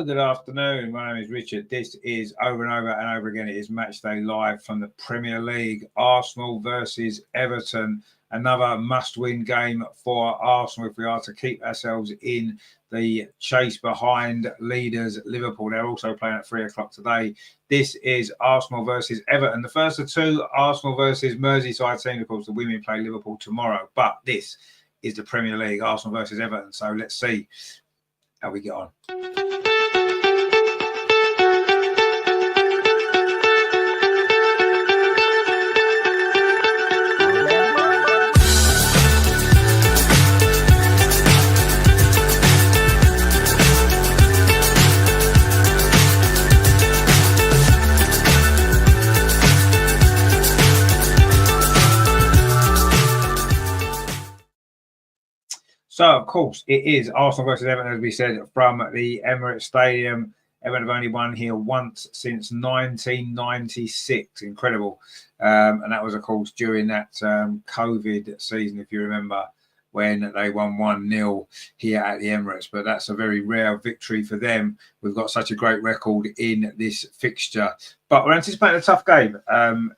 Good afternoon. My name is Richard. This is over and over and over again. It is Matchday live from the Premier League. Arsenal versus Everton. Another must-win game for Arsenal if we are to keep ourselves in the chase behind leaders Liverpool. They're also playing at 3 o'clock today. This is Arsenal versus Everton. The first of two, Arsenal versus Merseyside team. Of course, the women play Liverpool tomorrow. But this is the Premier League, Arsenal versus Everton. So let's see how we get on. So, of course, it is Arsenal versus Everton, as we said, from the Emirates Stadium. Everton have only won here once since 1996. Incredible. And that was, of course, during that COVID season, if you remember, when they won 1-0 here at the Emirates. But that's a very rare victory for them. We've got such a great record in this fixture. But we're anticipating a tough game.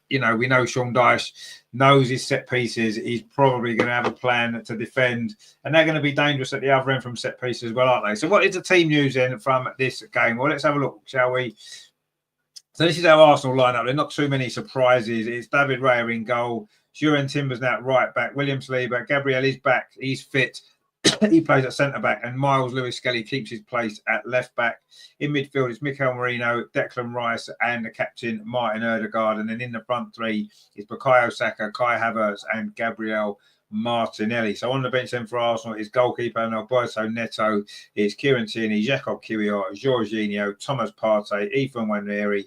We know Sean Dyche knows his set pieces. He's probably going to have a plan to defend. And they're going to be dangerous at the other end from set pieces as well, aren't they? So what is the team news then from this game? Well, let's have a look, shall we? So this is our Arsenal lineup. There are not too many surprises. It's David Raya in goal. Juran Timber's now at right back. William Saliba. Gabriel is back. He's fit. He plays at centre back. And Miles Lewis-Skelly keeps his place at left back. In midfield, it's Mikel Merino, Declan Rice, and the captain, Martin Ødegaard. And then in the front three, it's Bukayo Saka, Kai Havertz, and Gabriel Martinelli. So on the bench then for Arsenal is goalkeeper Alberto Neto, it's Kieran Tierney, Jacob Kiwior, Jorginho, Thomas Partey, Ethan Nwaneri,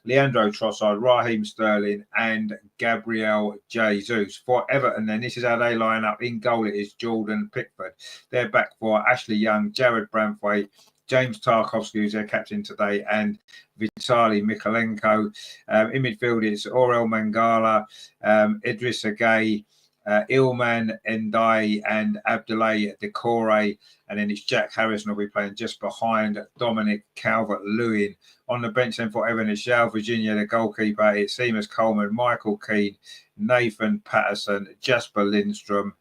Leandro Trossard, Raheem Sterling, and Gabriel Jesus. For Everton, then, this is how they line up. In goal, it is Jordan Pickford. They're back for Ashley Young, Jared Branthwaite, James Tarkowski, who's their captain today, and Vitaly Mikalenko. In midfield, it's Aurel Mangala, Idris Agay, Ilman Ndiaye, and Abdoulaye Decore. And then it's Jack Harrison will be playing just behind Dominic Calvert-Lewin. On the bench then for Everton, it's João Virginia, the goalkeeper. It's Seamus Coleman, Michael Keane, Nathan Patterson, Jasper Lindstrom,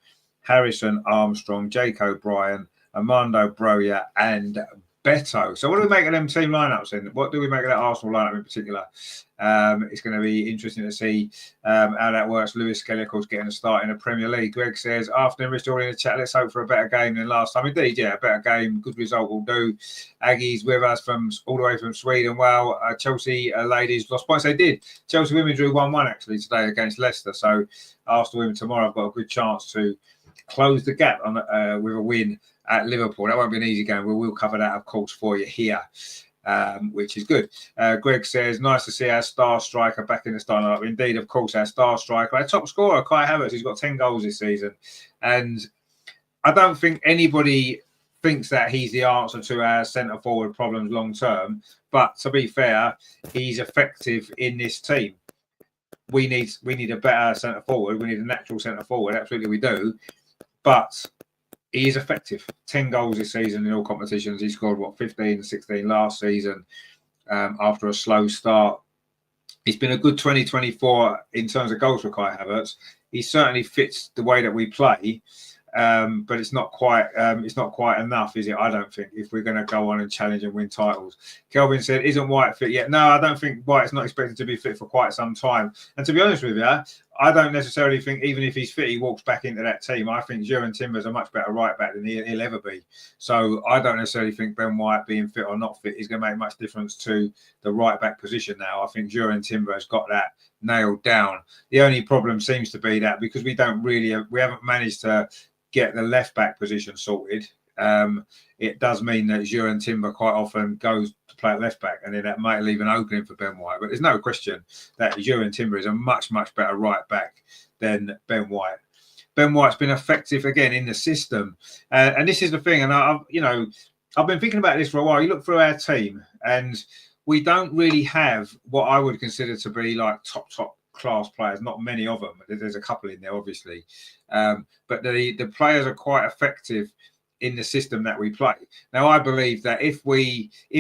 Harrison Armstrong, Jake O'Brien, Armando Broja, and Beto. So what do we make of them team lineups then? What do we make of that Arsenal lineup in particular? It's going to be interesting to see how that works. Lewis Skelly, of course, getting a start in the Premier League. Greg says, afternoon, Rich, all in the chat. Let's hope for a better game than last time. Indeed, yeah, a better game. Good result will do. Aggies with us from all the way from Sweden. Well, Chelsea ladies lost points. They did. Chelsea women drew 1-1 actually today against Leicester. So Arsenal women tomorrow have got a good chance to close the gap on with a win at Liverpool. That won't be an easy game. We will cover that, of course, for you here, which is good. Greg says, nice to see our star striker back in the starting lineup. Indeed, of course, our star striker, our top scorer, Kai Havertz, he's got 10 goals this season. And I don't think anybody thinks that he's the answer to our centre-forward problems long-term. But to be fair, he's effective in this team. We need a better centre-forward. We need a natural centre-forward. Absolutely we do. But he is effective. 10 goals this season in all competitions. He scored, 15, 16 last season after a slow start. It's been a good 2024 in terms of goals for Kai Havertz. He certainly fits the way that we play, but it's not quite enough, is it? I don't think, if we're going to go on and challenge and win titles. Kelvin said, isn't White fit yet? No, I don't think White's not expected to be fit for quite some time. And to be honest with you, I don't necessarily think, even if he's fit, he walks back into that team. I think Juran Timber's a much better right back than he'll ever be. So I don't necessarily think Ben White being fit or not fit is going to make much difference to the right back position now. I think Juran Timber has got that nailed down. The only problem seems to be that because we haven't managed to get the left back position sorted, it does mean that Juran Timber quite often goes to play at left back, and then that might leave an opening for Ben White. But there's no question that Juran Timber is a much, much better right back than Ben White. Ben White's been effective again in the system, and this is the thing. And I've been thinking about this for a while. You look through our team, and we don't really have what I would consider to be like top class players. Not many of them. There's a couple in there, obviously, but the players are quite effective in the system that we play. Now, I believe that if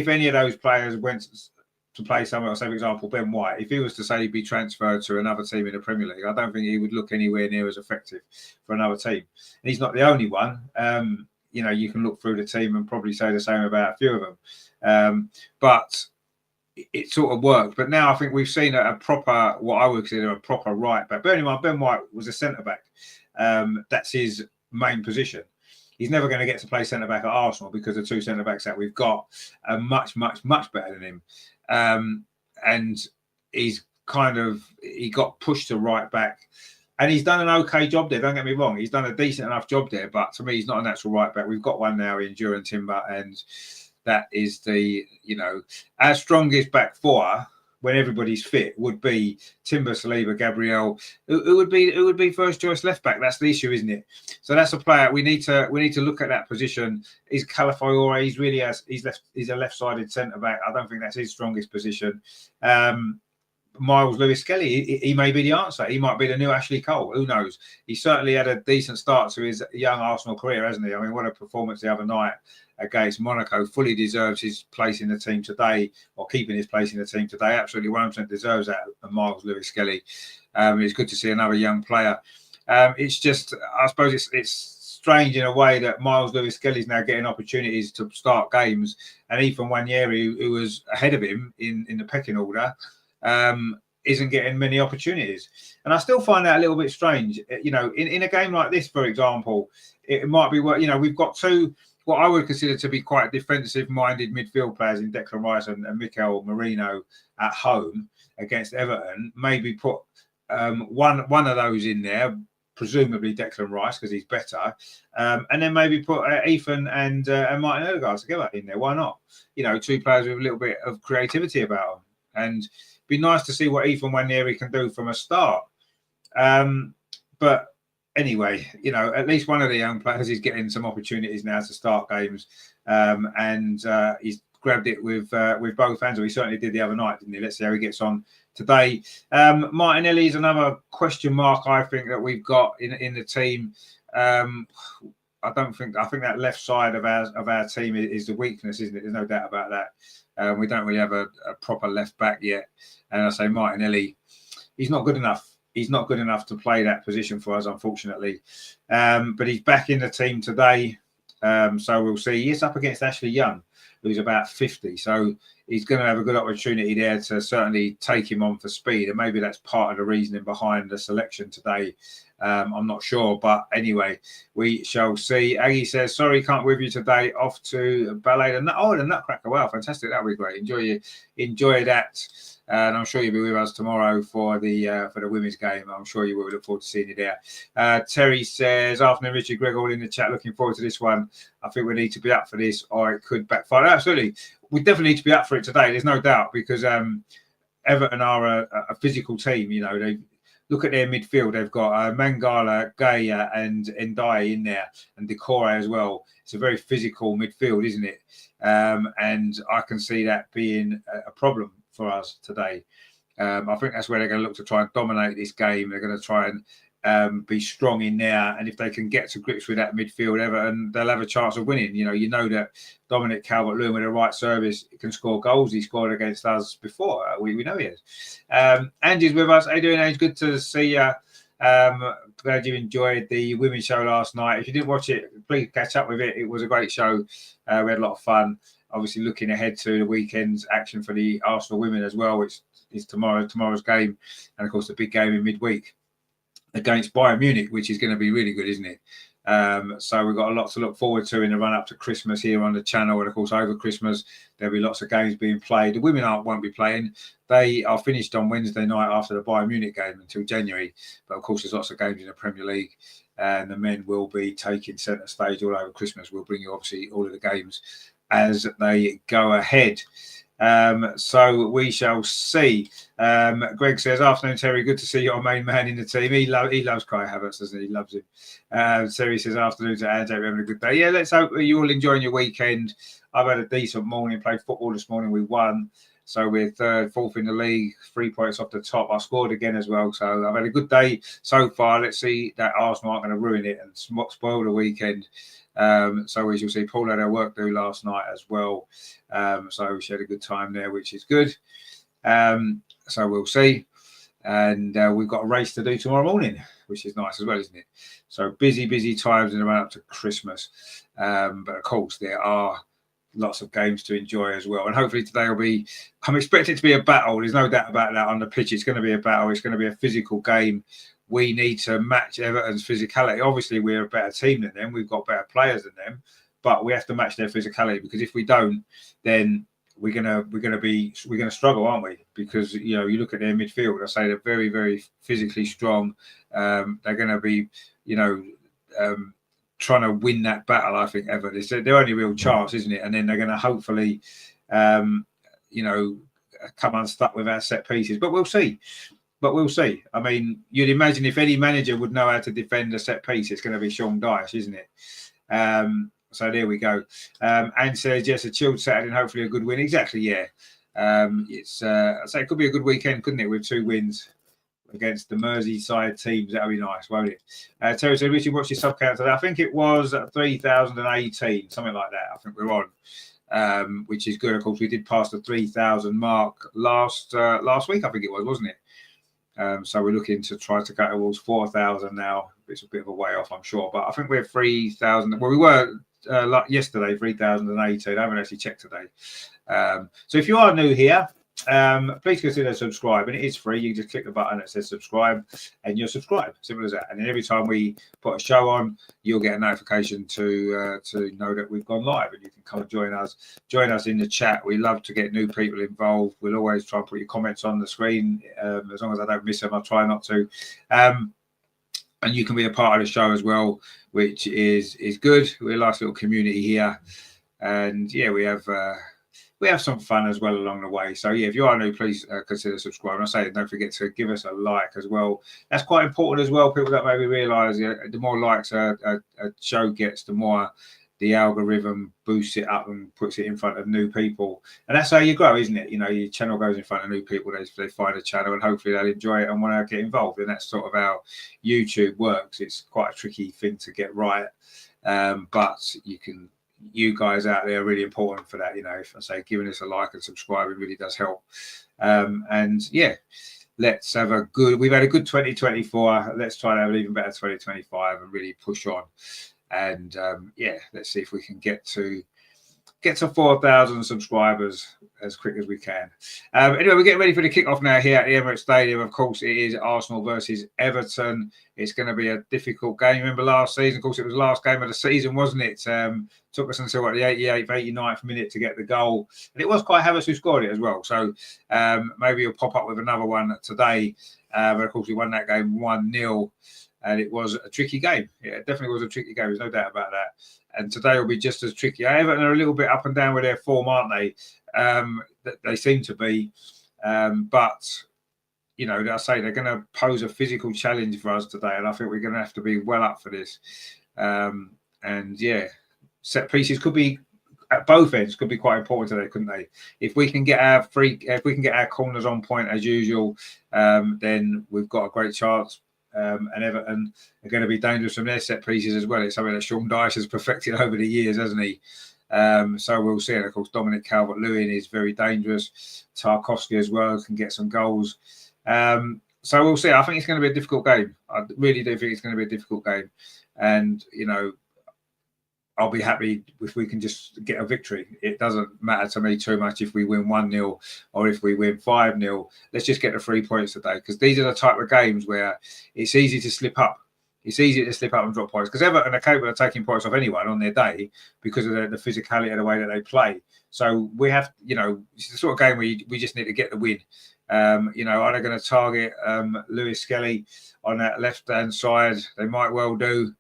any of those players went to play somewhere else, say for example Ben White, if he was to say be transferred to another team in the Premier League, I don't think he would look anywhere near as effective for another team. And he's not the only one. You can look through the team and probably say the same about a few of them. But it sort of worked. But now I think we've seen a proper, what I would consider a proper right back. Bearing in mind, Ben White was a centre back. That's his main position. He's never going to get to play centre back at Arsenal because the two centre backs that we've got are much, much, much better than him. And he got pushed to right back. And he's done an okay job there. Don't get me wrong. He's done a decent enough job there. But to me, he's not a natural right back. We've got one now in Duran Timber, and that is our strongest back four when everybody's fit would be Timber, Saliba, Gabriel. Who would be first choice left back? That's the issue, isn't it? So that's a player we need to look at that position. Is Calafiore? He's a left-sided centre back. I don't think that's his strongest position. Miles Lewis-Skelly, he may be the answer. He might be the new Ashley Cole. Who knows? He certainly had a decent start to his young Arsenal career, hasn't he? I mean, what a performance the other night against Monaco. Fully deserves his place in the team today, or keeping his place in the team today. Absolutely 100% deserves that, Miles Lewis-Skelly. It's good to see another young player. It's just, I suppose it's strange in a way that Miles Lewis-Skelly is now getting opportunities to start games, and Ethan Nwaneri, who was ahead of him in the pecking order, isn't getting many opportunities. And I still find that a little bit strange. In a game like this, for example, it might be we've got two what I would consider to be quite defensive-minded midfield players in Declan Rice and Mikel Merino at home against Everton. Maybe put one of those in there, presumably Declan Rice because he's better, and then maybe put Ethan and Martin Odegaard together in there. Why not? Two players with a little bit of creativity about them, and be nice to see what Ethan Nwaneri can do from a start. But anyway, at least one of the young players is getting some opportunities now to start games, and he's grabbed it with both hands. Or he certainly did the other night, didn't he? Let's see how he gets on today. Martinelli is another question mark I think that we've got in the team. I think that left side of our team is the weakness, isn't it? There's no doubt about that. We don't really have a proper left back yet, and I say Martinelli, he's not good enough. He's not good enough to play that position for us, unfortunately. But he's back in the team today, so we'll see. He's up against Ashley Young, who's about 50, so he's going to have a good opportunity there to certainly take him on for speed, and maybe that's part of the reasoning behind the selection today. I'm not sure, but anyway, we shall see. Aggie says, sorry, can't be with you today. Off to Ballet. The Nutcracker. Wow, fantastic. That'll be great. Enjoy that. And I'm sure you'll be with us tomorrow for the women's game. I'm sure you will. Look forward to seeing you there. Terry says, afternoon, Richard, Greg, all in the chat. Looking forward to this one. I think we need to be up for this, or it could backfire. Absolutely. We definitely need to be up for it today. There's no doubt, because Everton are a physical team. They look at their midfield. They've got Mangala, Gaya, and Ndiaye in there, and Decore as well. It's a very physical midfield, isn't it? And I can see that being a problem for us today. I think that's where they're going to look to try and dominate this game. They're going to try and be strong in there, and if they can get to grips with that midfield, Everton, they'll have a chance of winning. You know that Dominic Calvert-Lewin with the right service can score goals. He scored against us before. We know he is. Angie's with us. How you doing, Ange? Good to see you. Glad you enjoyed the women's show last night. If you didn't watch it, please catch up with it. It was a great show. We had a lot of fun. Obviously, looking ahead to the weekend's action for the Arsenal women as well, which is tomorrow's game, and of course the big game in midweek against Bayern Munich, which is going to be really good, isn't it? So we've got a lot to look forward to in the run up to Christmas here on the channel, and of course over Christmas there'll be lots of games being played. The women won't be playing; they are finished on Wednesday night after the Bayern Munich game until January. But of course, there's lots of games in the Premier League, and the men will be taking centre stage all over Christmas. We'll bring you obviously all of the games as they go ahead. So we shall see. Greg says, afternoon, Terry. Good to see your main man in the team. He loves Kai Havertz, doesn't he? He loves him. Terry says, afternoon to Ange. We're having a good day. Yeah, let's hope you're all enjoying your weekend. I've had a decent morning. Played football this morning. We won. So we're third, fourth in the league, 3 points off the top. I scored again as well. So I've had a good day so far. Let's see that Arsenal aren't going to ruin it and spoil the weekend. So as you'll see, Paul had her work do last night as well. So she had a good time there, which is good. So we'll see. And we've got a race to do tomorrow morning, which is nice as well, isn't it? So busy times in the run up to Christmas. But of course, there are lots of games to enjoy as well. And hopefully today will be, I'm expecting it to be a battle. There's no doubt about that on the pitch. It's going to be a battle. It's going to be a physical game. We need to match Everton's physicality. Obviously, we're a better team than them. We've got better players than them, but we have to match their physicality, because if we don't, then we're gonna struggle, aren't we? Because you look at their midfield. I say they're very, very physically strong. They're going to be, trying to win that battle. I think Everton is their only real chance, isn't it? And then they're going to hopefully, come unstuck with our set pieces. But we'll see. I mean, you'd imagine if any manager would know how to defend a set piece, it's going to be Sean Dyche, isn't it? So there we go. And says, yes, a chilled Saturday and hopefully a good win. Exactly, yeah. It's I'd say it could be a good weekend, couldn't it, with 2 wins against the Merseyside teams. That'll be nice, won't it? Terry said, Richard, what's your sub count today? I think it was 3,018, something like that. I think we're on, which is good. Of course, we did pass the 3,000 mark last week, I think it was, wasn't it? So we're looking to try to go towards 4,000 now. It's a bit of a way off, I'm sure, but I think we're 3,000. Well, we were yesterday 3,018. I haven't actually checked today. So if you are new here, please consider subscribing. It is free. You just click the button that says subscribe and you're subscribed. Simple as that. And then every time we put a show on, you'll get a notification to know that we've gone live, and you can come and join us in the chat. We love to get new people involved. We'll always try and put your comments on the screen, as long as I don't miss them. I'll try not to. And you can be a part of the show as well, which is good. We're a nice little community here, and yeah, we have some fun as well along the way. So yeah, if you are new, please consider subscribing. I say, don't forget to give us a like as well. That's quite important as well. People don't maybe realise, the more likes a show gets, the more the algorithm boosts it up and puts it in front of new people, and that's how you grow, isn't it? Your channel goes in front of new people. They find a channel, and hopefully they'll enjoy it and want to get involved. And that's sort of how YouTube works. It's quite a tricky thing to get right, but you guys out there are really important for that. If I say giving us a like and subscribing really does help. And yeah, let's have we've had a good 2024. Let's try to have an even better 2025 and really push on. And yeah, let's see if we can get to 4,000 subscribers as quick as we can. Anyway, we're getting ready for the kickoff now here at the Emirates Stadium. Of course, it is Arsenal versus Everton. It's going to be a difficult game. Remember last season? Of course, it was the last game of the season, wasn't it? Took us until the 88th, 89th minute to get the goal, and it was Kai Havertz who scored it as well. So maybe he'll pop up with another one today. But of course, we won that game 1-0. And it was a tricky game. Yeah, it definitely was a tricky game. There's no doubt about that. And today will be just as tricky. Everton are a little bit up and down with their form, aren't they? They seem to be. But, I say they're going to pose a physical challenge for us today. And I think we're going to have to be well up for this. And, yeah, set pieces could be, at both ends, could be quite important today, couldn't they? If we can get our corners on point as usual, then we've got a great chance. And Everton are going to be dangerous from their set pieces as well. It's something that Sean Dyche has perfected over the years, hasn't he? So we'll see. And of course, Dominic Calvert-Lewin is very dangerous. Tarkowski as well can get some goals. So we'll see. I think it's going to be a difficult game. I really do think it's going to be a difficult game. And, I'll be happy if we can just get a victory. It doesn't matter to me too much if we win 1-0 or if we win 5-0. Let's just get the 3 points today, because these are the type of games where it's easy to slip up. It's easy to slip up and drop points, because Everton are capable of taking points off anyone on their day because of the physicality of the way that they play. So we have, it's the sort of game where we just need to get the win. Are they going to target Lewis Skelly on that left-hand side? They might well do.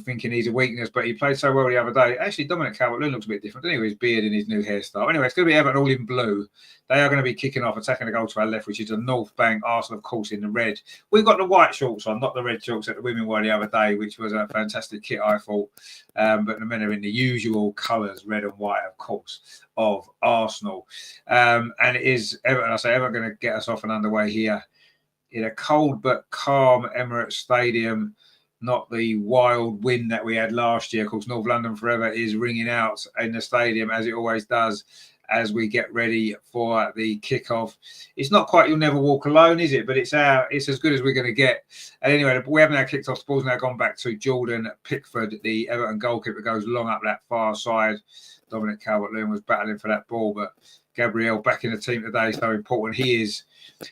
thinking he's a weakness, but he played so well the other day. Actually, Dominic Calvert-Lewin looks a bit different, doesn't he, with his beard and his new hairstyle. Anyway, it's going to be Everton all in blue. They are going to be kicking off, attacking the goal to our left, which is the North Bank. Arsenal, of course, in the red. We've got the white shorts on, not the red shorts that the women wore the other day, which was a fantastic kit, I thought. But the men are in the usual colours, red and white, of course, of Arsenal. And it is Everton. I say Everton going to get us off and underway here in a cold but calm Emirates Stadium. Not the wild wind that we had last year. Of course, North London Forever is ringing out in the stadium, as it always does, as we get ready for the kickoff. It's not quite You'll Never Walk Alone, is it? But it's as good as we're going to get. And anyway, we haven't now kicked off. The ball's now gone back to Jordan Pickford, the Everton goalkeeper, goes long up that far side. Dominic Calvert-Lewin was battling for that ball, but Gabriel back in the team today is so important. He is.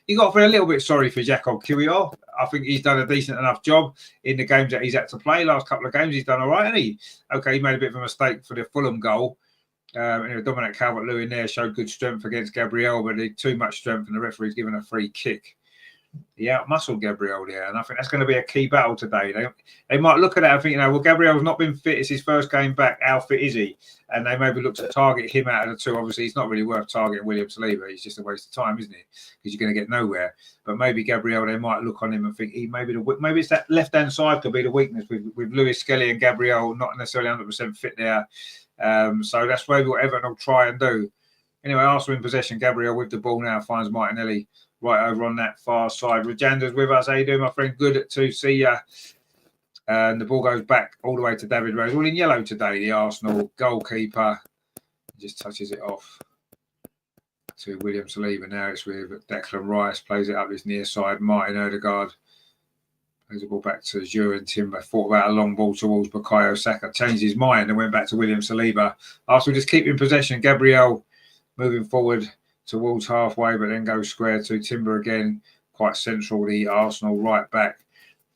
You got to feel a little bit sorry for Jacob Kiwior. I think he's done a decent enough job in the games that he's had to play. Last couple of games, he's done all right, hasn't he? Okay, he made a bit of a mistake for the Fulham goal. Anyway, Dominic Calvert-Lewin there showed good strength against Gabriel, but too much strength, and the referee's given a free kick. He outmuscled Gabriel there, and I think that's going to be a key battle today. They might look at that and think, well, Gabriel's not been fit. It's his first game back. How fit is he? And they maybe look to target him out of the two. Obviously, it's not really worth targeting William Saliba. He's just a waste of time, isn't it? Because you're going to get nowhere. But maybe Gabriel, they might look on him and think maybe it's that left-hand side could be the weakness with Lewis Skelly and Gabriel not necessarily 100% fit there. So that's maybe what Everton will try and do. Anyway, Arsenal in possession. Gabriel with the ball now finds Martinelli right over on that far side. Rajanda's with us. How you doing, my friend? Good to see you. And the ball goes back all the way to David Rose. All in yellow today, the Arsenal goalkeeper. Just touches it off to William Saliba. Now it's with Declan Rice. Plays it up his near side. Martin Odegaard plays the ball back to Juran Timber. Thought about a long ball towards Bukayo Saka. Changed his mind and went back to William Saliba. Arsenal just keep in possession. Gabriel moving forward towards halfway, but then goes square to Timber again. Quite central, the Arsenal right back.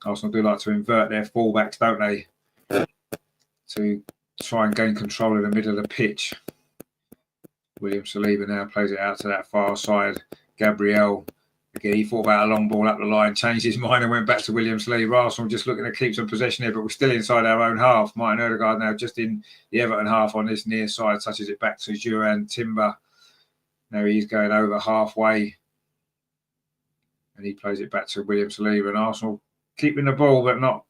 Arsenal do like to invert their fullbacks, don't they? To try and gain control of the middle of the pitch. William Saliba now plays it out to that far side. Gabriel, again, he thought about a long ball up the line, changed his mind and went back to William Saliba. Arsenal just looking to keep some possession here, but we're still inside our own half. Martin Odegaard now just in the Everton half on this near side, touches it back to Juran Timber. Now he's going over halfway. And he plays it back to William Saliba. And Arsenal keeping the ball, but not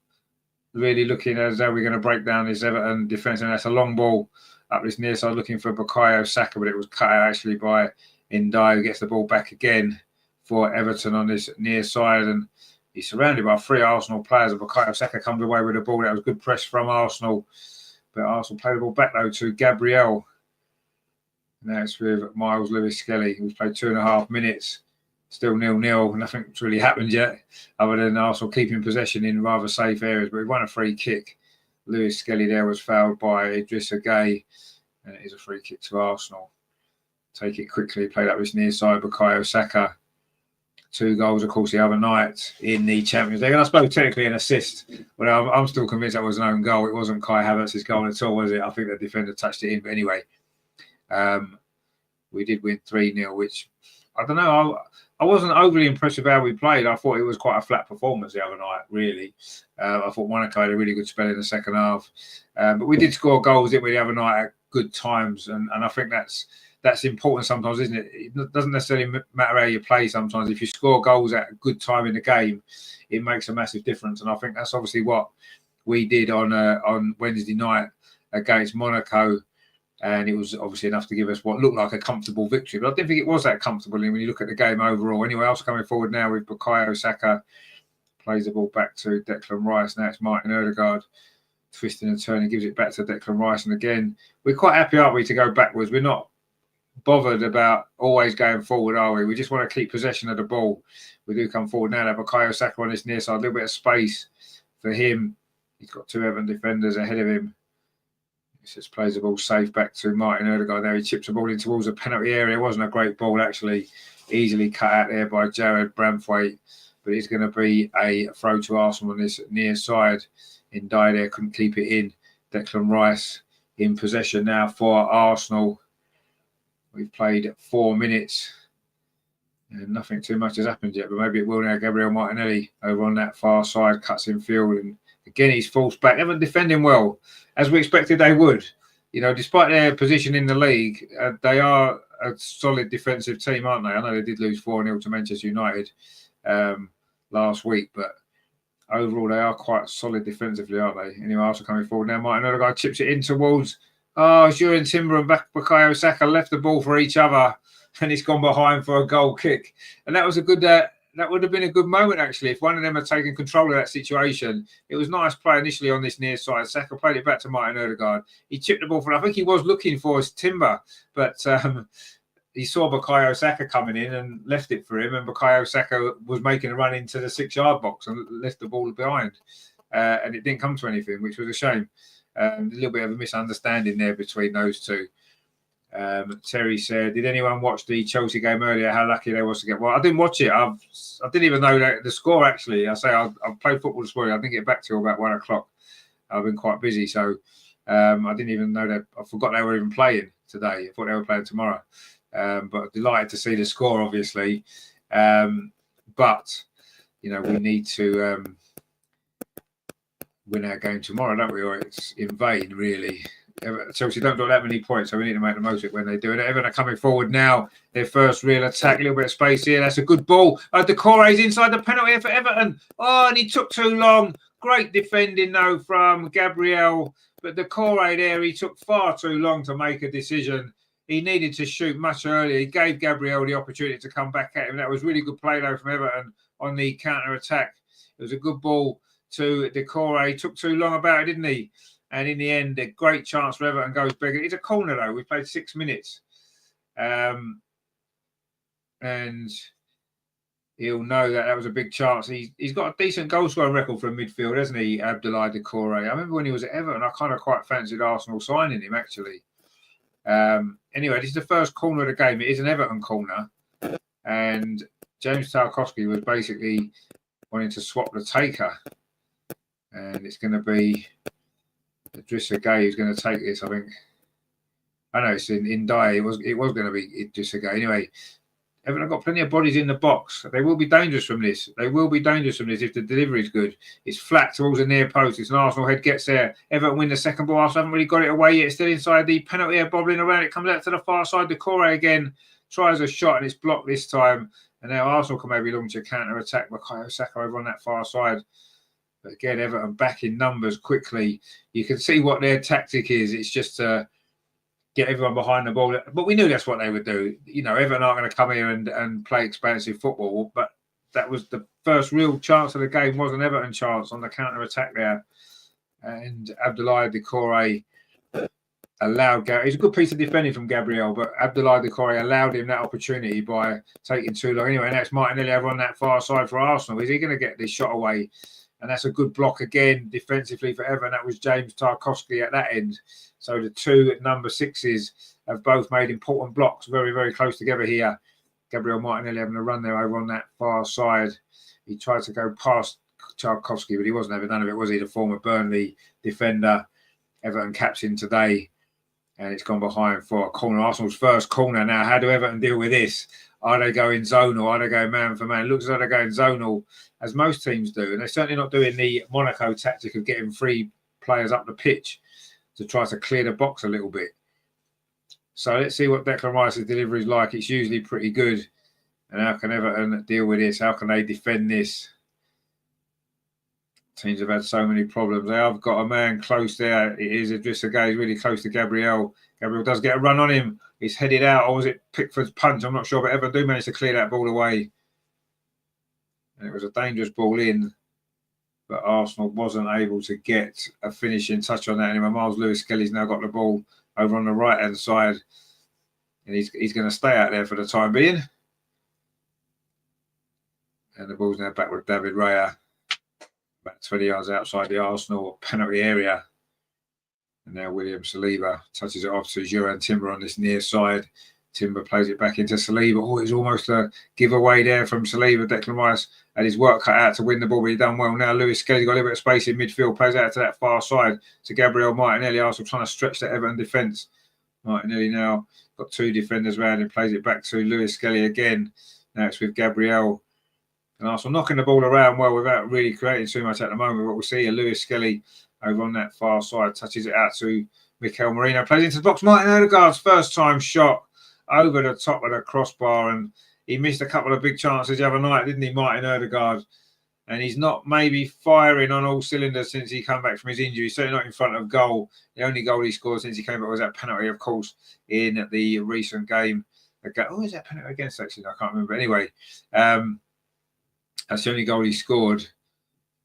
really looking as though we're going to break down this Everton defence. And that's a long ball up this near side, looking for Bukayo Saka, but it was cut out actually by Ndai, who gets the ball back again for Everton on this near side. And he's surrounded by three Arsenal players. And Bukayo Saka comes away with the ball. That was good press from Arsenal. But Arsenal play the ball back, though, to Gabriel. Now it's with Miles Lewis Skelly, who's played 2.5 minutes. Still 0-0. Nothing's really happened yet, other than Arsenal keeping possession in rather safe areas. But we won a free kick. Lewis Skelly there was fouled by Idrissa Gueye. And it is a free kick to Arsenal. Take it quickly. Played up this near side. Bukayo Saka. 2 goals, of course, the other night in the Champions League. And I suppose technically an assist. But I'm still convinced that was an own goal. It wasn't Kai Havertz's goal at all, was it? I think the defender touched it in. But anyway, we did win 3-0, which, I don't know, I wasn't overly impressed with how we played. I thought it was quite a flat performance the other night, really. I thought Monaco had a really good spell in the second half. But we did score goals, didn't we, the other night at good times. And I think that's important sometimes, isn't it? It doesn't necessarily matter how you play sometimes. If you score goals at a good time in the game, it makes a massive difference. And I think that's obviously what we did on Wednesday night against Monaco. And it was obviously enough to give us what looked like a comfortable victory. But I didn't think it was that comfortable when you look at the game overall. Anyway, else coming forward now with Bukayo Saka. Plays the ball back to Declan Rice. Now it's Martin Odegaard twisting and turning, gives it back to Declan Rice. And again, we're quite happy, aren't we, to go backwards. We're not bothered about always going forward, are we? We just want to keep possession of the ball. We do come forward now. Bukayo Saka on this near side. A little bit of space for him. He's got 2 Everton defenders ahead of him. Just plays the ball safe back to Martin Odegaard. There he chips the ball in towards the penalty area. It wasn't a great ball, actually. Easily cut out there by Jared Bramthwaite. But it's going to be a throw to Arsenal on this near side. Ndai there couldn't keep it in. Declan Rice in possession now for Arsenal. We've played 4 minutes. And nothing too much has happened yet. But maybe it will now. Gabriel Martinelli over on that far side. Cuts in field. And Again, he's forced back. Everton defending well, as we expected they would. You know, despite their position in the league, they are a solid defensive team, aren't they? I know they did lose 4-0 to Manchester United last week, but overall they are quite solid defensively, aren't they? Anyway, also coming forward now, Martin Odegaard chips it in towards Julian Timber and Bukayo Saka left the ball for each other, and it's gone behind for a goal kick. And that was a good. That would have been a good moment, actually, if one of them had taken control of that situation. It was nice play initially on this near side. Saka played it back to Martin Odegaard. He chipped the ball for, I think he was looking for his Timber, but he saw Bukayo Saka coming in and left it for him, and Bukayo Saka was making a run into the 6-yard box and left the ball behind. And it didn't come to anything, which was a shame. A little bit of a misunderstanding there between those two. Terry said, did anyone watch the Chelsea game earlier? How lucky they was to get. Well, I didn't watch it. I didn't even know the score, actually. I've played football this morning. I didn't get back till about 1 o'clock. I've been quite busy, so I didn't even know that. I forgot they were even playing today. I thought they were playing tomorrow. But delighted to see the score, obviously. But you know, we need to win our game tomorrow, don't we? Or it's in vain, really. Chelsea don't do that many points, so we need to make the most of it when they do it. Everton are coming forward now. Their first real attack, a little bit of space here. That's a good ball. Decore's inside the penalty area for Everton. Oh, and he took too long. Great defending, though, from Gabriel. But Decore there, he took far too long to make a decision. He needed to shoot much earlier. He gave Gabriel the opportunity to come back at him. That was really good play, though, from Everton on the counter-attack. It was a good ball to Decore. He took too long about it, didn't he? And in the end, a great chance for Everton goes bigger. It's a corner, though. We played 6 minutes. And he'll know that was a big chance. He's got a decent goal scoring record for a midfield, hasn't he, Abdoulaye Decore? I remember when he was at Everton, I kind of quite fancied Arsenal signing him, actually. Anyway, this is the first corner of the game. It is an Everton corner. And James Tarkowski was basically wanting to swap the taker. And it's going to be Idrissa Gueye who's going to take this, I think. I know it's in Dye. It was going to be Idrissa Gueye. Anyway, Everton have got plenty of bodies in the box. They will be dangerous from this. They will be dangerous from this if the delivery is good. It's flat towards the near post. It's an Arsenal head gets there. Everton win the second ball. Arsenal haven't really got it away yet. It's still inside the penalty area, bobbling around. It comes out to the far side. Decore again tries a shot and it's blocked this time. And now Arsenal can maybe launch a counter-attack. Bukayo Saka over on that far side. But again, Everton back in numbers quickly. You can see what their tactic is. It's just to get everyone behind the ball. But we knew that's what they would do. You know, Everton aren't going to come here and play expansive football. But that was the first real chance of the game, was an Everton chance on the counter-attack there. And Abdoulaye Decore allowed... It's a good piece of defending from Gabriel, but Abdoulaye Decore allowed him that opportunity by taking too long. Anyway, that's Martinelli over on that far side for Arsenal. Is he going to get this shot away? And that's a good block again defensively for Everton. That was James Tarkowski at that end. So the two number 6s have both made important blocks, very, very close together here. Gabriel Martinelli having a run there over on that far side. He tried to go past Tarkowski, but he wasn't having none of it, was he? The former Burnley defender, Everton captain today. And it's gone behind for a corner. Arsenal's first corner now. How do Everton deal with this? Are they going zonal? Are they going man for man? It looks like they're going zonal, as most teams do. And they're certainly not doing the Monaco tactic of getting 3 players up the pitch to try to clear the box a little bit. So let's see what Declan Rice's delivery is like. It's usually pretty good. And how can Everton deal with this? How can they defend this? Teams have had so many problems. They have got a man close there. It is Idrissa Gueye. He's really close to Gabriel. Gabriel does get a run on him. He's headed out, or was it Pickford's punch? I'm not sure, but Everton do manage to clear that ball away. And it was a dangerous ball in, but Arsenal wasn't able to get a finishing touch on that anymore. Miles Lewis-Skelly's now got the ball over on the right-hand side, and he's going to stay out there for the time being. And the ball's now back with David Raya, about 20 yards outside the Arsenal penalty area. And now William Saliba touches it off to Julian Timber on this near side. Timber plays it back into Saliba. Oh, it's almost a giveaway there from Saliba. Declan Rice had his work cut out to win the ball, but he done well. Now Lewis Skelly's got a little bit of space in midfield, plays out to that far side to Gabriel Martinelli. Arsenal trying to stretch the Everton defence. Martinelli now got 2 defenders around and plays it back to Lewis Skelly again. Now it's with Gabriel And Arsenal knocking the ball around well without really creating too much at the moment. But we'll see Lewis Skelly over on that far side touches it out to Mikel Merino, plays into the box. Martin Odegaard's first time shot over the top of the crossbar, and he missed a couple of big chances the other night, didn't he, Martin Odegaard? And he's not maybe firing on all cylinders since he came back from his injury. Certainly not in front of goal. The only goal he scored since he came back was that penalty, of course, in the recent game. Oh, is that penalty against actually? I can't remember. Anyway, that's the only goal he scored.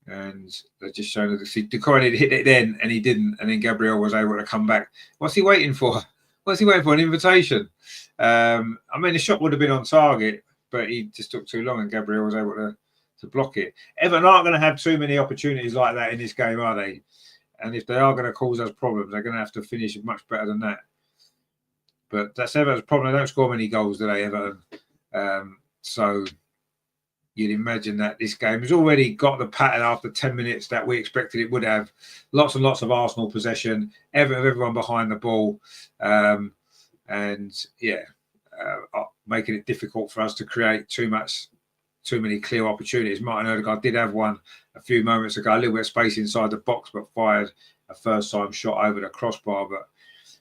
And they're just showing that Decore had hit it then, and he didn't. And then Gabriel was able to come back. What's he waiting for? What's he waiting for? An invitation? I mean, the shot would have been on target, but he just took too long, and Gabriel was able to block it. Everton aren't going to have too many opportunities like that in this game, are they? And if they are going to cause us problems, they're going to have to finish much better than that. But that's Everton's problem. They don't score many goals, do they, Everton? So you'd imagine that this game has already got the pattern after 10 minutes that we expected it would have. Lots and lots of Arsenal possession, everyone behind the ball. Making it difficult for us to create too many clear opportunities. Martin Odegaard did have one a few moments ago, a little bit of space inside the box, but fired a first-time shot over the crossbar.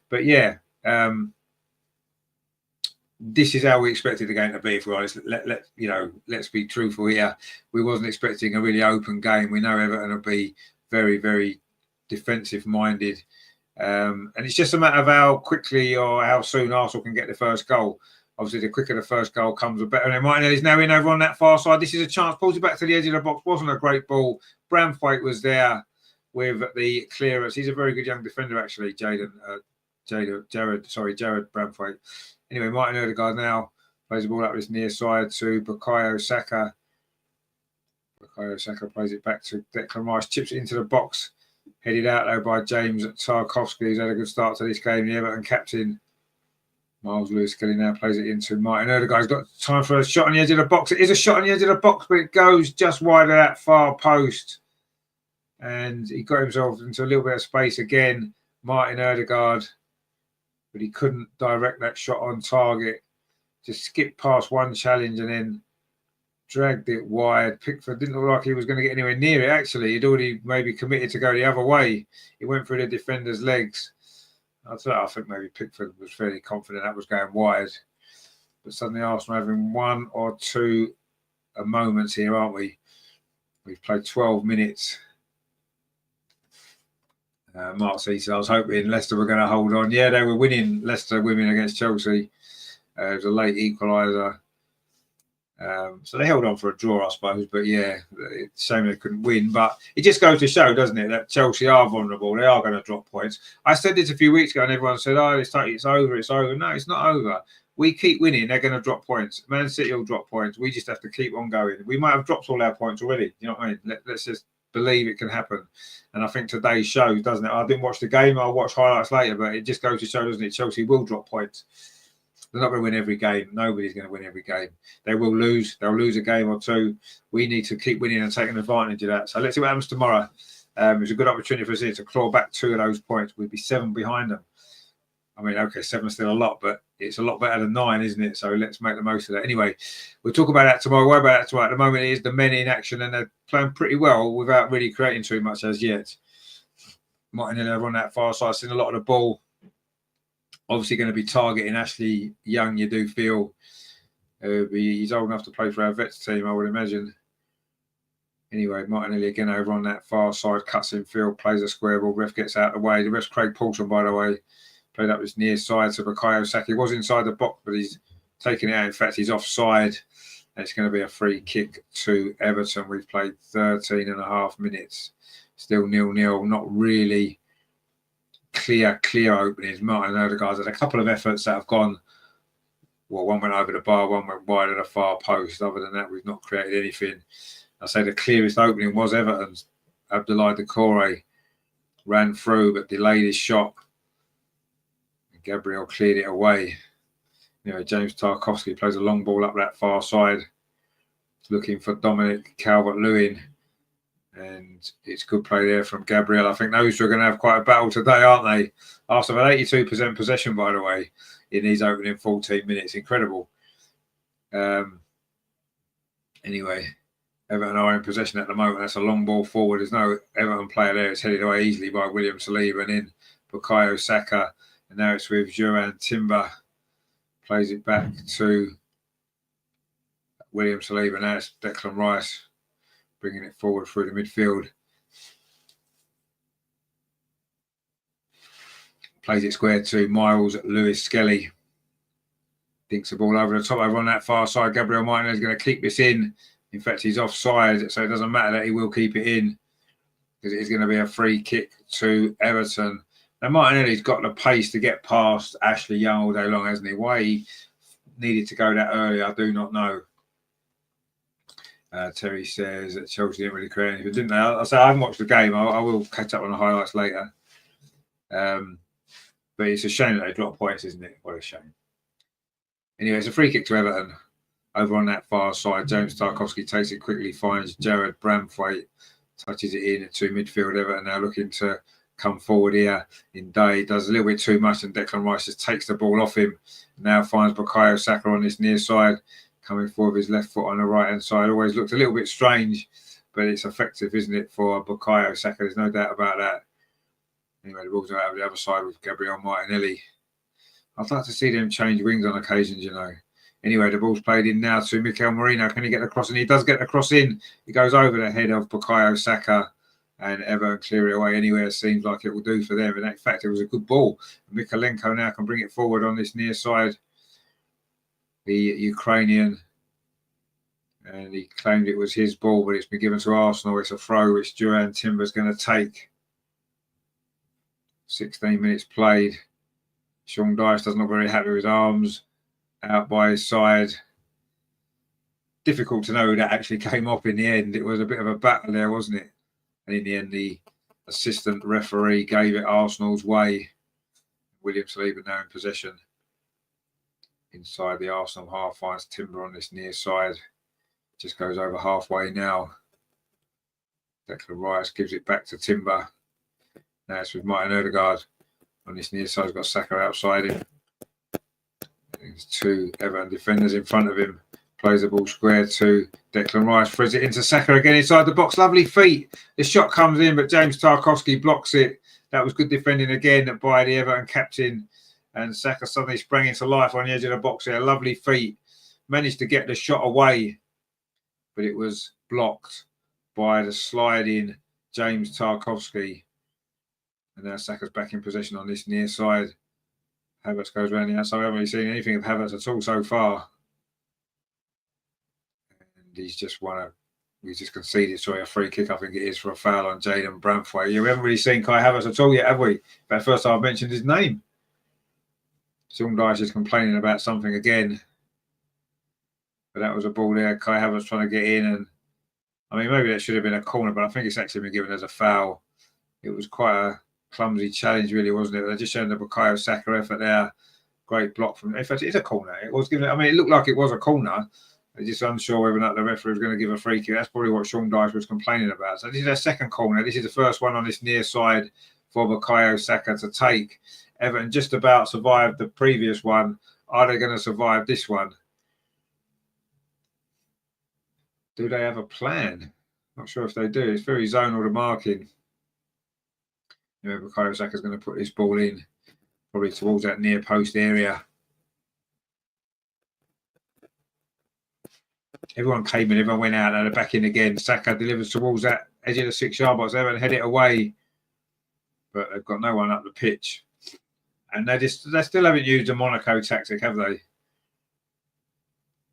But yeah, this is how we expected the game to be. If we're honest, let's be truthful here. We wasn't expecting a really open game. We know Everton will be very, very defensive-minded, and it's just a matter of how quickly or how soon Arsenal can get the first goal. Obviously, the quicker the first goal comes, the better. And Martinelli's now in over on that far side. This is a chance. Pulls it back to the edge of the box. Wasn't a great ball. Braithwaite was there with the clearance. He's a very good young defender, actually, Jared Braithwaite. Anyway, Martin Odegaard now plays the ball up this near side to Bukayo Saka. Bukayo Saka plays it back to Declan Rice. Chips it into the box. Headed out, though, by James Tarkowski, who's had a good start to this game. The Everton captain. Miles Lewis-Kelly now plays it into Martin Odegaard. He's got time for a shot on the edge of the box. It is a shot on the edge of the box, but it goes just wide of that far post. And he got himself into a little bit of space again, Martin Odegaard. But he couldn't direct that shot on target. Just skipped past one challenge and then dragged it wide. Pickford didn't look like he was going to get anywhere near it, actually. He'd already maybe committed to go the other way. It went through the defender's legs. I think maybe Pickford was fairly confident that was going wide. But suddenly Arsenal having one or two moments here, aren't we? We've played 12 minutes. Mark says, I was hoping Leicester were going to hold on. Yeah, they were winning. Leicester winning against Chelsea. It was a late equaliser. So they held on for a draw, I suppose. But yeah, it's a shame they couldn't win. But it just goes to show, doesn't it, that Chelsea are vulnerable. They are going to drop points. I said this a few weeks ago and everyone said, oh, it's over. No, it's not over. We keep winning, they're going to drop points. Man City will drop points. We just have to keep on going. We might have dropped all our points already. You know what I mean? Let's just believe it can happen. And I think today shows, doesn't it? I didn't watch the game. I'll watch highlights later, but it just goes to show, doesn't it? Chelsea will drop points. They're not going to win every game. Nobody's going to win every game. They will lose. They'll lose a game or two. We need to keep winning and taking advantage of that. So let's see what happens tomorrow. It's a good opportunity for us here to claw back 2 of those points. We'd be 7 behind them. I mean, okay, 7's still a lot, but it's a lot better than 9, isn't it? So let's make the most of that. Anyway, we'll talk about that tomorrow. What about that tomorrow? At the moment, it is the men in action, and they're playing pretty well without really creating too much as yet. Martinelli over on that far side, seen a lot of the ball. Obviously going to be targeting Ashley Young, you do feel. He's old enough to play for our vets team, I would imagine. Anyway, Martinelli again over on that far side, cuts in field, plays a square ball, ref gets out of the way. The ref's Craig Paulson, by the way, played up this near side to Bukayo Saka. He was inside the box, but he's taken it out. In fact, he's offside. And it's going to be a free kick to Everton. We've played 13 and a half minutes. Still 0-0, not really clear openings. Martin Odegaard's had a couple of efforts that have gone, well, one went over the bar, one went wide of the far post. Other than that, we've not created anything. I say the clearest opening was Everton's. Abdoulaye Doucouré ran through but delayed his shot. Gabriel cleared it away. James Tarkowski plays a long ball up that far side, looking for Dominic Calvert-Lewin. And it's good play there from Gabriel. I think those two are going to have quite a battle today, aren't they? Arsenal had 82% possession, by the way, in these opening 14 minutes. Incredible. Anyway, Everton are in possession at the moment. That's a long ball forward. There's no Everton player there. It's headed away easily by William Saliba and in Bukayo Saka. And now it's with Jurriën Timber. Plays it back to William Saliba. Now it's Declan Rice bringing it forward through the midfield. Plays it square to Miles Lewis Skelly. Dinks the ball over the top, over on that far side. Gabriel Martinelli is going to keep this in. In fact, he's offside, so it doesn't matter that he will keep it in because it is going to be a free kick to Everton. Now, Martinelli's got the pace to get past Ashley Young all day long, hasn't he? Why he needed to go that early, I do not know. Terry says that Chelsea didn't really create anything, didn't they? I haven't watched the game. I will catch up on the highlights later. But it's a shame that they dropped points, isn't it? What a shame. Anyway, it's a free kick to Everton. Over on that far side, James Tarkowski takes it quickly, finds Jared Bramthwaite, touches it in to midfield. Everton now looking to come forward here in Day. Does a little bit too much, and Declan Rice just takes the ball off him. Now finds Bukayo Saka on this near side, coming forward with his left foot on the right-hand side. Always looked a little bit strange, but it's effective, isn't it, for Bukayo Saka? There's no doubt about that. Anyway, the ball's out of the other side with Gabriel Martinelli. I'd like to see them change wings on occasions, you know. Anyway, the ball's played in now to Mikel Merino. Can he get the cross in? He does get the cross in. He goes over the head of Bukayo Saka and Everton clear it away anywhere. It seems like it will do for them. And in fact, it was a good ball. Mikalenko now can bring it forward on this near side. The Ukrainian. And he claimed it was his ball, but it's been given to Arsenal. It's a throw which Jurriën Timber's going to take. 16 minutes played. Sean Dyche doesn't look very happy with his arms out by his side. Difficult to know who that actually came off in the end. It was a bit of a battle there, wasn't it? And in the end, the assistant referee gave it Arsenal's way. William Saliba now in possession. Inside the Arsenal half, finds Timber on this near side. Just goes over halfway now. Declan Rice gives it back to Timber. Now it's with Martin Odegaard. On this near side, he's got Saka outside him. There's two Everton defenders in front of him. Plays the ball square to Declan Rice. Throws it into Saka again inside the box. Lovely feet. The shot comes in, but James Tarkowski blocks it. That was good defending again by the Everton captain. And Saka suddenly sprang into life on the edge of the box here. Lovely feet. Managed to get the shot away, but it was blocked by the sliding James Tarkowski. And now Saka's back in possession on this near side. Havertz goes around the outside. I haven't really seen anything of Havertz at all so far. And he's just conceded, a free kick, I think it is, for a foul on Jaden Bramthwaite. Yeah, we haven't really seen Kai Havertz at all yet, have we? But first time I've mentioned his name. Sean Dyche is complaining about something again. But that was a ball there. Kai Havertz trying to get in. And I mean, maybe that should have been a corner, but I think it's actually been given as a foul. It was quite a clumsy challenge, really, wasn't it? They're just showing the Bukayo Saka effort there. Great block from. In fact, it is a corner. It was given. I mean, it looked like it was a corner. They're just unsure whether or not the referee was going to give a free kick. That's probably what Sean Dyche was complaining about. So this is their second corner. This is the first one on this near side for Bukayo Saka to take. Everton just about survived the previous one. Are they going to survive this one? Do they have a plan? Not sure if they do. It's very zonal, the marking. Bukayo Saka is going to put this ball in, probably towards that near post area. Everyone came in, everyone went out, and they're back in again. Saka delivers towards that edge of the 6-yard box. Everyone head it away, but they've got no one up the pitch. And they still haven't used a Monaco tactic, have they?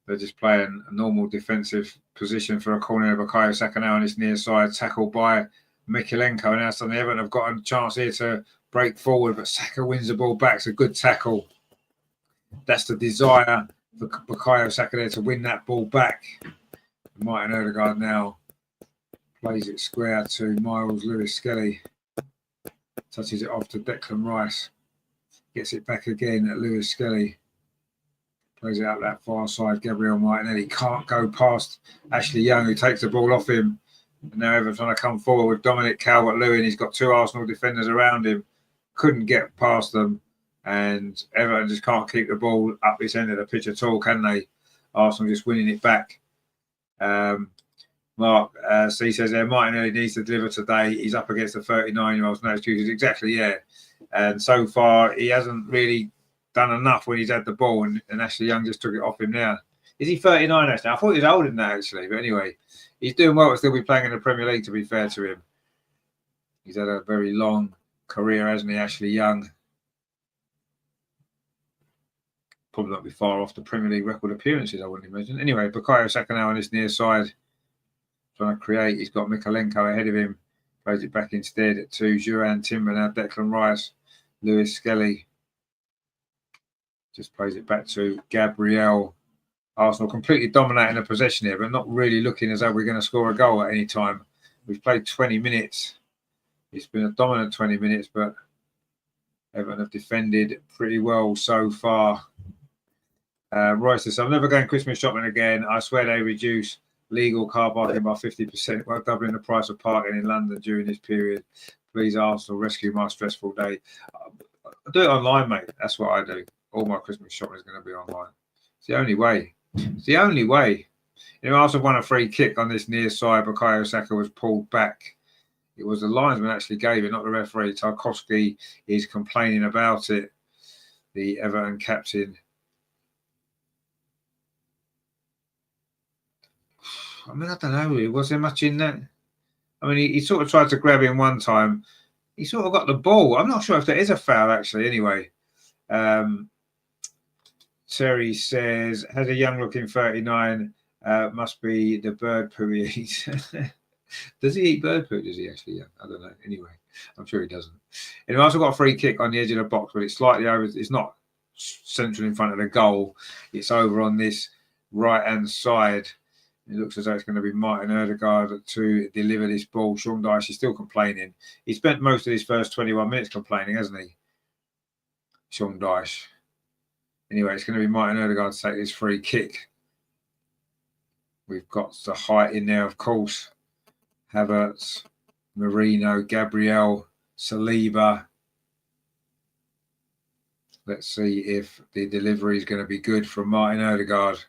They're just playing a normal defensive position for a corner. Bukayo Saka now on his near side, tackled by Mikalenko. And now suddenly Everton have got a chance here to break forward, but Saka wins the ball back. It's a good tackle. That's the desire for Bukayo Saka there, to win that ball back. Martin Odegaard now plays it square to Miles Lewis Skelly. Touches it off to Declan Rice. Gets it back again at Lewis Skelly. Plays it out that far side. Gabriel Martinelli can't go past Ashley Young, who takes the ball off him. And now Everton's trying to come forward with Dominic Calvert-Lewin. He's got two Arsenal defenders around him. Couldn't get past them. And Everton just can't keep the ball up this end of the pitch at all, can they? Arsenal just winning it back. Mark C says there, Martinelli needs to deliver today. He's up against the 39-year-olds. No excuses. Exactly, yeah. And so far, he hasn't really done enough when he's had the ball, and Ashley Young just took it off him now. Is he 39 actually? I thought he was older than that actually, but anyway, he's doing well to still be playing in the Premier League, to be fair to him. He's had a very long career, hasn't he, Ashley Young? Probably not be far off the Premier League record appearances, I wouldn't imagine. Anyway, Bukayo Saka now on his near side, trying to create. He's got Mikalenko ahead of him. Plays it back instead to Juran Timber, now Declan Rice, Lewis Skelly. Just plays it back to Gabriel. Arsenal completely dominating the possession here, but not really looking as though we're going to score a goal at any time. We've played 20 minutes. It's been a dominant 20 minutes, but Everton have defended pretty well so far. Royce says, I'm never going Christmas shopping again. I swear they reduce legal car parking by 50%, while doubling the price of parking in London during this period. Please, Arsenal, rescue my stressful day. I do it online, mate. That's what I do. All my Christmas shopping is going to be online. It's the only way. It's the only way. You know, Arsenal won a free kick on this near side. Bukayo Saka was pulled back. It was the linesman actually gave it, not the referee. Tarkowski is complaining about it. The Everton captain. I mean, I don't know. Was there much in that? I mean, he sort of tried to grab him one time. He sort of got the ball. I'm not sure if there is a foul, actually, anyway. Terry says, has a young-looking 39. Must be the bird poo he eats. Does he eat bird poo? Does he actually? Yeah, I don't know. Anyway, I'm sure he doesn't. And he also got a free kick on the edge of the box, but it's slightly over. It's not central in front of the goal. It's over on this right-hand side. It looks as though it's going to be Martin Ødegaard to deliver this ball. Sean Dyche is still complaining. He spent most of his first 21 minutes complaining, hasn't he? Sean Dyche. Anyway, it's going to be Martin Ødegaard to take this free kick. We've got the height in there, of course. Havertz, Marino, Gabriel, Saliba. Let's see if the delivery is going to be good from Martin Ødegaard.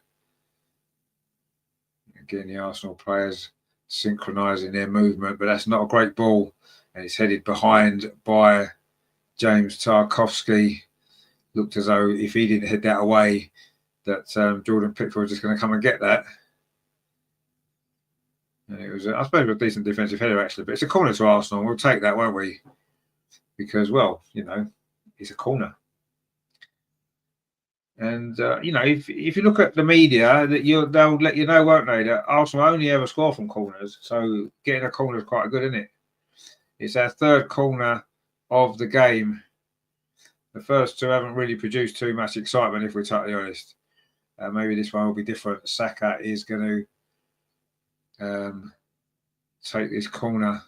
Again, the Arsenal players synchronising their movement, but that's not a great ball. And it's headed behind by James Tarkowski. Looked as though if he didn't head that away, that Jordan Pickford was just going to come and get that. And it was, I suppose, a decent defensive header, actually. But it's a corner to Arsenal. We'll take that, won't we? Because, well, you know, it's a corner. And, you know, if you look at the media, they'll let you know, won't they, that Arsenal only ever score from corners. So getting a corner is quite good, isn't it? It's our third corner of the game. The first two haven't really produced too much excitement, if we're totally honest. Maybe this one will be different. Saka is going to take this corner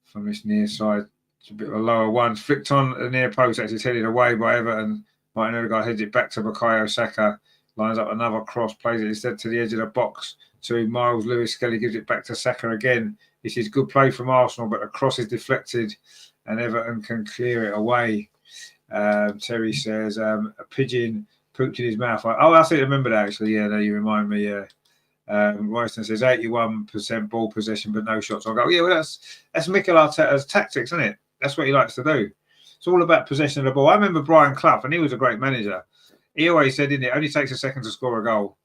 from this near side. It's a bit of a lower one. Flicked on the near post, actually headed away by Everton. Martin Ødegaard heads it back to Bukayo Saka. Lines up another cross, plays it instead to the edge of the box to Miles Lewis Skelly, gives it back to Saka again. This is good play from Arsenal, but the cross is deflected and Everton can clear it away. Terry says, a pigeon pooped in his mouth. Oh, I think I remember that actually. Yeah, no, you remind me. Yeah. Royston says 81% ball possession, but no shots. I'll go, yeah, well, that's Mikel Arteta's tactics, isn't it? That's what he likes to do. It's all about possession of the ball. I remember Brian Clough, and he was a great manager. He always said, didn't it? It only takes a second to score a goal.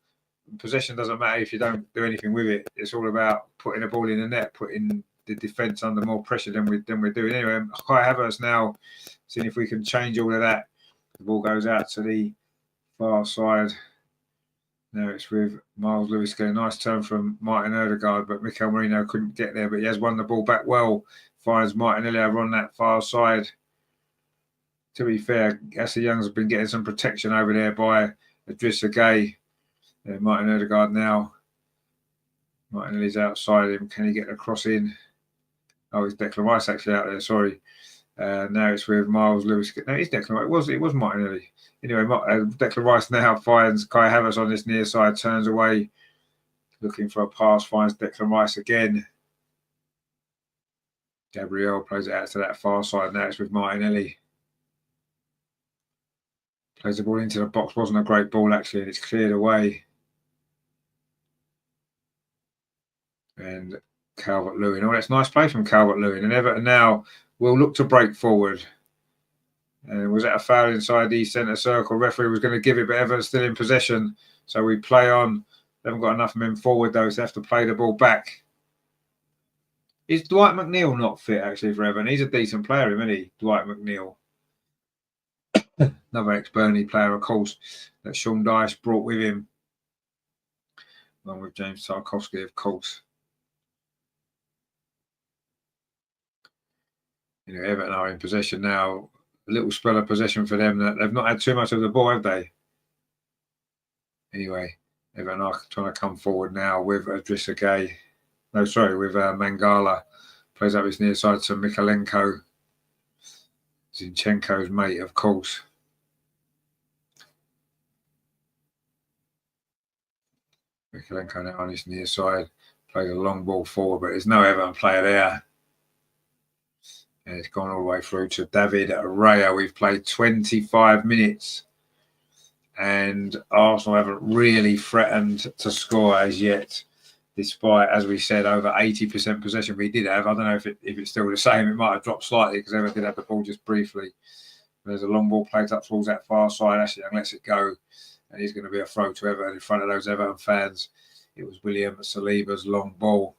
Possession doesn't matter if you don't do anything with it. It's all about putting the ball in the net, putting the defence under more pressure than we're doing. Anyway, Kai Havertz now, seeing if we can change all of that. The ball goes out to the far side. Now it's with Miles Lewis getting a nice turn from Martin Ødegaard, but Mikel Merino couldn't get there, but he has won the ball back well. Finds Martinelli over on that far side. To be fair, Ashley Young's been getting some protection over there by Idrissa Gueye. Martin Ødegaard now. Martinelli's outside him. Can he get the cross in? Oh, it's Declan Rice actually out there, sorry. Now it's with Miles Lewis. No, it's Declan Rice. It was Martinelli. Anyway, Declan Rice now finds Kai Havertz on this near side, turns away, looking for a pass, finds Declan Rice again. Gabriel plays it out to that far side. Now it's with Martinelli. Plays the ball into the box. Wasn't a great ball, actually, and it's cleared away. And Calvert-Lewin. Oh, that's a nice play from Calvert-Lewin. And Everton now will look to break forward. And was that a foul inside the centre circle? Referee was going to give it, but Everton's still in possession. So we play on. They haven't got enough men forward, though, so they have to play the ball back. Is Dwight McNeil not fit, actually, for Everton? He's a decent player, isn't he? Dwight McNeil. Another ex-Burnley player, of course, that Sean Dyche brought with him. Along with James Tarkowski, of course. Everton are in possession now. A little spell of possession for them. That they've not had too much of the ball, have they? Anyway, Everton are trying to come forward now with Idrissa Gueye. No, sorry, with Mangala. Plays up his near side to Mikalenko. Zinchenko's mate, of course. Mikalenko now on his near side. Plays a long ball forward, but there's no Everton player there. And it's gone all the way through to David Raya. We've played 25 minutes. And Arsenal haven't really threatened to score as yet, despite, as we said, over 80% possession we did have. I don't know if it's still the same. It might have dropped slightly because Everton did have the ball just briefly. There's a long ball played up towards that far side. Ashley Young lets it go. And he's going to be a throw to Everton in front of those Everton fans. It was William Saliba's long ball.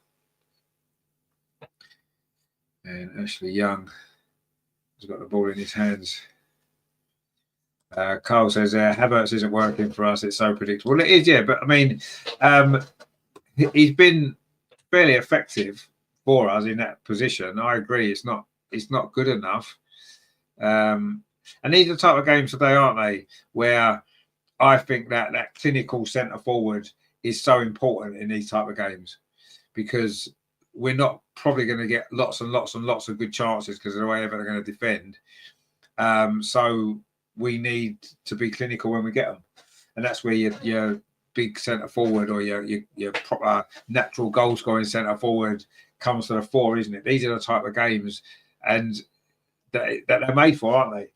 And Ashley Young has got the ball in his hands. Carl says, Havertz isn't working for us. It's so predictable. Well, it is, yeah. But, I mean, he's been fairly effective for us in that position. I agree. It's not good enough. And these are the type of games today, aren't they, where I think that clinical centre-forward is so important in these type of games because we're not probably going to get lots and lots and lots of good chances because of the way Everton are going to defend. So we need to be clinical when we get them. And that's where your big centre-forward or your proper natural goal-scoring centre-forward comes to the fore, isn't it? These are the type of games and that they're made for, aren't they?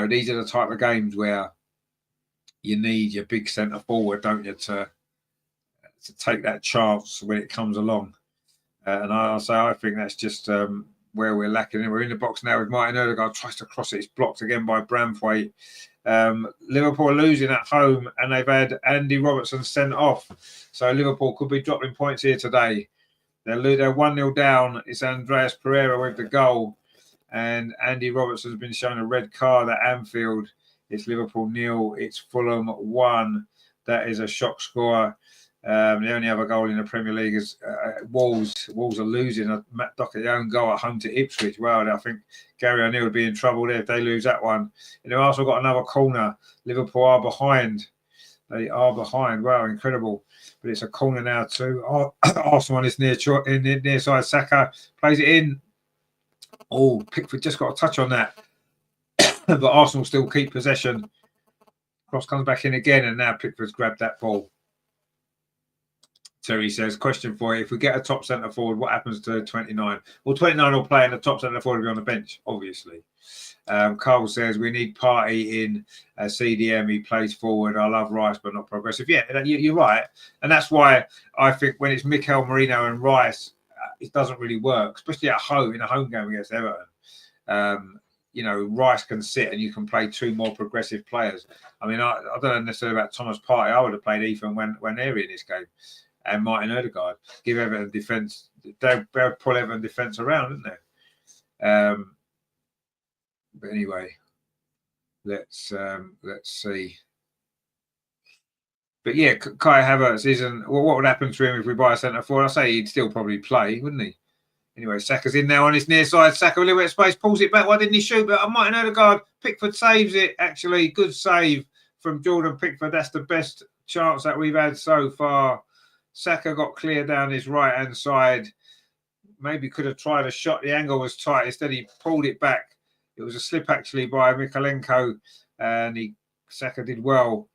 These are the type of games where you need your big centre-forward, don't you, to take that chance when it comes along. And I think that's just where we're lacking. We're in the box now with Martin Odegaard, tries to cross it. It's blocked again by Branthwaite. Liverpool are losing at home, and they've had Andy Robertson sent off. So Liverpool could be dropping points here today. They're 1-0 down. It's Andreas Pereira with the goal. And Andy Robertson's been shown a red card at Anfield. It's Liverpool 0. It's Fulham 1. That is a shock score. The only other goal in the Premier League is Wolves. Wolves are losing a Matt Doherty own goal at home to Ipswich. Well, I think Gary O'Neill would be in trouble there if they lose that one. And they've also got another corner. Liverpool are behind. They are behind. Wow, incredible. But it's a corner now too. Arsenal on his near side. Saka plays it in. Oh, Pickford just got a touch on that. But Arsenal still keep possession. Cross comes back in again, and now Pickford's grabbed that ball. Terry says, question for you. If we get a top centre forward, what happens to 29? Well, 29 will play and the top centre forward will be on the bench, obviously. Carl says, we need Partey in CDM. He plays forward. I love Rice, but not progressive. Yeah, you're right. And that's why I think when it's Mikel Merino and Rice, it doesn't really work, especially at home, in a home game against Everton. Rice can sit and you can play two more progressive players. I mean, I don't know necessarily about Thomas Partey. I would have played Ethan when they're in this game. And Martin Odegaard, give Everton defence. They'll pull Everton defence around, isn't they? But anyway, let's see. But yeah, Kai Havertz isn't. Well, what would happen to him if we buy a centre forward? I say he'd still probably play, wouldn't he? Anyway, Saka's in now on his near side. Saka a little bit of space, pulls it back. Why didn't he shoot? But Martin Odegaard, Pickford saves it. Actually, good save from Jordan Pickford. That's the best chance that we've had so far. Saka got clear down his right-hand side. Maybe could have tried a shot. The angle was tight. Instead, he pulled it back. It was a slip, actually, by Mikalenko. And Saka did well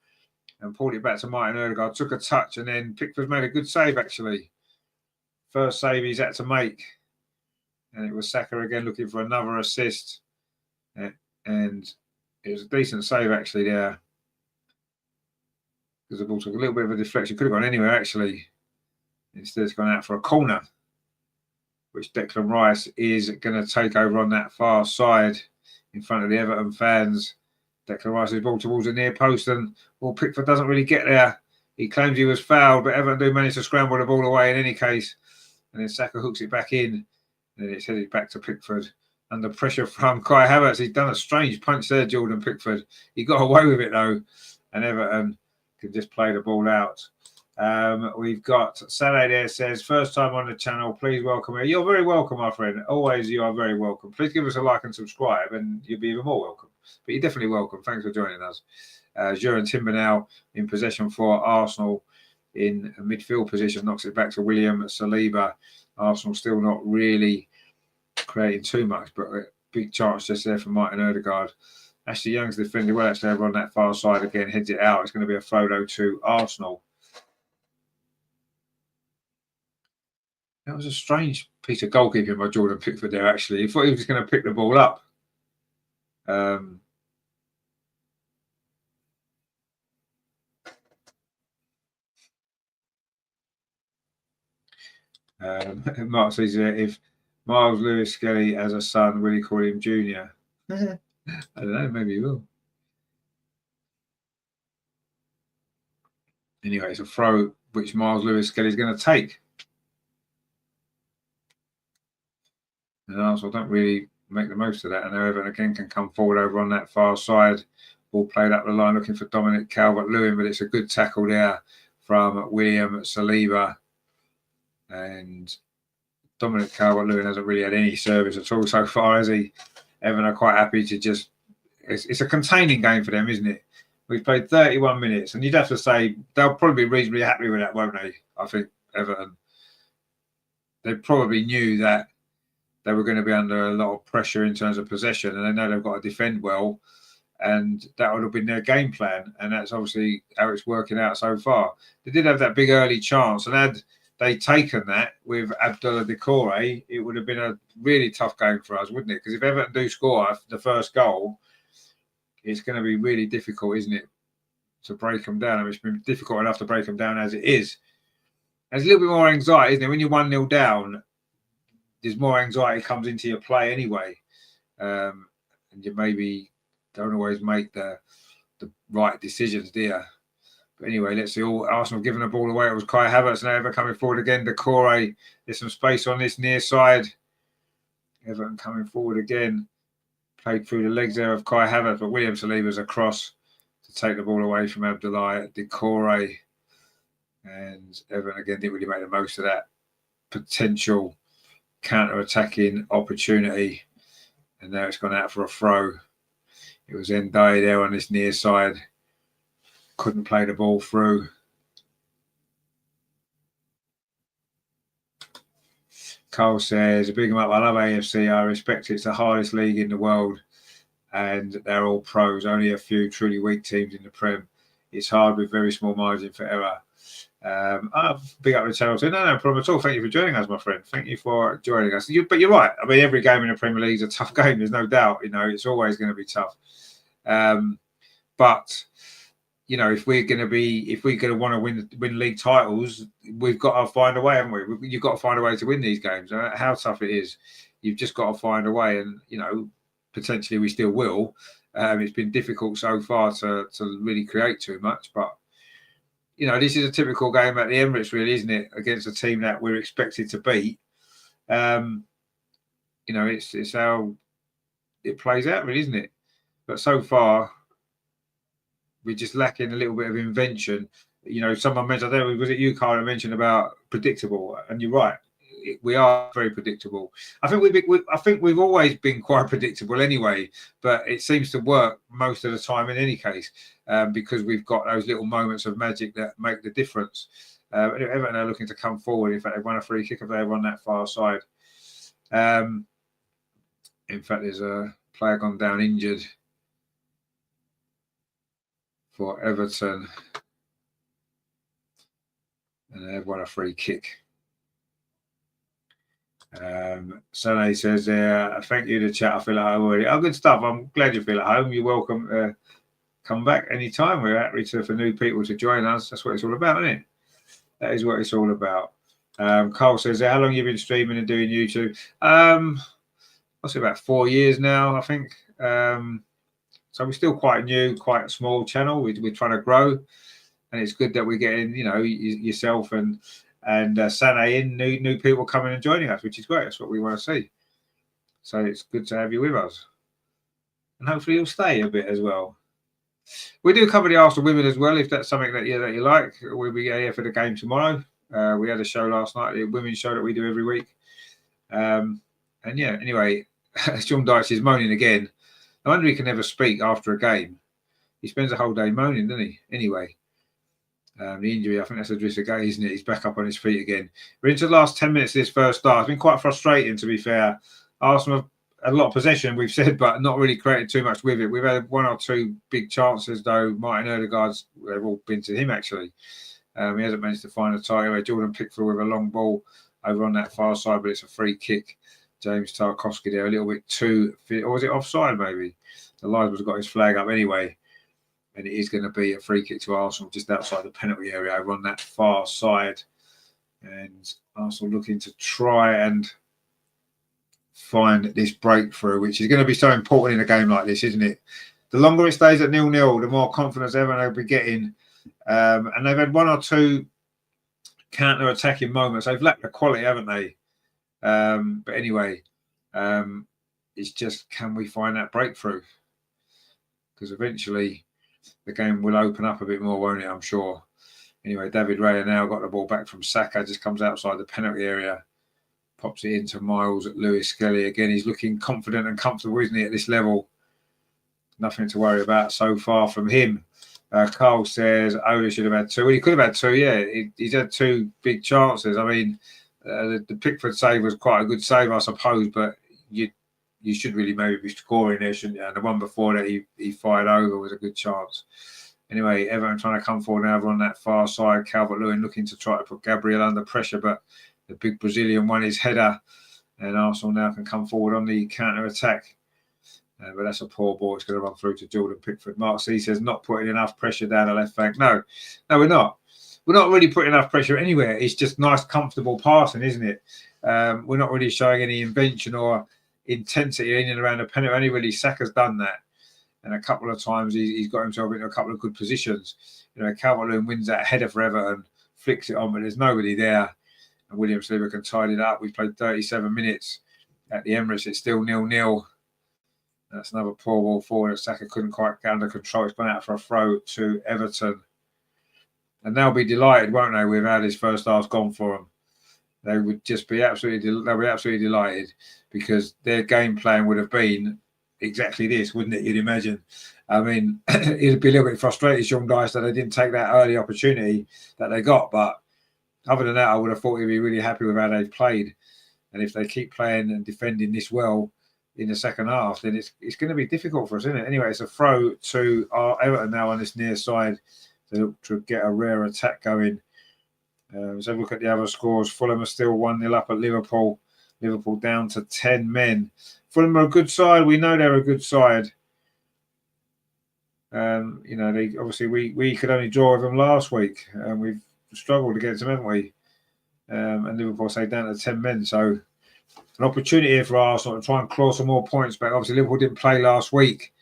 and pulled it back to Martin Odegaard. Took a touch, and then Pickford made a good save, actually. First save he's had to make. And it was Saka again looking for another assist. And it was a decent save, actually, there. Because the ball took a little bit of a deflection. Could have gone anywhere, actually. Instead, it's gone out for a corner, which Declan Rice is going to take over on that far side in front of the Everton fans. Declan Rice's ball towards the near post, and Pickford doesn't really get there. He claims he was fouled, but Everton do manage to scramble the ball away in any case. And then Saka hooks it back in, and then it's headed back to Pickford. Under pressure from Kai Havertz. He's done a strange punch there, Jordan Pickford. He got away with it, though. And Everton can just play the ball out. We've got Salah there, says, first time on the channel, please welcome me. You're very welcome, my friend. Always, you are very welcome. Please give us a like and subscribe, and you'll be even more welcome. But you're definitely welcome. Thanks for joining us. Juran Timber now in possession for Arsenal in a midfield position, knocks it back to William Saliba. Arsenal still not really creating too much, but a big chance just there for Martin Odegaard. Ashley Young's defended well, actually, over on that far side again, heads it out. It's going to be a photo to Arsenal. That was a strange piece of goalkeeping by Jordan Pickford there, actually. He thought he was going to pick the ball up. Mark says, if Miles Lewis Skelly has a son, will he call him Junior? I don't know, maybe he will. Anyway, it's a throw which Miles Lewis Skelly is going to take. And Arsenal don't really make the most of that. And Everton again can come forward over on that far side. Ball played up the line looking for Dominic Calvert-Lewin, but it's a good tackle there from William Saliba. And Dominic Calvert-Lewin hasn't really had any service at all so far, has he? Everton are quite happy to just... It's a containing game for them, isn't it? We've played 31 minutes, and you'd have to say they'll probably be reasonably happy with that, won't they? I think Everton. They probably knew that they were going to be under a lot of pressure in terms of possession, and they know they've got to defend well, and that would have been their game plan, and that's obviously how it's working out so far. They did have that big early chance, and had they taken that with Abdullah Decore, it would have been a really tough game for us, wouldn't it? Because if Everton do score the first goal, it's going to be really difficult, isn't it, to break them down? I mean, it's been difficult enough to break them down as it is. There's a little bit more anxiety, isn't it? When you're 1-0 down, there's more anxiety comes into your play anyway. And you maybe don't always make the right decisions, do you? But anyway, let's see. All Arsenal giving the ball away. It was Kai Havertz now ever coming forward again. Decore, there's some space on this near side. Everton coming forward again. Played through the legs there of Kai Havertz, but William Saliba's across to take the ball away from Abdullah Decore. And Everton again didn't really make the most of that potential counter-attacking opportunity. And now it's gone out for a throw. It was Ndiaye there on this near side. Couldn't play the ball through. Cole says, big him up. I love AFC. I respect it. It's the hardest league in the world. And they're all pros. Only a few truly weak teams in the Prem. It's hard with very small margin for error. Big up the channel too. No problem at all. Thank you for joining us, my friend. Thank you for joining us. But you're right. I mean, every game in the Premier League is a tough game. There's no doubt. You know, it's always going to be tough. But you know, if we're going to want to win league titles, we've got to find a way, haven't we? You've got to find a way to win these games. How tough it is, you've just got to find a way. And you know, potentially we still will. It's been difficult so far to really create too much, but you know, this is a typical game at the Emirates, really, isn't it? Against a team that we're expected to beat. You know, it's how it plays out, really, isn't it? But so far, we're just lacking a little bit of invention. You know, someone mentioned, I don't know, was it you, Carl, mentioned about predictable? And you're right. We are very predictable. I think we've always been quite predictable anyway, but it seems to work most of the time in any case, because we've got those little moments of magic that make the difference. Everton are looking to come forward. In fact, they've won a free kick if they were on that far side. In fact, there's a player gone down injured for Everton, and they've won a free kick. Sunday says thank you to chat. I feel at home already. Oh, good stuff. I'm glad you feel at home. You're welcome. Come back anytime. We're happy for new people to join us. That's what it's all about, isn't it? That is what it's all about. Carl says, how long have you been streaming and doing YouTube? I'll say about 4 years now, I think. So we're still quite new, quite a small channel. We're trying to grow, and it's good that we're getting, yourself and Sana in, new people coming and joining us, which is great. That's what we want to see. So it's good to have you with us, and hopefully you'll stay a bit as well. We do cover the Arsenal women as well, if that's something that you like. We'll be here for the game tomorrow. We had a show last night, the women's show that we do every week. And yeah, anyway, Sean Dyche is moaning again. I wonder he can never speak after a game. He spends the whole day moaning, doesn't he? Anyway, the injury, I think that's Idrissa Gueye, isn't it? He's back up on his feet again. We're into the last 10 minutes of this first start. It's been quite frustrating, to be fair. Arsenal have a lot of possession, we've said, but not really created too much with it. We've had 1 or 2 big chances, though. Martin Odegaard's, they've all been to him, actually. He hasn't managed to find a target. Jordan Pickford with a long ball over on that far side, but it's a free kick. James Tarkowski there, a little bit too, or was it offside maybe? The linesman's got his flag up anyway, and it is going to be a free kick to Arsenal just outside the penalty area over on that far side. And Arsenal looking to try and find this breakthrough, which is going to be so important in a game like this, isn't it? The longer it stays at 0-0, the more confidence everyone will be getting. And they've had 1 or 2 counter-attacking moments. They've lacked the quality, haven't they? But anyway, it's just, can we find that breakthrough? Because eventually the game will open up a bit more, won't it? I'm sure. Anyway, David Raya now got the ball back from Saka, just comes outside the penalty area, pops it into Miles at Lewis Skelly. Again, he's looking confident and comfortable, isn't he, at this level? Nothing to worry about so far from him. Carl says Ola should have had 2. Well, he could have had 2, yeah. He's had 2 big chances. I mean, the Pickford save was quite a good save, I suppose, but you should really maybe be scoring there, shouldn't you? And the one before that he fired over was a good chance. Anyway, Everton trying to come forward now on that far side. Calvert-Lewin looking to try to put Gabriel under pressure, but the big Brazilian won his header, and Arsenal now can come forward on the counter-attack. But that's a poor ball. It's going to run through to Jordan Pickford. Mark C says, not putting enough pressure down the left flank. No, we're not. We're not really putting enough pressure anywhere. It's just nice, comfortable passing, isn't it? We're not really showing any invention or intensity in and around the penalty. Only really Saka's done that. And a couple of times he's got himself into a couple of good positions. Calvert-Lewin wins that header for Everton, flicks it on, but there's nobody there. And William Saliba can tidy it up. We played 37 minutes at the Emirates. It's still 0-0. That's another poor ball forward that Saka couldn't quite get under control. It's gone out for a throw to Everton. And they'll be delighted, won't they, with how this first half's gone for them. They would just be absolutely delighted, because their game plan would have been exactly this, wouldn't it? You'd imagine. I mean, it'd be a little bit frustrated, Sean Dyche, that they didn't take that early opportunity that they got. But other than that, I would have thought he'd be really happy with how they've played. And if they keep playing and defending this well in the second half, then it's going to be difficult for us, isn't it? Anyway, it's a throw to our Everton now on this near side to get a rare attack going. So look at the other scores. Fulham are still 1-0 up at Liverpool. Liverpool down to 10 men. Fulham are a good side. We know they're a good side. They obviously we could only draw with them last week, and we've struggled against them, haven't we? And Liverpool say down to 10 men. So an opportunity here for Arsenal to try and claw some more points back. Obviously, Liverpool didn't play last week,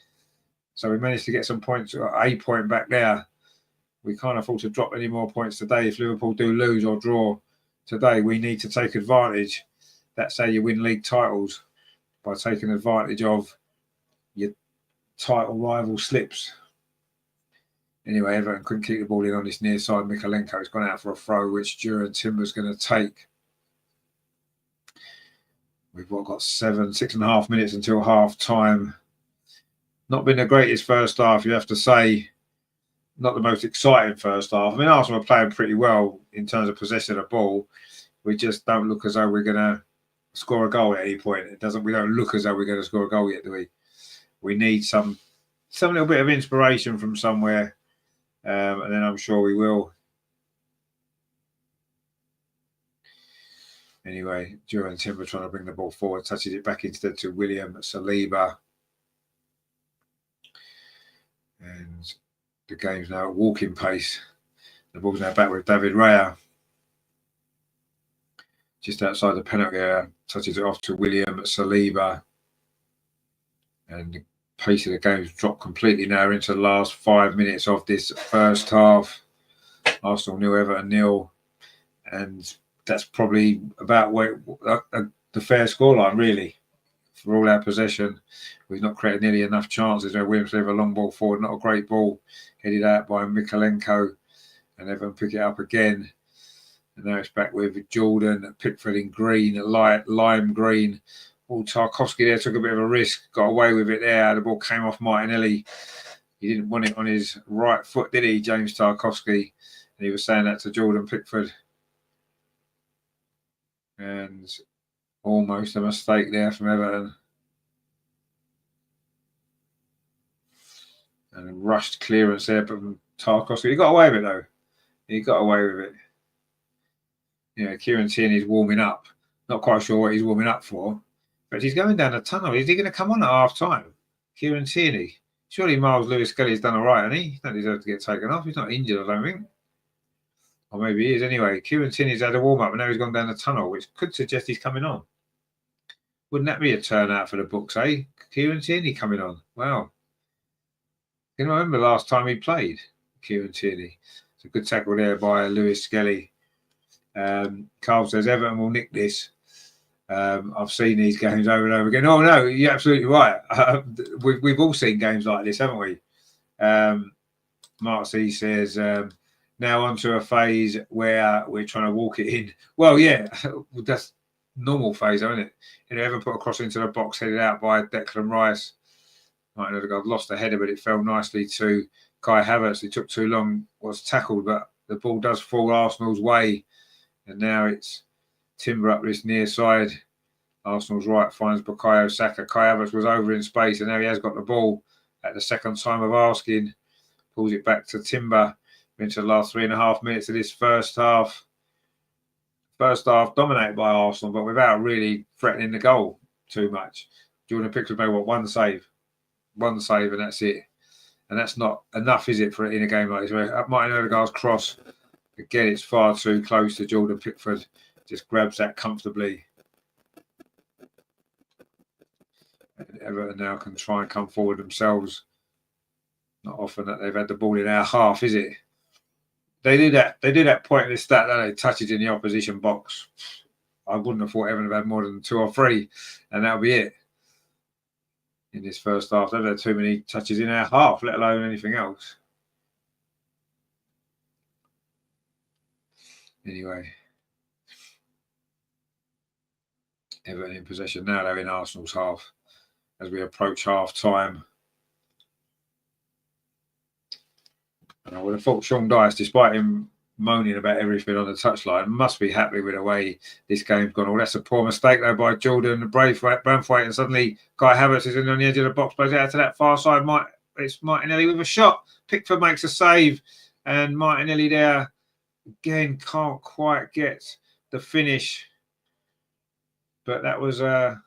so we managed to get some points, a point back there. We can't afford to drop any more points today. If Liverpool do lose or draw today, we need to take advantage. That's how you win league titles, by taking advantage of your title rival slips. Anyway, Everton couldn't keep the ball in on this near side. Mikalenko has gone out for a throw, which Duran Timber's going to take. We've got 6.5 minutes until half time. Not been the greatest first half, you have to say. Not the most exciting first half. I mean, Arsenal are playing pretty well in terms of possession of the ball. We just don't look as though we're going to score a goal at any point. We don't look as though we're going to score a goal yet, do we? We need some little bit of inspiration from somewhere, and then I'm sure we will. Anyway, Duran Timber trying to bring the ball forward, touches it back instead to William Saliba. And the game's now at walking pace. The ball's now back with David Raya. just outside the penalty area, touches it off to William Saliba. And the pace of the game's dropped completely now into the last 5 minutes of this first half. Arsenal 0, Everton 0. And that's probably about where the fair scoreline, really, for all our possession. We've not created nearly enough chances. Williams leave a long ball forward, not a great ball, headed out by Mikalenko, and Everton pick it up again. And now it's back with Jordan, Pickford in green, light lime green. Tarkowski there took a bit of a risk, got away with it there. The ball came off Martinelli. He didn't want it on his right foot, did he, James Tarkowski? And he was saying that to Jordan Pickford. And almost a mistake there from Everton. And a rushed clearance there from Tarkowski. He got away with it, though. He got away with it. Kieran Tierney's warming up. Not quite sure what he's warming up for. But he's going down the tunnel. Is he going to come on at half time? Kieran Tierney. Surely Miles Lewis-Skelly's done all right, hasn't he? He don't deserve to get taken off. He's not injured, I don't think. Or maybe he is anyway. Kieran Tierney's had a warm-up and now he's gone down the tunnel, which could suggest he's coming on. Wouldn't that be a turnout for the books, eh? Kieran Tierney coming on. Wow. Can I remember the last time he played? Kieran Tierney. It's a good tackle there by Lewis-Skelly. Carl says Everton will nick this. I've seen these games over and over again. Oh, no, you're absolutely right. We've all seen games like this, haven't we? Mark C says, now onto a phase where we're trying to walk it in. Well, yeah, that's normal phase, isn't it? Everton put a cross into the box, headed out by Declan Rice. Martin Odegaard lost the header, but it fell nicely to Kai Havertz. It took too long, was tackled, but the ball does fall Arsenal's way. And now it's Timber up this near side. Arsenal's right finds Bukayo Saka. Kai Havertz was over in space and now he has got the ball at the second time of asking. Pulls it back to Timber into the last 3.5 minutes of this first half. First half dominated by Arsenal, but without really threatening the goal too much. Jordan Pickford made one save. One save and that's it. And that's not enough, is it, for in a game like this? Where Martin Odegaard's cross, again, it's far too close to Jordan Pickford. Just grabs that comfortably. And Everton now can try and come forward themselves. Not often that they've had the ball in our half, is it? They do that point in the stat that they touch it in the opposition box. I wouldn't have thought Everton have had more than 2 or 3, and that'll be it. In this first half, they've had too many touches in our half, let alone anything else. Anyway. Everton in possession now. They're in Arsenal's half as we approach half time. And I would have thought Sean Dyche, despite him moaning about everything on the touchline, must be happy with the way this game's gone. Oh, that's a poor mistake though by Jordan Braithwaite, and suddenly Kai Havertz is in on the edge of the box, plays out to that far side. It's Martinelli with a shot. Pickford makes a save, and Martinelli there again can't quite get the finish. But that was a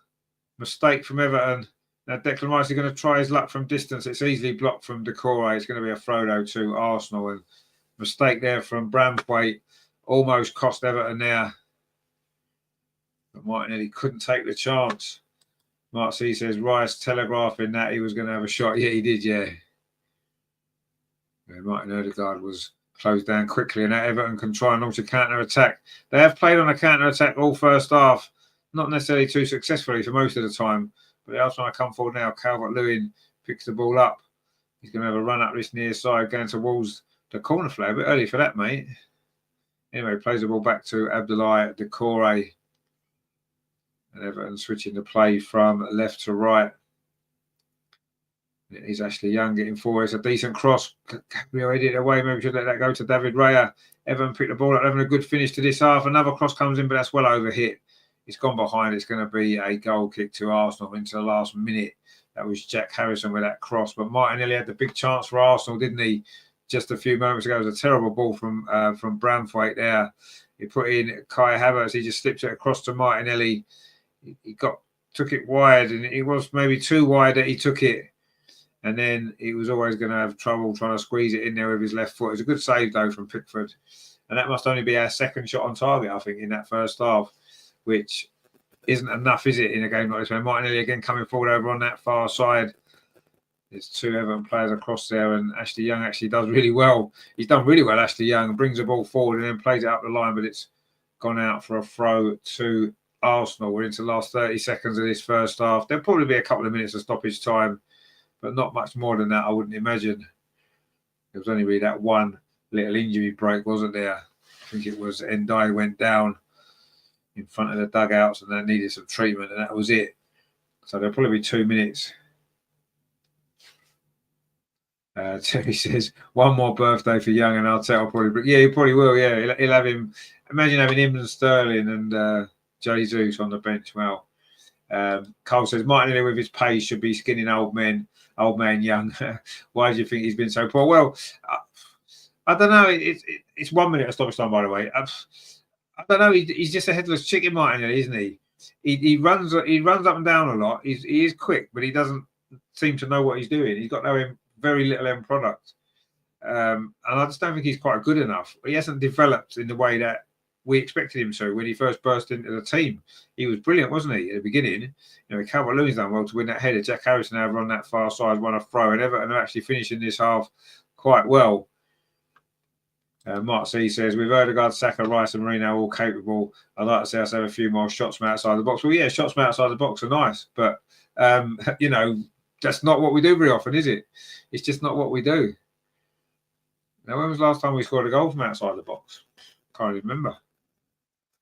mistake from Everton. Now Declan Rice is going to try his luck from distance. It's easily blocked from Decore. It's going to be a throw though to Arsenal. And mistake there from Braithwaite almost cost Everton there. But Martinelli couldn't take the chance. Mark C says Rice telegraphing that he was going to have a shot. Yeah, he did, yeah. Martin Odegaard was closed down quickly, and now Everton can try and launch a counter-attack. They have played on a counter-attack all first half. Not necessarily too successfully for most of the time, but they are trying to come forward now. Calvert-Lewin picks the ball up. He's going to have a run up this near side, going towards the corner flag. A bit early for that, mate. Anyway, plays the ball back to Abdoulaye Doucouré. And Everton switching the play from left to right. It is Ashley Young getting forward. It's a decent cross. Gabriel headed it away. Maybe we should let that go to David Raya. Everton picked the ball up, having a good finish to this half. Another cross comes in, but that's well over hit. It's gone behind. It's going to be a goal kick to Arsenal into the last minute. That was Jack Harrison with that cross. But Martinelli had the big chance for Arsenal, didn't he? Just a few moments ago, it was a terrible ball from Braithwaite there. He put in Kai Havertz. He just slipped it across to Martinelli. He took it wide, and it was maybe too wide that he took it. And then he was always going to have trouble trying to squeeze it in there with his left foot. It was a good save, though, from Pickford. And that must only be our second shot on target, I think, in that first half. which isn't enough, is it, in a game like this? When Martinelli again coming forward over on that far side. There's 2 Everton players across there, and Ashley Young actually does really well. He's done really well, Ashley Young, and brings the ball forward and then plays it up the line, but it's gone out for a throw to Arsenal. We're into the last 30 seconds of this first half. There'll probably be a couple of minutes of stoppage time, but not much more than that, I wouldn't imagine. There was only really that one little injury break, wasn't there? I think it was Endai went down in front of the dugouts and that needed some treatment, and that was it. So there'll probably be 2 minutes. Terry says, 1 more birthday for Young and Arteta probably. Yeah, he probably will. Yeah, he'll have him. Imagine having him and Sterling and Jesus on the bench. Well, Cole says, Martinelli with his pace should be skinning old man Young. Why do you think he's been so poor? Well, I don't know. It's 1 minute of stoppage time, by the way. I don't know. He's just a headless chicken, Martinelli, isn't he? He runs up and down a lot. He is quick, but he doesn't seem to know what he's doing. He's got very little end product. And I just don't think he's quite good enough. He hasn't developed in the way that we expected him to when he first burst into the team. He was brilliant, wasn't he, at the beginning? Calvert-Lewin's done well to win that header. Jack Harrison over on that far side won a throw, and Everton are actually finishing this half quite well. Mark C says, with Odegaard, Saka, Rice and Marino all capable, I'd like to see us have a few more shots from outside the box. Well, yeah, shots from outside the box are nice, but, that's not what we do very often, is it? It's just not what we do. Now, when was the last time we scored a goal from outside the box? Can't remember.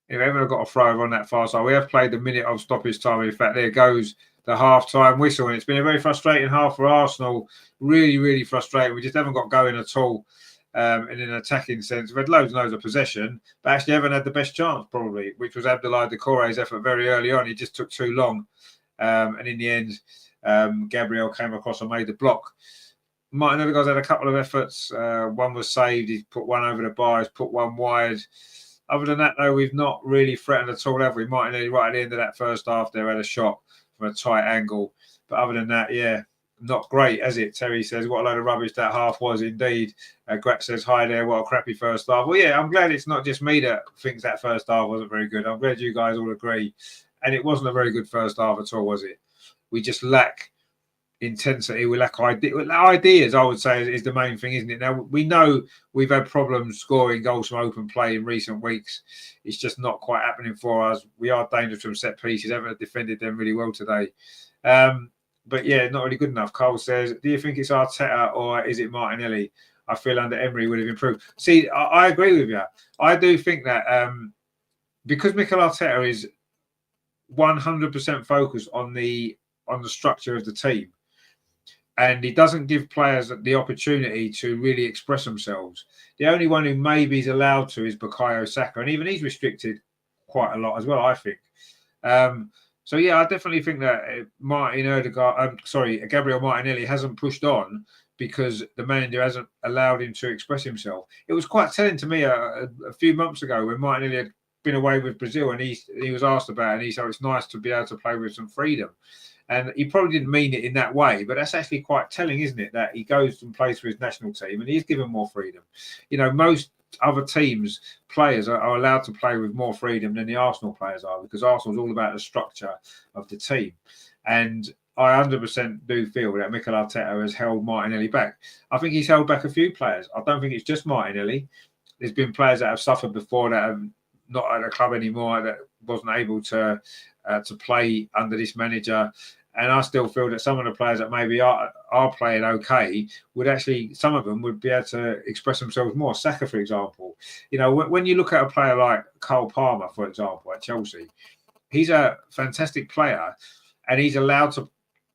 If ever got a throw over on that far side, we have played the minute of stoppage time. In fact, there goes the half-time whistle, and it's been a very frustrating half for Arsenal. Really, really frustrating. We just haven't got going at all in an attacking sense. We've had loads and loads of possession, but actually haven't had the best chance, probably, which was Abdoulaye Doucouré's effort very early on. He just took too long. And in the end, Gabriel came across and made the block. Martin Odegaard's had a couple of efforts. One was saved. He's put one over the bar. He's put one wide. Other than that, though, we've not really threatened at all, have we? Martin, right at the end of that first half, there had a shot from a tight angle. But other than that, yeah, not great, has it? Terry says, what a load of rubbish that half was indeed. Grat says, hi there, what a crappy first half. Well, yeah, I'm glad it's not just me that thinks that first half wasn't very good. I'm glad you guys all agree. And it wasn't a very good first half at all, was it? We just lack intensity. We lack ideas, I would say, is the main thing, isn't it? Now, we know we've had problems scoring goals from open play in recent weeks. It's just not quite happening for us. We are dangerous from set pieces. Everton defended them really well today. But yeah, not really good enough. Cole says, do you think it's Arteta or is it Martinelli? I feel under Emery would have improved. See, I agree with you. I do think that because Mikel Arteta is 100% focused on the structure of the team, and he doesn't give players the opportunity to really express themselves. The only one who maybe is allowed to is Bukayo Saka, and even he's restricted quite a lot as well, I think. So yeah, I definitely think that Gabriel Martinelli hasn't pushed on because the manager hasn't allowed him to express himself. It was quite telling to me a few months ago when Martinelli had been away with Brazil, and he was asked about it, and he said it's nice to be able to play with some freedom. And he probably didn't mean it in that way, but that's actually quite telling, isn't it? That he goes and plays for his national team and he's given more freedom. Most other teams' players are allowed to play with more freedom than the Arsenal players are, because Arsenal's all about the structure of the team. And I 100% do feel that Mikel Arteta has held Martinelli back. I think he's held back a few players. I don't think it's just Martinelli. There's been players that have suffered before that have not at the club anymore, that wasn't able to play under this manager. And I still feel that some of the players that maybe are playing okay would actually, some of them would be able to express themselves more. Saka, for example. When you look at a player like Cole Palmer, for example, at Chelsea, he's a fantastic player and he's allowed to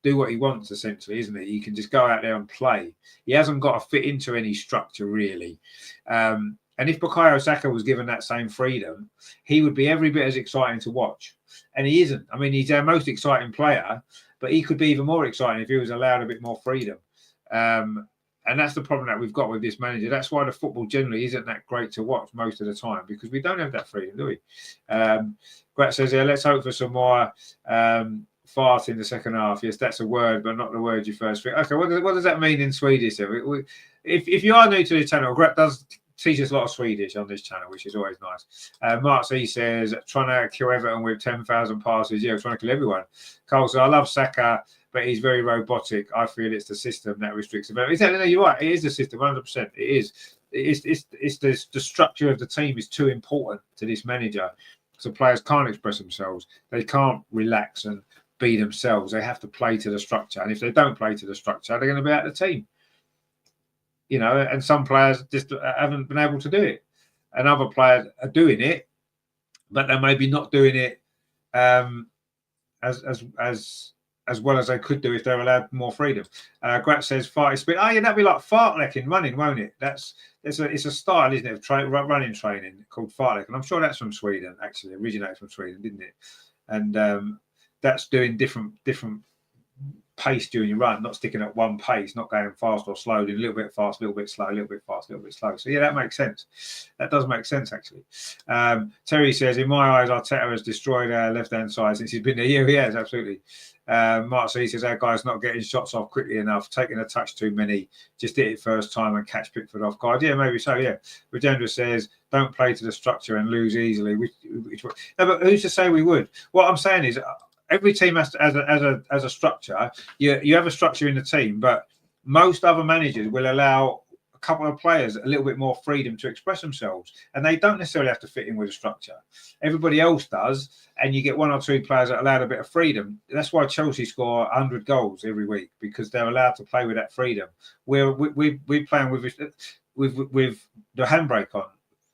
do what he wants, essentially, isn't he? He can just go out there and play. He hasn't got to fit into any structure, really. And if Bukayo Saka was given that same freedom, he would be every bit as exciting to watch. And he isn't. I mean, he's our most exciting player, but he could be even more exciting if he was allowed a bit more freedom. And that's the problem that we've got with this manager. That's why the football generally isn't that great to watch most of the time, because we don't have that freedom, do we? Grat says, let's hope for some more fart in the second half. Yes, that's a word, but not the word you first think. Okay, what does that mean in Swedish? If you are new to the channel, Grat does teaches a lot of Swedish on this channel, which is always nice. Mark C says, trying to kill Everton with 10,000 passes. Yeah, trying to kill everyone. Cole says, I love Saka, but he's very robotic. I feel it's the system that restricts him. No, you're right. It is the system, 100%. It is. It's the structure of the team is too important to this manager. So players can't express themselves. They can't relax and be themselves. They have to play to the structure. And if they don't play to the structure, they're going to be out of the team. You know, and some players just haven't been able to do it. And other players are doing it, but they're maybe not doing it as well as they could do if they're allowed more freedom. Grat says fart speed. Oh yeah, that'd be like fartlek in running, won't it? It's a style, isn't it, of running training called fartlek, and I'm sure that's from Sweden. Actually, originated from Sweden, didn't it? And that's doing different pace during your run, not sticking at one pace, not going fast or slow, doing a little bit fast, a little bit slow, a little bit fast, a little bit slow. So yeah, that makes sense. That does make sense actually. Terry says, in my eyes, Arteta has destroyed our left-hand side since he's been there. Yeah, he has, absolutely. Mark C says, our guy's not getting shots off quickly enough, taking a touch too many, just hit it first time and catch Pickford off guard. Yeah, maybe so, yeah. Rajendra says, don't play to the structure and lose easily. No, but who's to say we would? What I'm saying is, every team has to, as a structure. You have a structure in the team, but most other managers will allow a couple of players a little bit more freedom to express themselves, and they don't necessarily have to fit in with a structure. Everybody else does, and you get one or two players that are allowed a bit of freedom. That's why Chelsea score 100 goals every week, because they're allowed to play with that freedom. We're playing with the handbrake on,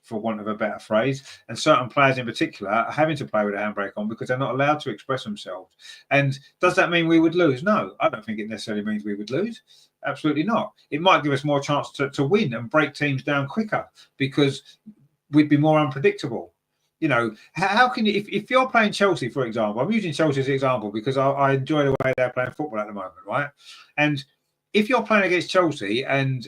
for want of a better phrase, and certain players in particular are having to play with a handbrake on because they're not allowed to express themselves. And does that mean we would lose? No, I don't think it necessarily means we would lose. Absolutely not. It might give us more chance to win and break teams down quicker because we'd be more unpredictable. You know, how can you, if you're playing Chelsea, for example, I'm using Chelsea as an example because I enjoy the way they're playing football at the moment, right? And if you're playing against Chelsea and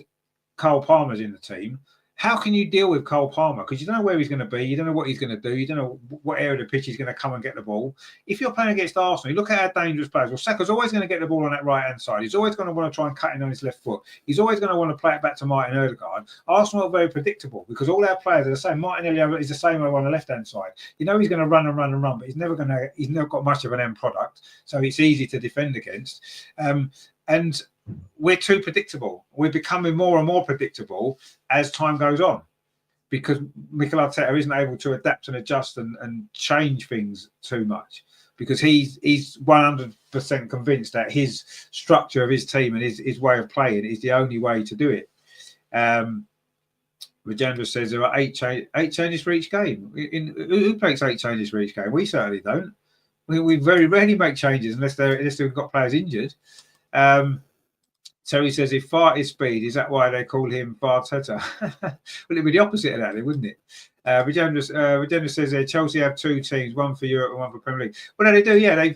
Cole Palmer's in the team, how can you deal with Cole Palmer? Because you don't know where he's going to be. You don't know what he's going to do. You don't know what area of the pitch he's going to come and get the ball. If you're playing against Arsenal, you look at how dangerous players. Well, Saka's always going to get the ball on that right-hand side. He's always going to want to try and cut in on his left foot. He's always going to want to play it back to Martin Odegaard. Arsenal are very predictable because all our players are the same. Martinelli is the same way on the left-hand side. You know he's going to run and run and run, but he's never got much of an end product. So it's easy to defend against. And we're too predictable. We're becoming more and more predictable as time goes on, because Mikel Arteta isn't able to adapt and adjust and change things too much, because he's 100% convinced that his structure of his team and his way of playing is the only way to do it. Rajendra says there are eight changes for each game. Who makes 8 changes for each game? We certainly don't. We very rarely make changes unless they've got players injured. So he says, if fart is speed, is that why they call him Farteta? Well, it'd be the opposite of that, wouldn't it? Rajendra says Chelsea have 2 teams, one for Europe and one for Premier League. Well, no, they do, yeah.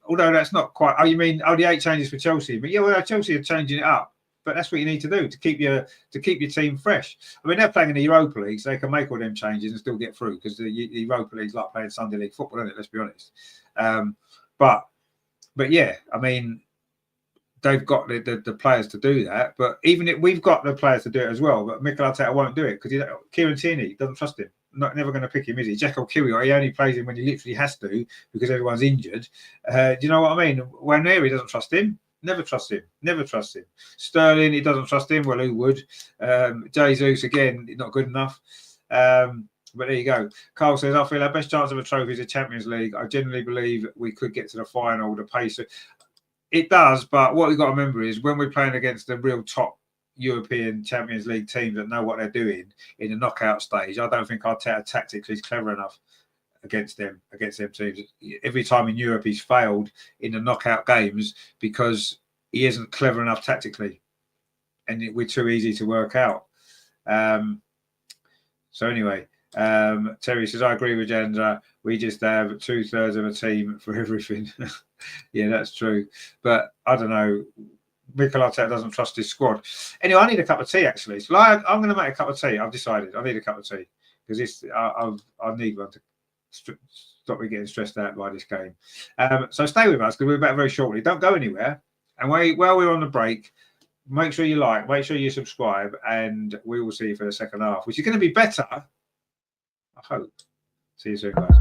Although that's not quite. Oh, you mean the 8 changes for Chelsea? But yeah, well, Chelsea are changing it up. But that's what you need to do to keep your team fresh. I mean, they're playing in the Europa League, so they can make all them changes and still get through, because the Europa League's like playing Sunday League football, isn't it? Let's be honest. But yeah, I mean, they've got the players to do that. But even if we've got the players to do it as well, but Mikel Arteta won't do it because Kieran Tierney doesn't trust him. Never going to pick him, is he? Jekyll Kiwior, he only plays him when he literally has to because everyone's injured. Do you know what I mean? Waneri doesn't trust him. Never trust him. Never trust him. Sterling, he doesn't trust him. Well, who would? Jesus, again, not good enough. But there you go. Carl says, I feel our best chance of a trophy is the Champions League. I genuinely believe we could get to the final. The pace, it does, but what we've got to remember is when we're playing against the real top European Champions League teams that know what they're doing in the knockout stage, I don't think Arteta tactically is clever enough against them teams. Every time in Europe he's failed in the knockout games because he isn't clever enough tactically, and we're too easy to work out. So anyway, Terry says, I agree with Jandra. We just have 2/3 of a team for everything. Yeah, that's true. But I don't know. Mikel Arteta doesn't trust his squad. Anyway, I need a cup of tea, actually. So I'm going to make a cup of tea. I've decided I need a cup of tea because I need one to stop me getting stressed out by this game. So stay with us because we'll be back very shortly. Don't go anywhere. And while we're on the break, Make sure you like, make sure you subscribe, and we will see you for the second half, which is going to be better, I hope. See you soon, guys.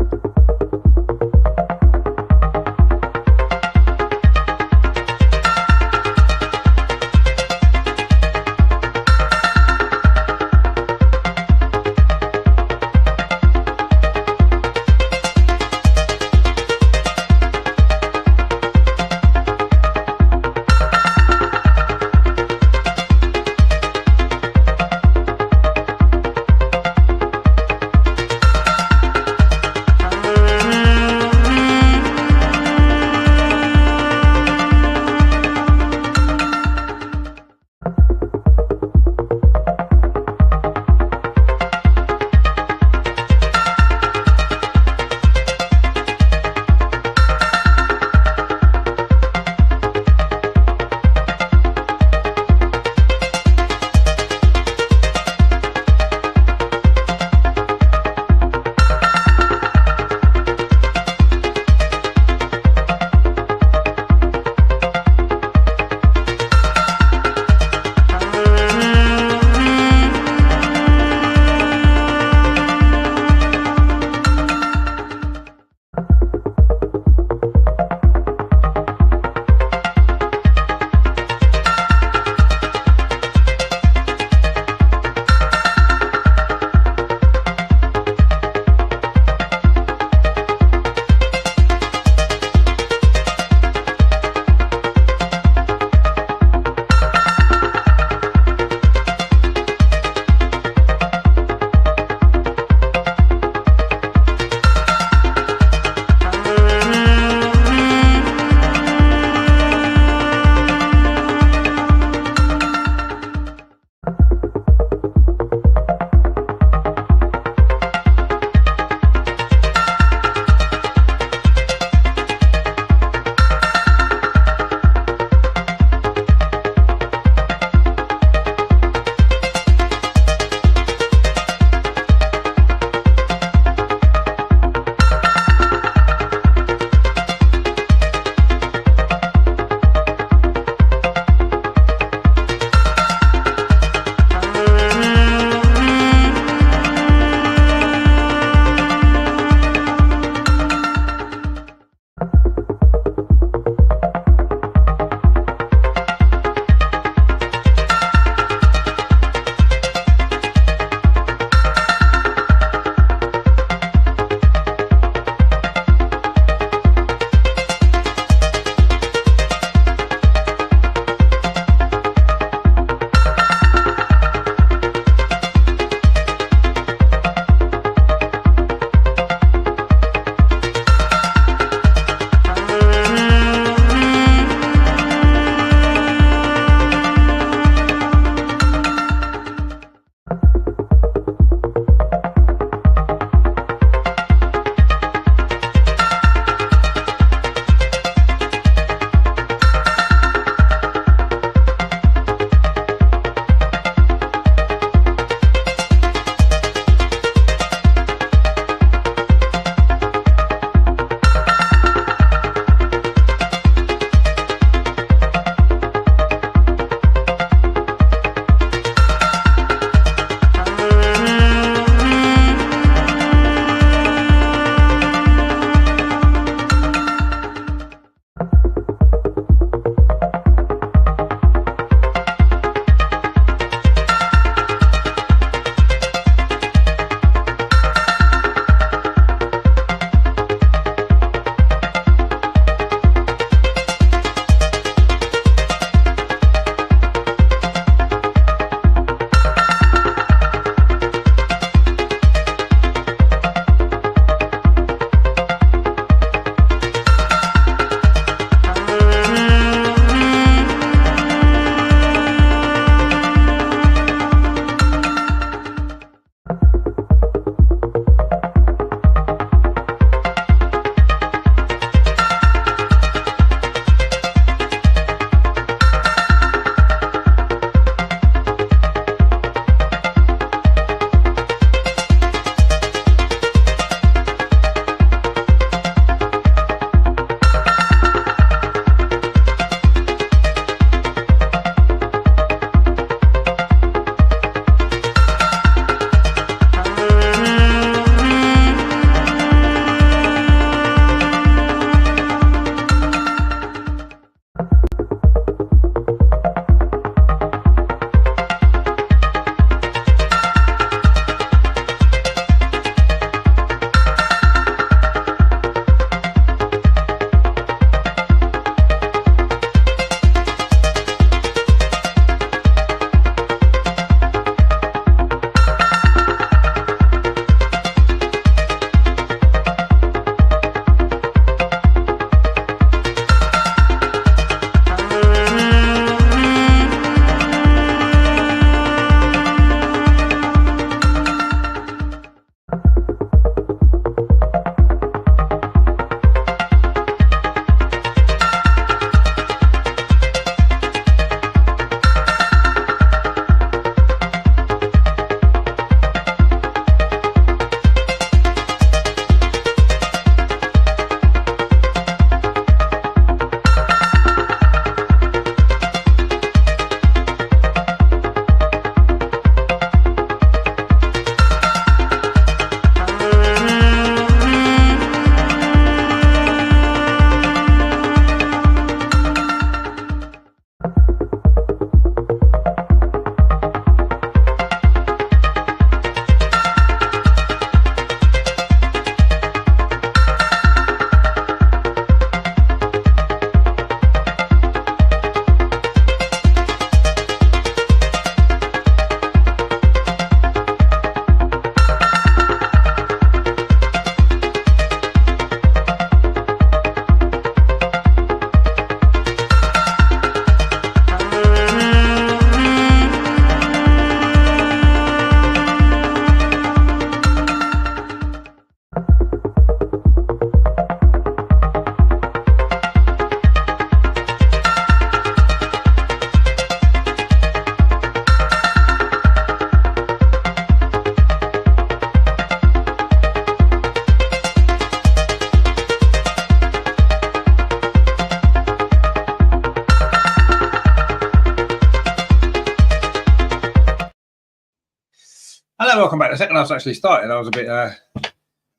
Hello, welcome back. The second half's actually started. I was a bit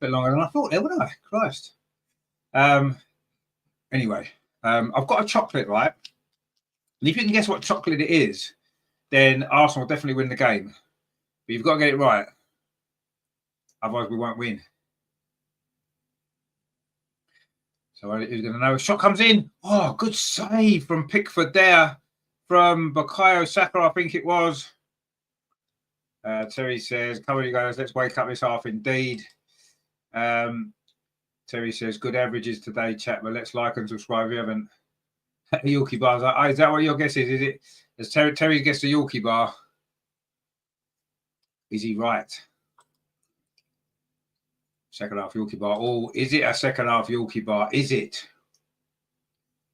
longer than I thought there, wasn't I? Christ. Anyway, I've got a chocolate, right? And if you can guess what chocolate it is, then Arsenal will definitely win the game. But you've got to get it right. Otherwise, we won't win. So who's going to know? A shot comes in. Oh, good save from Pickford there. From Bukayo Saka, I think it was. Terry says, come on, you guys, let's wake up this half indeed. Terry says, good averages today, chat, but let's like and subscribe if you haven't. Yorkie bar's like, oh, is that what your guess is? Is it? Has Terry guessed the Yorkie bar? Is he right? Second half Yorkie bar. Oh, is it a second half Yorkie bar? Is it?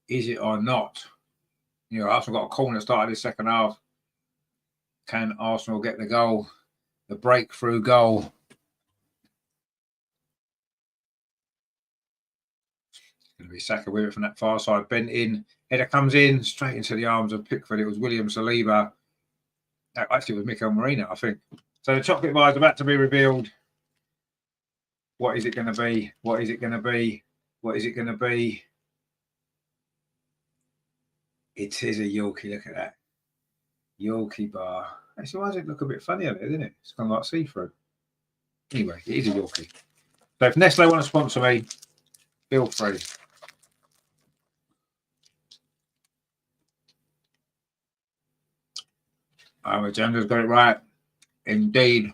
Is it or not? You know, Arsenal got a corner started this second half. Can Arsenal get the goal? The breakthrough goal. Going to be Saka with it from that far side. Bent in. Header comes in straight into the arms of Pickford. It was William Saliba. Actually, it was Mikel Merino, I think. So the chocolate bar is about to be revealed. What is it going to be? What is it going to be? What is it going to be? It is a Yorkie. Look at that. Yorkie bar. Actually, why does it look a bit funny on it, isn't it? It's kind of like see-through. Anyway, it is a Yorkie. So if Nestle want to sponsor me, feel free. Agenda's got it right. Indeed.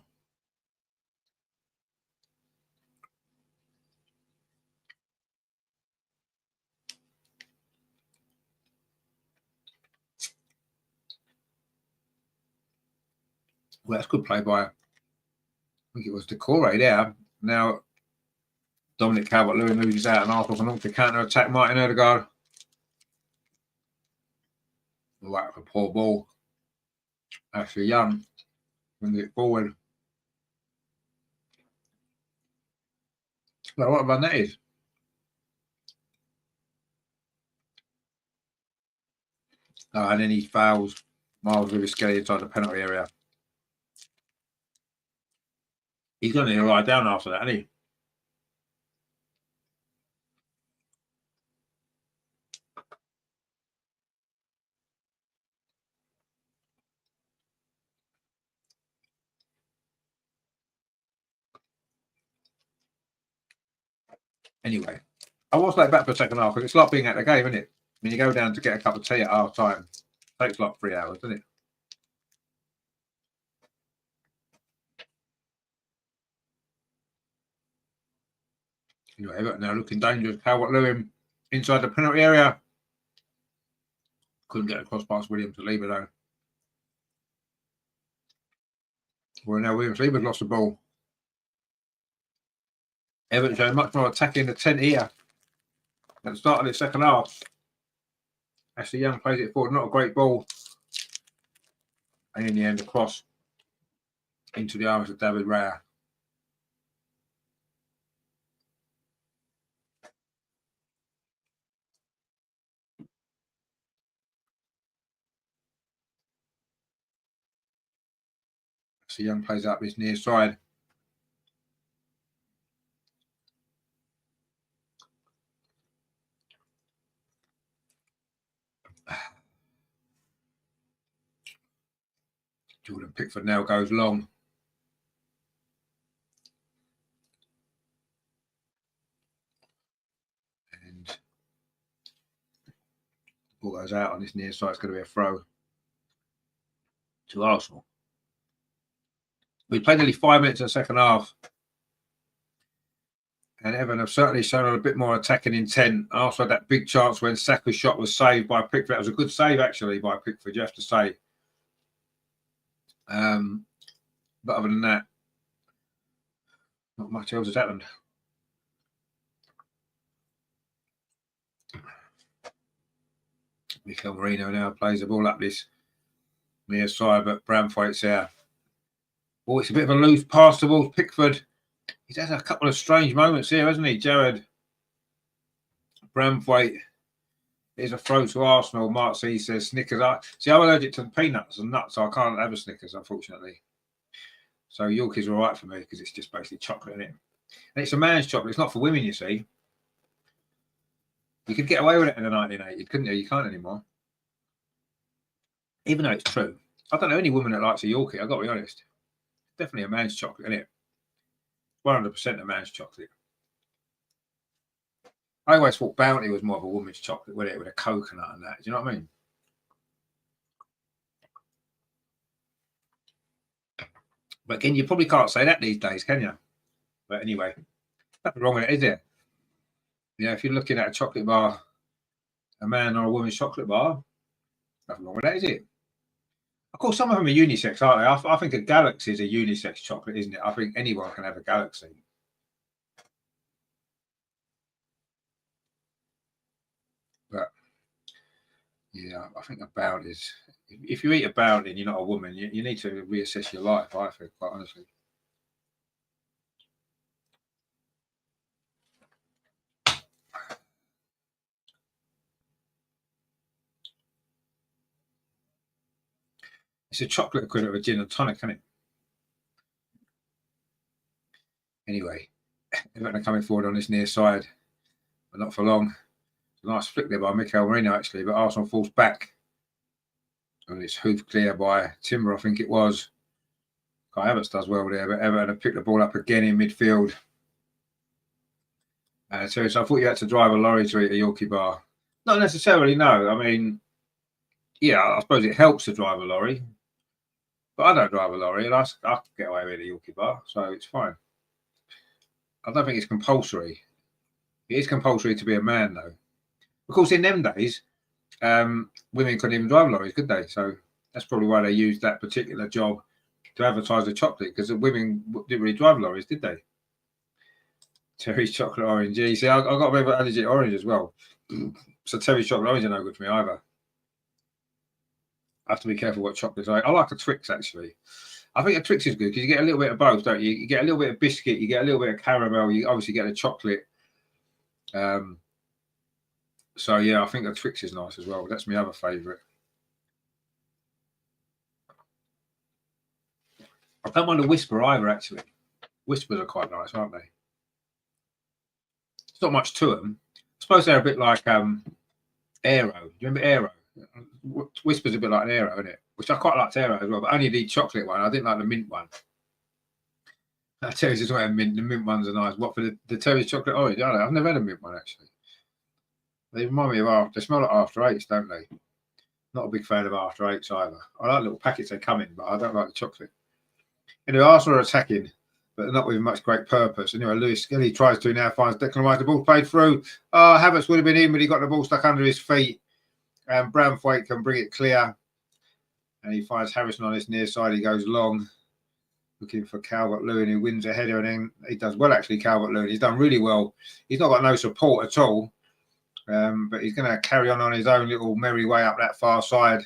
Well, that's good play by, I think it was Decore there. Now, Dominic Calvert-Lewin loses out and Arsenal can look to counter-attack Martin Odegaard. Right, a poor ball. Ashley Young brings it forward. Well, what a run that is. And then he fouls Miles with his skelly inside the penalty area. He's going to lie down after that, isn't he? Anyway, I was like back for the second half because it's like being at the game, isn't it? When you go down to get a cup of tea at half time, it takes like 3 hours, doesn't it? Anyway, Everton now looking dangerous. Calvert-Lewin inside the penalty area. Couldn't get across past William Saliba though. Well, now William Saliba's lost the ball. Everton showing much more attacking intent here at the start of the second half. Ashley Young plays it forward, not a great ball. And in the end, a cross into the arms of David Raya. Ashley Young plays up his near side. Jordan Pickford now goes long. And the ball goes out on this near side. It's going to be a throw to Arsenal. We played nearly 5 minutes in the second half. And Everton have certainly shown a bit more attacking intent. Also had that big chance when Saka's shot was saved by Pickford. That was a good save, actually, by Pickford, you have to say. But other than that, not much else has happened. Mikel Merino now plays the ball up this near side, but Branthwaite's there. Oh, it's a bit of a loose pass towards Pickford. He's had a couple of strange moments here, hasn't he, Jared? Branthwaite. Here's a throw to Arsenal. Mark C says Snickers. See, I'm allergic to peanuts and nuts, so I can't have a Snickers, unfortunately. So Yorkie's all right for me because it's just basically chocolate in it. And it's a man's chocolate. It's not for women, you see. You could get away with it in the 1980s, couldn't you? You can't anymore. Even though it's true. I don't know any woman that likes a Yorkie, I've got to be honest. It's definitely a man's chocolate, isn't it? 100% a man's chocolate. I always thought Bounty was more of a woman's chocolate, with a coconut and that. Do you know what I mean? But again, you probably can't say that these days, can you? But anyway, nothing wrong with it, is there? Yeah, if you're looking at a chocolate bar, a man or a woman's chocolate bar, nothing wrong with that, is it? Of course, some of them are unisex, aren't they? I think a Galaxy is a unisex chocolate, isn't it? I think anyone can have a Galaxy. But yeah, I think a Bounty is. If you eat a Bounty and you're not a woman, you need to reassess your life, I think, quite honestly. It's a chocolate equivalent of a gin and tonic, isn't it? Anyway, Everton are coming forward on this near side, but not for long. It's a nice flick there by Mikel Merino, actually, but Arsenal falls back. And it's hoofed clear by Timber, I think it was. Kai Havertz does well there, but Everton have picked the ball up again in midfield. So I thought you had to drive a lorry to eat a Yorkie bar. Not necessarily, no. I mean, yeah, I suppose it helps to drive a lorry. But I don't drive a lorry, and I can get away with a Yorkie bar, so it's fine. I don't think it's compulsory. It is compulsory to be a man, though. Of course, in them days, women couldn't even drive lorries, could they? So that's probably why they used that particular job to advertise the chocolate, because the women didn't really drive lorries, did they? Terry's chocolate orange. Yeah, you see, I've got a bit of allergy to orange as well. So Terry's chocolate orange are no good for me either. I have to be careful what chocolates I like a Twix, actually. I think a Twix is good because you get a little bit of both, don't you? You get a little bit of biscuit, you get a little bit of caramel, you obviously get the chocolate. So yeah, I think a Twix is nice as well. That's my other favourite. I don't mind a Whisper either, actually. Whispers are quite nice, aren't they? It's not much to them. I suppose they're a bit like Aero. Do you remember Aero? Whisper's a bit like an Aero, isn't it? Which I quite liked Aero as well, but only the chocolate one. I didn't like the mint one. That tells you something. Mint. The mint ones are nice. What for the Terry's chocolate orange? I don't know. I've never had a mint one actually. They remind me of they smell like after eights, don't they? Not a big fan of after eights either. I like little packets they come in, but I don't like the chocolate. Anyway, Arsenal are attacking, but not with much great purpose. Anyway, Lewis Skelly tries to now, finds Declan Rice. The ball played through. Havertz would have been in, but he got the ball stuck under his feet. And Branthwaite can bring it clear. And he finds Harrison on his near side. He goes long, looking for Calvert-Lewin, who wins a header. And then he does well, actually, Calvert-Lewin. He's done really well. He's not got no support at all. But he's going to carry on his own little merry way up that far side.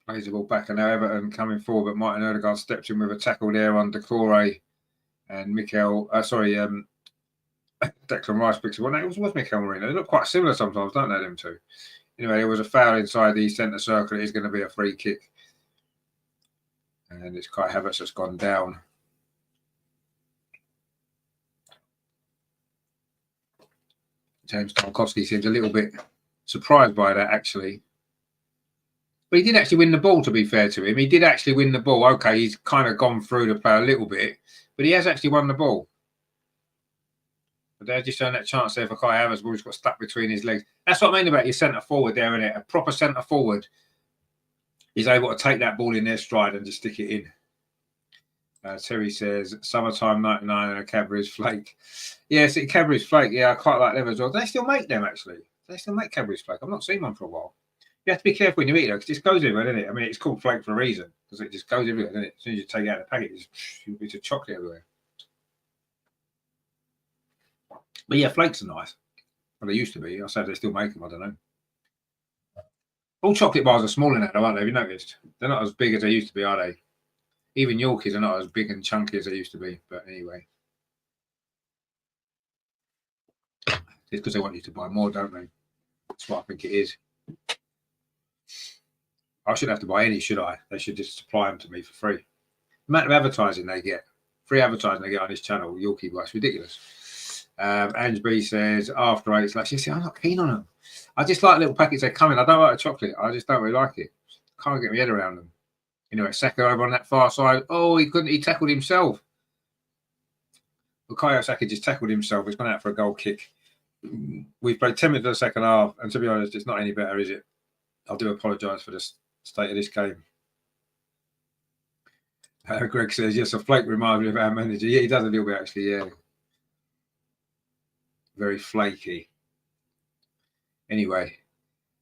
Plays the ball back, and now Everton coming forward, but Martin Odegaard steps in with a tackle there on Decore, and Declan Rice picks it. Well, it was Mikel Merino. They look quite similar sometimes, don't they, them two? Anyway, there was a foul inside the centre circle. It is going to be a free kick, and it's Kai Havertz that's gone down. James Tarkowski seems a little bit surprised by that, actually. But he did actually win the ball, to be fair to him. He did actually win the ball. Okay, he's kind of gone through the play a little bit, but he has actually won the ball. But they're just showing that chance there for Kai Havertz. Ball just got stuck between his legs. That's what I mean about your centre forward there, isn't it? A proper centre forward is able to take that ball in their stride and just stick it in. Terry says, summertime 99 and a Cadbury's flake. Yes, a Cadbury's flake. Yeah, I quite like them as well. Do they still make them, actually? Do they still make Cadbury's flake? I've not seen one for a while. You have to be careful when you eat it, because it just goes everywhere, doesn't it? I mean, it's called flake for a reason, because it just goes everywhere, doesn't it? As soon as you take it out of the packet, it's a chocolate everywhere. But yeah, flakes are nice. Well, they used to be. I say they still make them, I don't know. All chocolate bars are smaller now, aren't they? Have you noticed? They're not as big as they used to be, are they? Even Yorkies are not as big and chunky as they used to be. But anyway. It's because they want you to buy more, don't they? That's what I think it is. I shouldn't have to buy any, should I? They should just supply them to me for free. amount of advertising they get, free advertising they get on this channel, Yorkie Boy, it's ridiculous. Ange B says, after 8, it's like, she said, I'm not keen on them. I just like little packets they come in. I don't like the chocolate. I just don't really like it. Can't get my head around them. Anyway, Saka over on that far side. Oh, he tackled himself. Bukayo Saka just tackled himself. He's gone out for a goal kick. We've played 10 minutes of the second half, and to be honest, it's not any better, is it? I do apologise for the state of this game. Greg says, yes, a flake reminds me of our manager. Yeah, he does a little bit, actually, yeah. Very flaky. Anyway,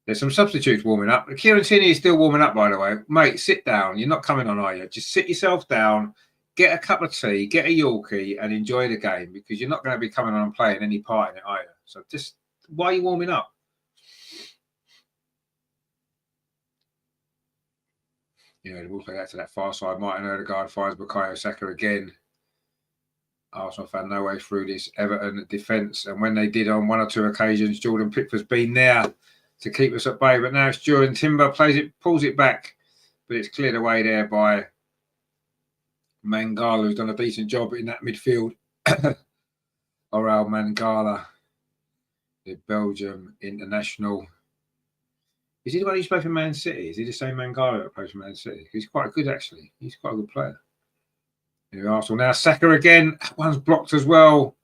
there's some substitutes warming up. Kieran Tierney is still warming up, by the way. Mate, sit down. You're not coming on, are you? Just sit yourself down, get a cup of tea, get a Yorkie, and enjoy the game, because you're not going to be coming on and playing any part in it, are you? So just, why are you warming up? You know, we'll play that to that far side. Martin Odegaard finds Bukayo Saka again. Arsenal found no way through this Everton defence. And when they did on one or two occasions, Jordan Pickford's been there to keep us at bay. But now it's Jordan Timber, pulls it back. But it's cleared away there by Mangala, who's done a decent job in that midfield. Oral Mangala, the Belgium international. Is he the one who's played for Man City? Is he the same Mangala that plays for Man City? He's quite good, actually. He's quite a good player. Anyway, Arsenal now. Saka again. One's blocked as well.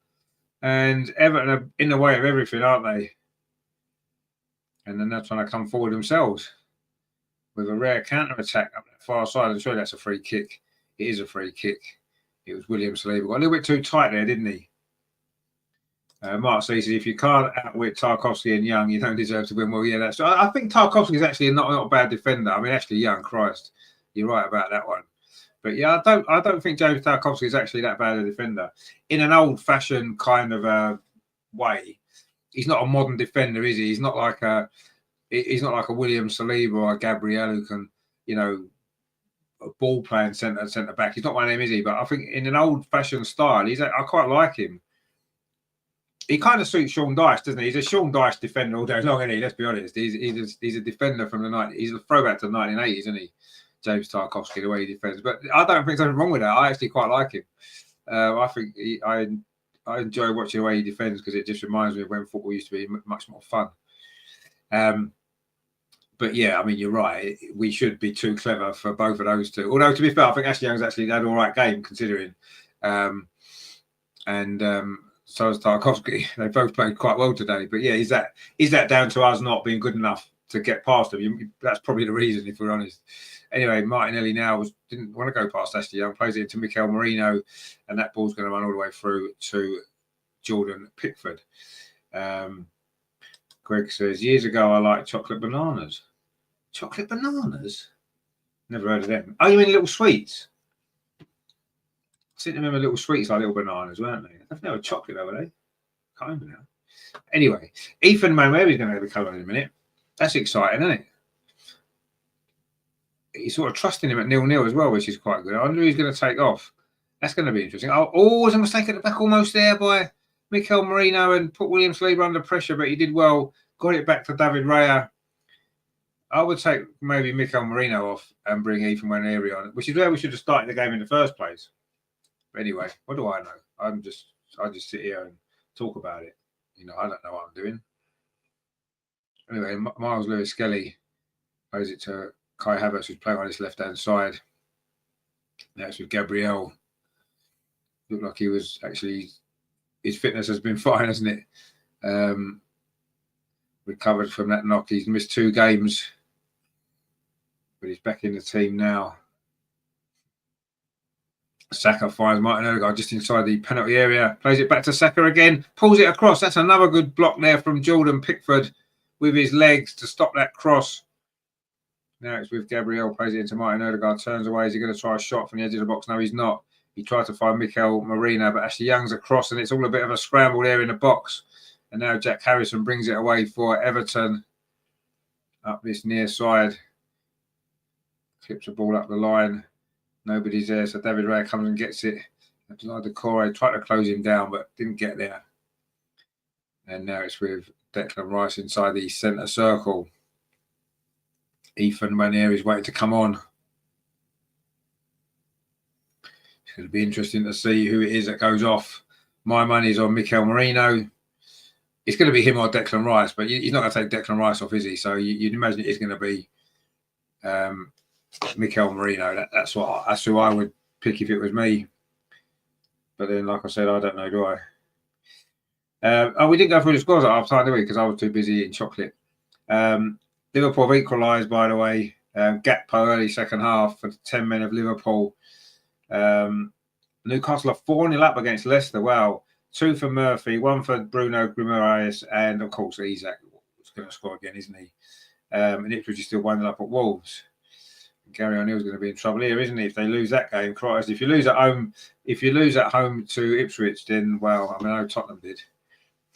And Everton are in the way of everything, aren't they? And then they're trying to come forward themselves with a rare counter-attack up that far side. I'm sure that's a free kick. It is a free kick. It was William Saliba. Got a little bit too tight there, didn't he? Mark says, if you can't outwit Tarkowski and Young, you don't deserve to win. Well, yeah, that's. I think Tarkowski is actually not a bad defender. I mean, actually, Young, Christ, you're right about that one. But yeah, I don't think James Tarkowski is actually that bad a defender. In an old-fashioned kind of way, he's not a modern defender, is he? He's not like a William Saliba or a Gabriel who can, you know, a ball playing centre back. He's not one of them, is he? But I think in an old-fashioned style, I quite like him. He kind of suits Sean Dyche, doesn't he? He's a Sean Dyche defender all day long, isn't he? Let's be honest. He's a defender from the 90s. He's a throwback to the 1980s, isn't he? James Tarkowski, the way he defends. But I don't think there's anything wrong with that. I actually quite like him. I think I enjoy watching the way he defends, because it just reminds me of when football used to be much more fun. But yeah, I mean, you're right. We should be too clever for both of those two. Although, to be fair, I think Ashley Young's actually had an all right game, considering. So has Tarkowski. They both played quite well today. But yeah, is that down to us not being good enough to get past them? That's probably the reason, if we're honest. Anyway, Martinelli now didn't want to go past Ashley Young, plays it into Mikel Merino, and that ball's going to run all the way through to Jordan Pickford. Greg says, years ago, I liked chocolate bananas. Chocolate bananas? Never heard of them. Oh, you mean little sweets? I seem to remember little sweets like little bananas, weren't they? They've never chocolate, were they? Can't remember now. Anyway, Ethan Manuel is going to have a colour in a minute. That's exciting, isn't it? He's sort of trusting him at 0-0 as well, which is quite good. I wonder who he's going to take off. That's going to be interesting. Oh, was a mistake at the back almost there by Mikel Merino and put William Saliba under pressure, but he did well. Got it back to David Raya. I would take maybe Mikel Merino off and bring Ethan Nwaneri on, which is where we should have started the game in the first place. But anyway, what do I know? I just sit here and talk about it. You know, I don't know what I'm doing. Anyway, Miles Lewis Skelly plays it to Kai Havertz, who's playing on his left-hand side. That's with Gabriel. Looked like he was actually, his fitness has been fine, hasn't it? Recovered from that knock. He's missed 2 games, but he's back in the team now. Saka finds Martin Odegaard just inside the penalty area. Plays it back to Saka again. Pulls it across. That's another good block there from Jordan Pickford with his legs to stop that cross. Now it's with Gabriel. Plays it into Martin Odegaard. Turns away. Is he going to try a shot from the edge of the box? No, he's not. He tried to find Mikel Merino, but Ashley Young's across, and it's all a bit of a scramble there in the box. And now Jack Harrison brings it away for Everton. Up this near side. Clips the ball up the line. Nobody's there, so David Raya comes and gets it. Decore tried to close him down, but didn't get there. And now it's with Declan Rice inside the centre circle. Ethan Nwaneri is waiting to come on. It'll be interesting to see who it is that goes off. My money's on Mikel Merino. It's going to be him or Declan Rice, but he's not going to take Declan Rice off, is he? So you'd imagine it is going to be Mikel Merino. That's who I would pick if it was me. But then, like I said, I don't know, do I? We didn't go through the scores at half time, did we? Because I was too busy eating chocolate. Liverpool have equalised, by the way. Gakpo early second half for the 10 men of Liverpool. Newcastle are 4-0 up against Leicester. Wow. 2 for Murphy, 1 for Bruno Guimaraes, and of course Isak is going to score again, isn't he? And Ipswich is still 1-0 up at Wolves. Gary O'Neill's going to be in trouble here, isn't he? If they lose that game, Christ. If you lose at home to Ipswich, then well, I mean, I know Tottenham did.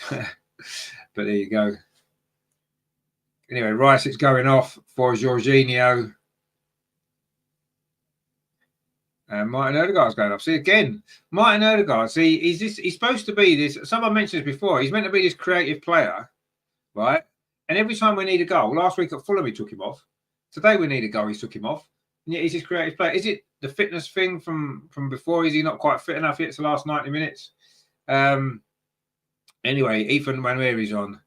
But there you go. Anyway, Rice is going off for Jorginho. And Martin Odegaard's going off. See, again, Martin Odegaard, he's supposed to be this. Someone mentioned this before. He's meant to be this creative player, right? And every time we need a goal, last week at Fulham, he took him off. Today we need a goal, he took him off. And yet he's this creative player. Is it the fitness thing from before? Is he not quite fit enough yet to the last 90 minutes? Anyway, Ethan Nwaneri's on.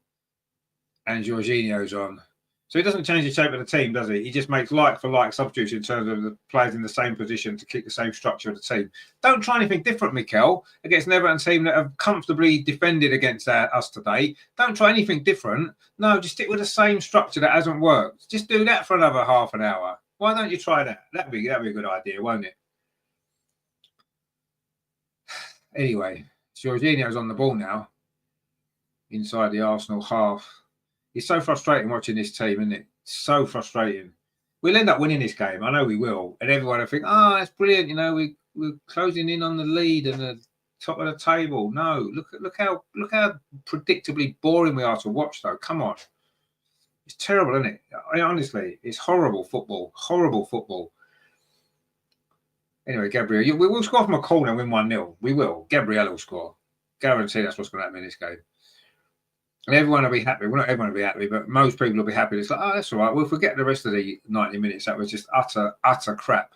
And Jorginho's on. So he doesn't change the shape of the team, does he? He just makes like-for-like substitutes in terms of the players in the same position to keep the same structure of the team. Don't try anything different, Mikel, against an Everton team that have comfortably defended against us today. Don't try anything different. No, just stick with the same structure that hasn't worked. Just do that for another half an hour. Why don't you try that? That'd be a good idea, won't it? Anyway, Jorginho's on the ball now, inside the Arsenal half. It's so frustrating watching this team, isn't it? So frustrating. We'll end up winning this game. I know we will. And everyone will think, oh, that's brilliant. You know, we're closing in on the lead and the top of the table. No, look how predictably boring we are to watch, though. Come on. It's terrible, isn't it? Honestly, it's horrible football. Horrible football. Anyway, Gabriel, we will score from a corner and win 1-0. We will. Gabriel will score. Guarantee that's what's going to happen in this game. And everyone will be happy. Well, not everyone will be happy, but most people will be happy. It's like, oh, that's all right. We'll forget the rest of the 90 minutes. That was just utter crap.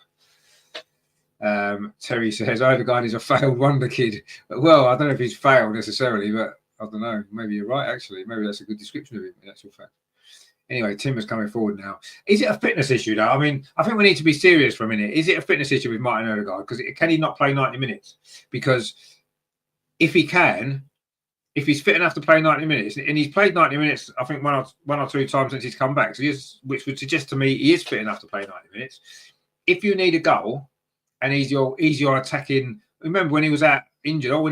Terry says, Odegaard is a failed wonder kid. Well, I don't know if he's failed necessarily, but I don't know. Maybe you're right, actually. Maybe that's a good description of him, in actual fact. Anyway, Timber's coming forward now. Is it a fitness issue, though? I mean, I think we need to be serious for a minute. Is it a fitness issue with Martin Odegaard? Because can he not play 90 minutes? Because if he can... If he's fit enough to play 90 minutes, and he's played 90 minutes, I think one or two times since he's come back, so which would suggest to me he is fit enough to play 90 minutes. If you need a goal, and he's your attacking, remember when he was out injured, we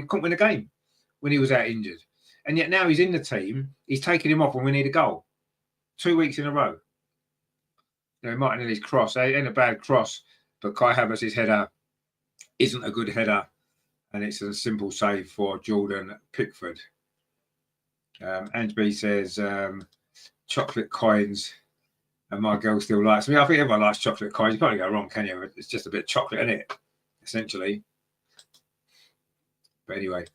couldn't win a game when he was out injured, and yet now he's in the team. He's taking him off when we need a goal, 2 weeks in a row. You know, Martinelli's cross ain't a bad cross, but Kai Havertz's header isn't a good header. And it's a simple save for Jordan Pickford. Ange B says, chocolate coins. And my girl still likes me. I think everyone likes chocolate coins. You can't go wrong, can you? It's just a bit of chocolate, isn't it? Essentially. But anyway,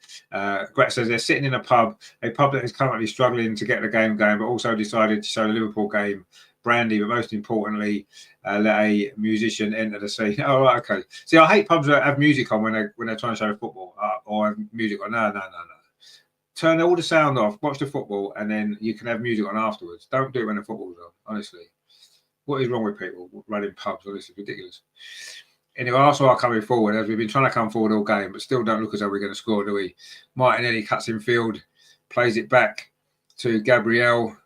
Gret says they're sitting in a pub that is currently struggling to get the game going, but also decided to show the Liverpool game brandy, but most importantly, let a musician enter the scene. Oh, right, okay. See, I hate pubs that have music on when they're trying to show football or have music on. No. Turn all the sound off, watch the football, and then you can have music on afterwards. Don't do it when the football's on, honestly. What is wrong with people running pubs? Honestly, it's ridiculous. Anyway, Arsenal are coming forward, as we've been trying to come forward all game, but still don't look as though we're going to score, do we? Martinelli cuts in field, plays it back to Gabriel.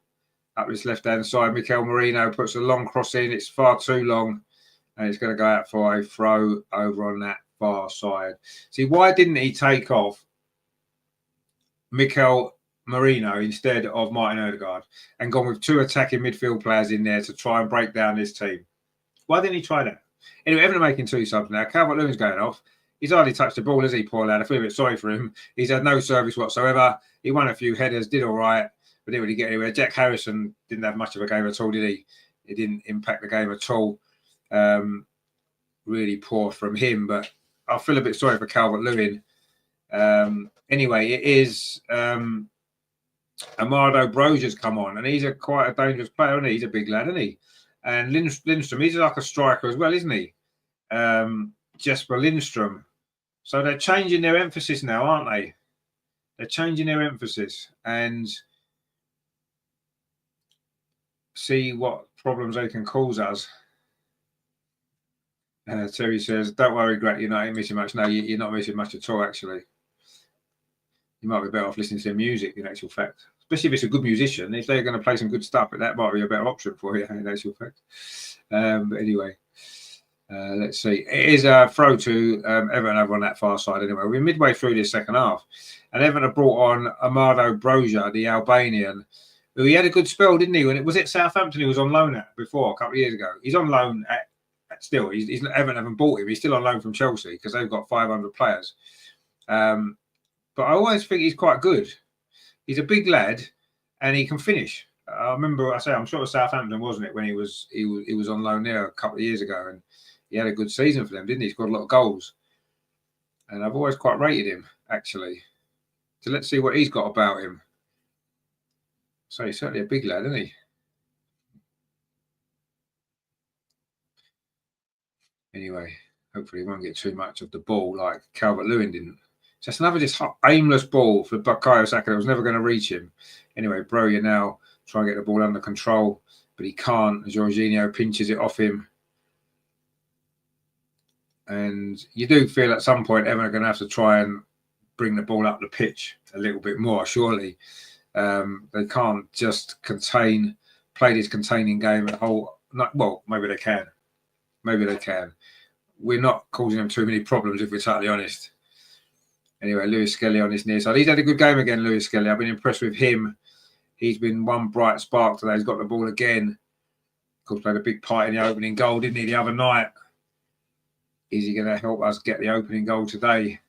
Up his left-hand side, Mikel Merino puts a long cross in. It's far too long, and it's going to go out for a throw over on that far side. See, why didn't he take off Mikel Merino instead of Martin Odegaard and gone with two attacking midfield players in there to try and break down this team? Why didn't he try that? Anyway, Everton are making 2 subs now. Calvert-Lewin's going off. He's hardly touched the ball, has he, poor lad? I feel a bit sorry for him. He's had no service whatsoever. He won a few headers, did all right. But didn't really get anywhere. Jack Harrison didn't have much of a game at all, did he? It didn't impact the game at all. Really poor from him, but I feel a bit sorry for Calvert-Lewin. Anyway, it is Amado Brosier's come on, and he's quite a dangerous player, isn't he? He's a big lad, isn't he? And Lindstrom, he's like a striker as well, isn't he? Jesper Lindstrom. So they're changing their emphasis now, aren't they? They're changing their emphasis and see what problems they can cause us. Terry says, don't worry, Greg, you're not missing much. No, you're not missing much at all, actually. You might be better off listening to their music, in actual fact. Especially if it's a good musician. If they're going to play some good stuff, that might be a better option for you, in actual fact. But anyway, let's see. It is a throw to Everton over on that far side anyway. We're midway through this second half. And Everton have brought on Amado Broja, the Albanian, who he had a good spell, didn't he? When it was at Southampton, he was on loan at before, a couple of years ago. He's on loan at still. He's Everton haven't bought him. He's still on loan from Chelsea because they've got 500 players. But I always think he's quite good. He's a big lad, and he can finish. I remember, I'm sure it was Southampton, wasn't it, when he was on loan there a couple of years ago, and he had a good season for them, didn't he? He scored a lot of goals, and I've always quite rated him actually. So let's see what he's got about him. So he's certainly a big lad, isn't he? Anyway, hopefully he won't get too much of the ball like Calvert-Lewin didn't. Just another aimless ball for Bukayo Saka that was never going to reach him. Anyway, Broja now trying to get the ball under control, but he can't. Jorginho pinches it off him. And you do feel at some point Everton are going to have to try and bring the ball up the pitch a little bit more, surely. They can't just play this containing game at whole. Well, maybe they can. Maybe they can. We're not causing them too many problems, if we're totally honest. Anyway, Lewis Skelly on his near side. He's had a good game again, Lewis Skelly. I've been impressed with him. He's been one bright spark today. He's got the ball again. Of course, played a big part in the opening goal, didn't he, the other night? Is he going to help us get the opening goal today?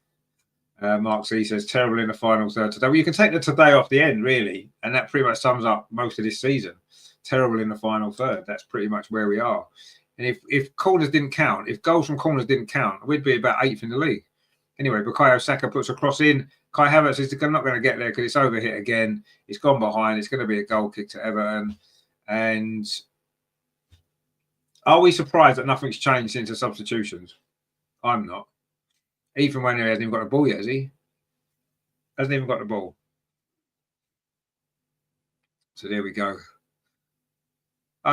Mark C says, terrible in the final third today. Well, you can take the today off the end, really, and that pretty much sums up most of this season. Terrible in the final third. That's pretty much where we are. And if corners didn't count, if goals from corners didn't count, we'd be about 8th in the league. Anyway, Bukayo Saka puts a cross in. Kai Havertz is not going to get there because it's overhit again. It's gone behind. It's going to be a goal kick to Everton. And are we surprised that nothing's changed since the substitutions? I'm not. Even when he hasn't even got the ball yet, has he? Hasn't even got the ball. So there we go.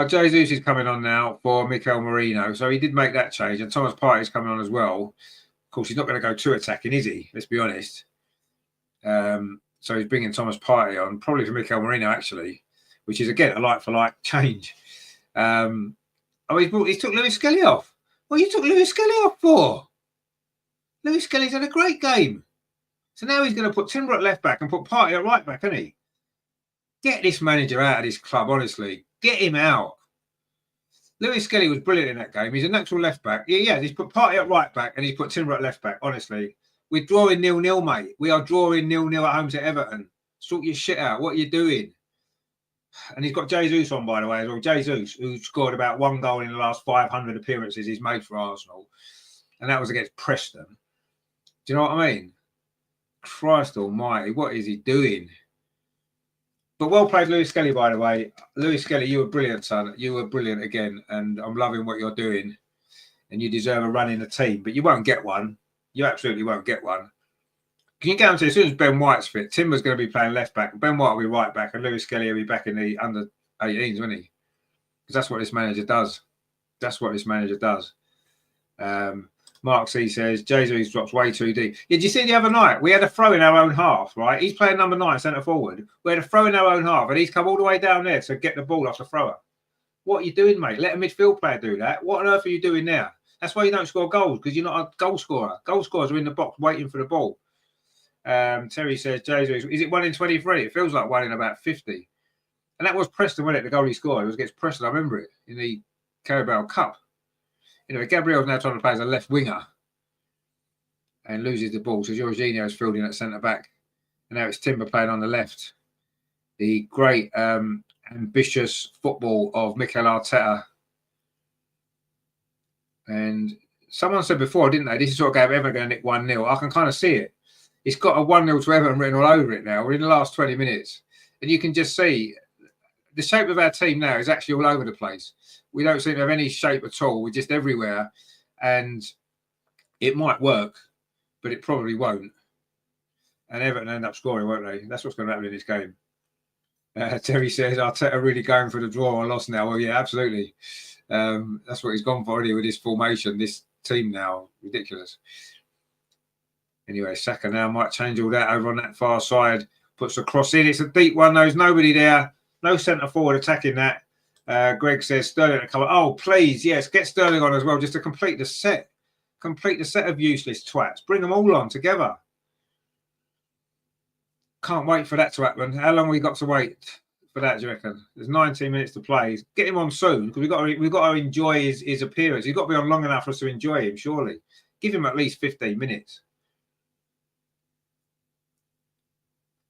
Jesus is coming on now for Mikel Merino. So he did make that change. And Thomas Partey is coming on as well. Of course, he's not going to go too attacking, is he? Let's be honest. So he's bringing Thomas Partey on, probably for Mikel Merino, actually, which is, again, a like-for-like change. He took Lewis Skelly off. What you took Lewis Skelly off for? Lewis Skelly's had a great game. So now he's going to put Timber at left back and put Partey at right back, isn't he? Get this manager out of this club, honestly. Get him out. Lewis Skelly was brilliant in that game. He's a natural left back. Yeah, he's put Partey at right back and he's put Timber at left back, honestly. We're drawing 0-0, mate. We are drawing 0-0 at home to Everton. Sort your shit out. What are you doing? And he's got Jesus on, by the way, as well. Jesus, who scored about 1 goal in the last 500 appearances he's made for Arsenal. And that was against Preston. Do you know what I mean? Christ almighty, what is he doing? But well played, Lewis Skelly, by the way. Lewis Skelly, you were brilliant, son. You were brilliant again. And I'm loving what you're doing. And you deserve a run in the team. But you won't get one. You absolutely won't get one. Can you guarantee as soon as Ben White's fit, Timber's going to be playing left back. Ben White will be right back. And Lewis Skelly will be back in the under-18s, won't he? Because that's what this manager does. That's what this manager does. Mark C says, Jesus drops way too deep. Yeah, did you see the other night? We had a throw in our own half, right? He's playing number 9, centre forward. We had a throw in our own half, and he's come all the way down there to get the ball off the thrower. What are you doing, mate? Let a midfield player do that. What on earth are you doing there? That's why you don't score goals, because you're not a goal scorer. Goal scorers are in the box waiting for the ball. Terry says, Jesus, is it 1 in 23? It feels like 1 in about 50. And that was Preston, wasn't it? The goal he scored. It was against Preston. I remember it in the Carabao Cup. Anyway, Gabriel's now trying to play as a left winger and loses the ball. So Jorginho's fielding at centre back. And now it's Timber playing on the left. The great, ambitious football of Mikel Arteta. And someone said before, didn't they? This is sort of game Everton going to nick 1-0. I can kind of see it. It's got a 1-0 to Everton written all over it now. We're in the last 20 minutes. And you can just see the shape of our team now is actually all over the place. We don't seem to have any shape at all. We're just everywhere. And It might work, but it probably won't. And Everton end up scoring, won't they? That's what's going to happen in this game. Terry says, Arteta really going for the draw or loss now. Well, yeah, absolutely. That's what he's gone for already with his formation, this team now. Ridiculous. Anyway, Saka now might change all that over on that far side. Puts the cross in. It's a deep one. There's nobody there. No centre forward attacking that. Greg says Sterling to come on. Oh, please, yes, get Sterling on as well, just to complete the set. Complete the set of useless twats. Bring them all on together. Can't wait for that to happen. How long have we got to wait for that, do you reckon? There's 19 minutes to play. Get him on soon, because we've got to enjoy his appearance. He's got to be on long enough for us to enjoy him, surely. Give him at least 15 minutes.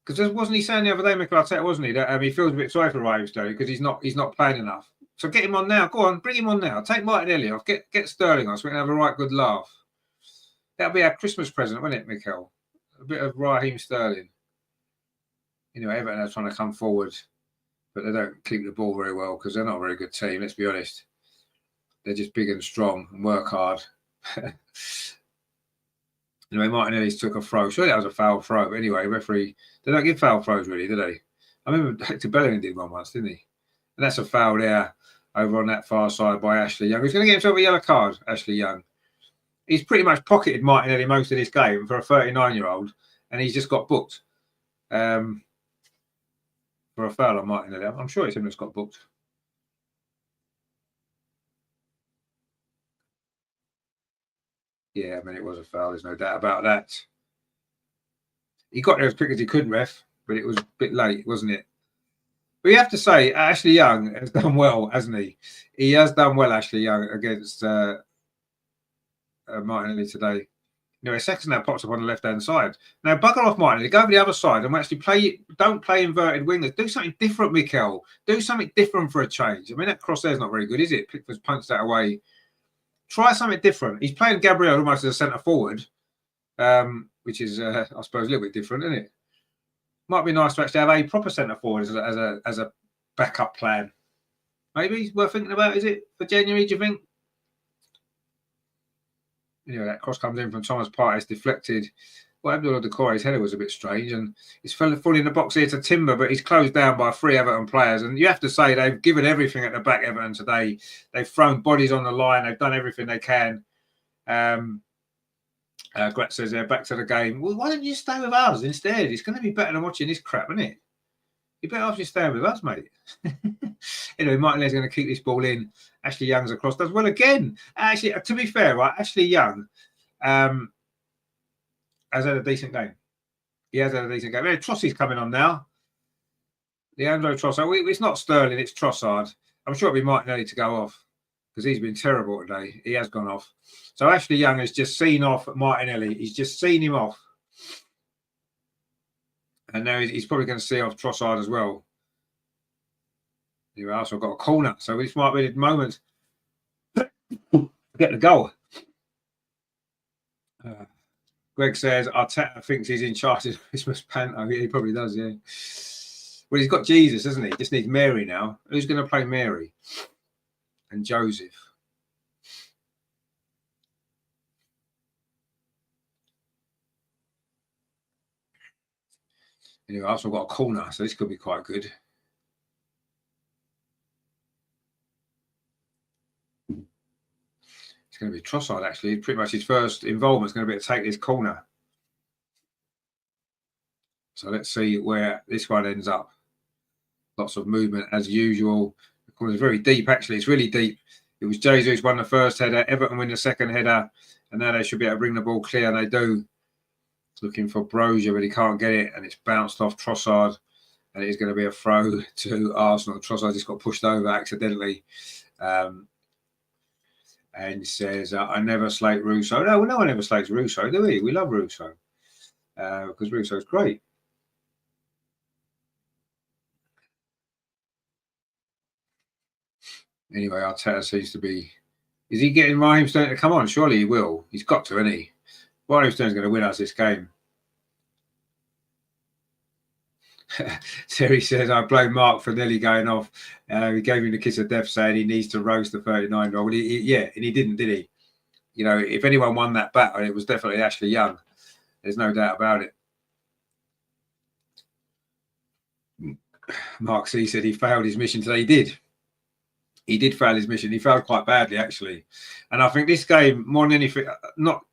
Because wasn't he saying the other day, Mikel Arteta, wasn't he, that he feels a bit sorry for Raheem Sterling because he's not playing enough. So get him on now. Go on, bring him on now. Take Martinelli off. Get Sterling on so we can have a right good laugh. That'll be our Christmas present, won't it, Mikel? A bit of Raheem Sterling. Anyway, Everton are trying to come forward, but they don't keep the ball very well because they're not a very good team, let's be honest. They're just big and strong and work hard. Anyway, Martinelli's took a throw. Surely that was a foul throw. But anyway, referee, they don't give foul throws really, do they? I remember Hector Bellerin did one once, didn't he? And that's a foul there over on that far side by Ashley Young. He's going to get himself a yellow card, Ashley Young. He's pretty much pocketed Martinelli most of this game for a 39-year-old, and he's just got booked for a foul on Martinelli. I'm sure it's him that's got booked. Yeah, I mean, it was a foul. There's no doubt about that. He got there as quick as he could, ref, but it was a bit late, wasn't it? But you have to say, Ashley Young has done well, hasn't he? He has done well, Ashley Young, against Martinelli today. You know, a second now pops up on the left-hand side. Now, bugger off Martinelli. Go over the other side and actually don't play inverted wingers. Do something different, Mikel. Do something different for a change. I mean, that cross there is not very good, is it? Pickford's punched that away. Try something different. He's playing Gabriel almost as a centre forward, which is, I suppose, a little bit different, isn't it? Might be nice to actually have a proper centre forward as a backup plan. Maybe worth thinking about, is it, for January, do you think? Anyway, that cross comes in from Thomas Partey. It's deflected. Well, Abdullah Decore's header was a bit strange, and it's fully in the box here to Timber, but he's closed down by 3 Everton players. And you have to say they've given everything at the back, Everton, today. They've thrown bodies on the line. They've done everything they can. Gret says they're back to the game. Well, why don't you stay with us instead? It's going to be better than watching this crap, isn't it? You better off just staying with us, mate. Anyway, Martinelli's going to keep this ball in. Ashley Young's across. Does well again. Actually, to be fair, right, Ashley Young has had a decent game. He has had a decent game. Trossard's coming on now. Leandro Trossard. It's not Sterling, it's Trossard. I'm sure it'll be Martinelli to go off because he's been terrible today. He has gone off. So Ashley Young has just seen off Martinelli. He's just seen him off. And now he's probably going to see off Trossard as well. You've also got a corner, so this might be the moment to get the goal. Greg says Arteta thinks he's in charge of Christmas panto. Yeah, he probably does, yeah. Well, he's got Jesus, hasn't he? Just needs Mary now. Who's going to play Mary? And Joseph. Anyway, I've also got a corner, so this could be quite good. It's going to be Trossard, actually. Pretty much his first involvement is going to be to take this corner. So let's see where this one ends up. Lots of movement as usual. The corner is very deep, actually. It's really deep. It was Jesus won the first header. Everton win the second header. And now they should be able to bring the ball clear. And they do. Looking for Brozier, but he can't get it. And it's bounced off Trossard. And it is going to be a throw to Arsenal. Trossard just got pushed over accidentally. And says, I never slate Russo. No one ever slates Russo, do we? We love Russo. Because Russo's great. Anyway, Arteta seems to be... Is he getting Raheem Sterling to come on? Surely he will. He's got to, isn't he? Raheem Sterling's going to win us this game. Terry says, I blame Mark for nearly going off. He gave him the kiss of death saying he needs to roast the 39-year-old. Yeah, and he didn't, did he? you know, if anyone won that battle, it was definitely Ashley Young. There's no doubt about it. Mark C said he failed his mission today. He did. He did fail his mission. He failed quite badly, actually. And I think this game, more than anything,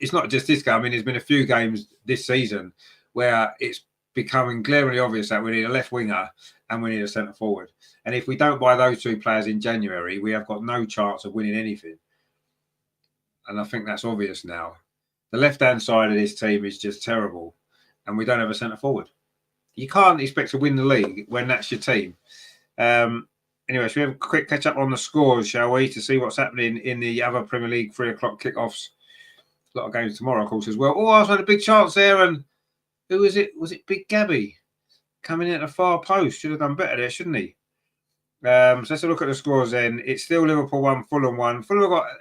it's not just this game. I mean, there's been a few games this season where it's becoming glaringly obvious that we need a left winger and we need a centre forward. And if we don't buy those two players in January, we have got no chance of winning anything. And I think that's obvious now. The left-hand side of this team is just terrible. And we don't have a centre forward. You can't expect to win the league when that's your team. Anyway, should we have a quick catch up on the scores, shall we, to see what's happening in the other Premier League 3 o'clock kickoffs? A lot of games tomorrow, of course, as well. Oh, Arsenal had a big chance there, and who was it? Was it Big Gabby coming in at the far post? Should have done better there, shouldn't he? So let's have a look at the scores then. It's still Liverpool 1, Fulham 1.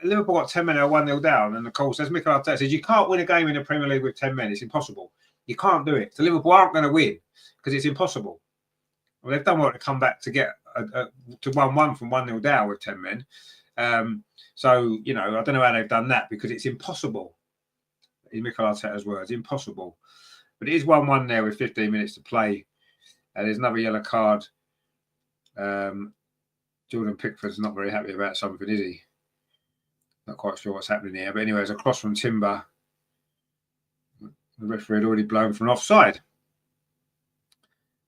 Liverpool got 10 men at 1-0 down, and of course, as Mikel Arteta says, you can't win a game in the Premier League with 10 men. It's impossible. You can't do it. So Liverpool aren't going to win because it's impossible. Well, they've done well to come back to get to 1-1 from 1-0 down with 10 men. So, you know, I don't know how they've done that because it's impossible. In Mikel Arteta's words, impossible. But it is 1-1 there with 15 minutes to play. There's another yellow card. Jordan Pickford's not very happy about something, is he? Not quite sure what's happening here. But anyway, it's a cross from Timber. The referee had already blown from offside.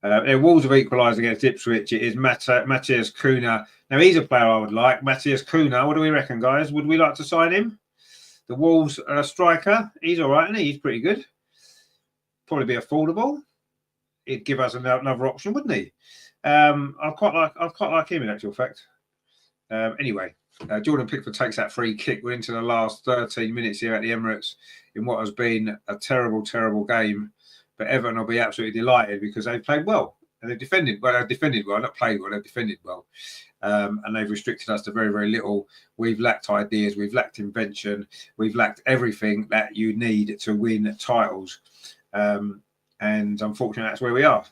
Wolves have equalised against Ipswich. It is Matthias Cunha. Now, he's a player I would like. Matthias Cunha. What do we reckon, guys? Would we like to sign him? The Wolves striker. He's all right, isn't he? He's pretty good. Probably be affordable. He'd give us another option, wouldn't he? I'd quite like him in actual fact. Anyway, Jordan Pickford takes that free kick. We're into the last 13 minutes here at the Emirates in what has been a terrible, terrible game. But Everton will be absolutely delighted because they've played well and they've defended well. They've defended well, not played well. They've defended well, and they've restricted us to very, very little. We've lacked ideas. We've lacked invention. We've lacked everything that you need to win titles. And unfortunately, that's where we are.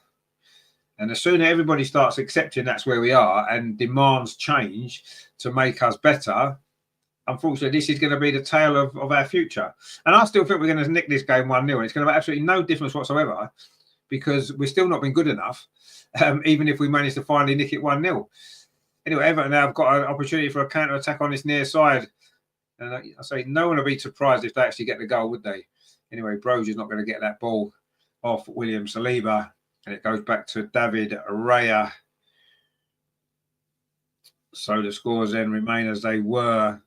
And the sooner everybody starts accepting that's where we are and demands change to make us better, unfortunately, this is going to be the tale of our future. And I still think we're going to nick this game 1-0. And it's going to make absolutely no difference whatsoever because we've still not been good enough, even if we manage to finally nick it 1-0. Anyway, Everton now have got an opportunity for a counter-attack on this near side. And I say no one would be surprised if they actually get the goal, would they? Anyway, Brogues not going to get that ball off William Saliba. And it goes back to David Raya. So the scores then remain as they were.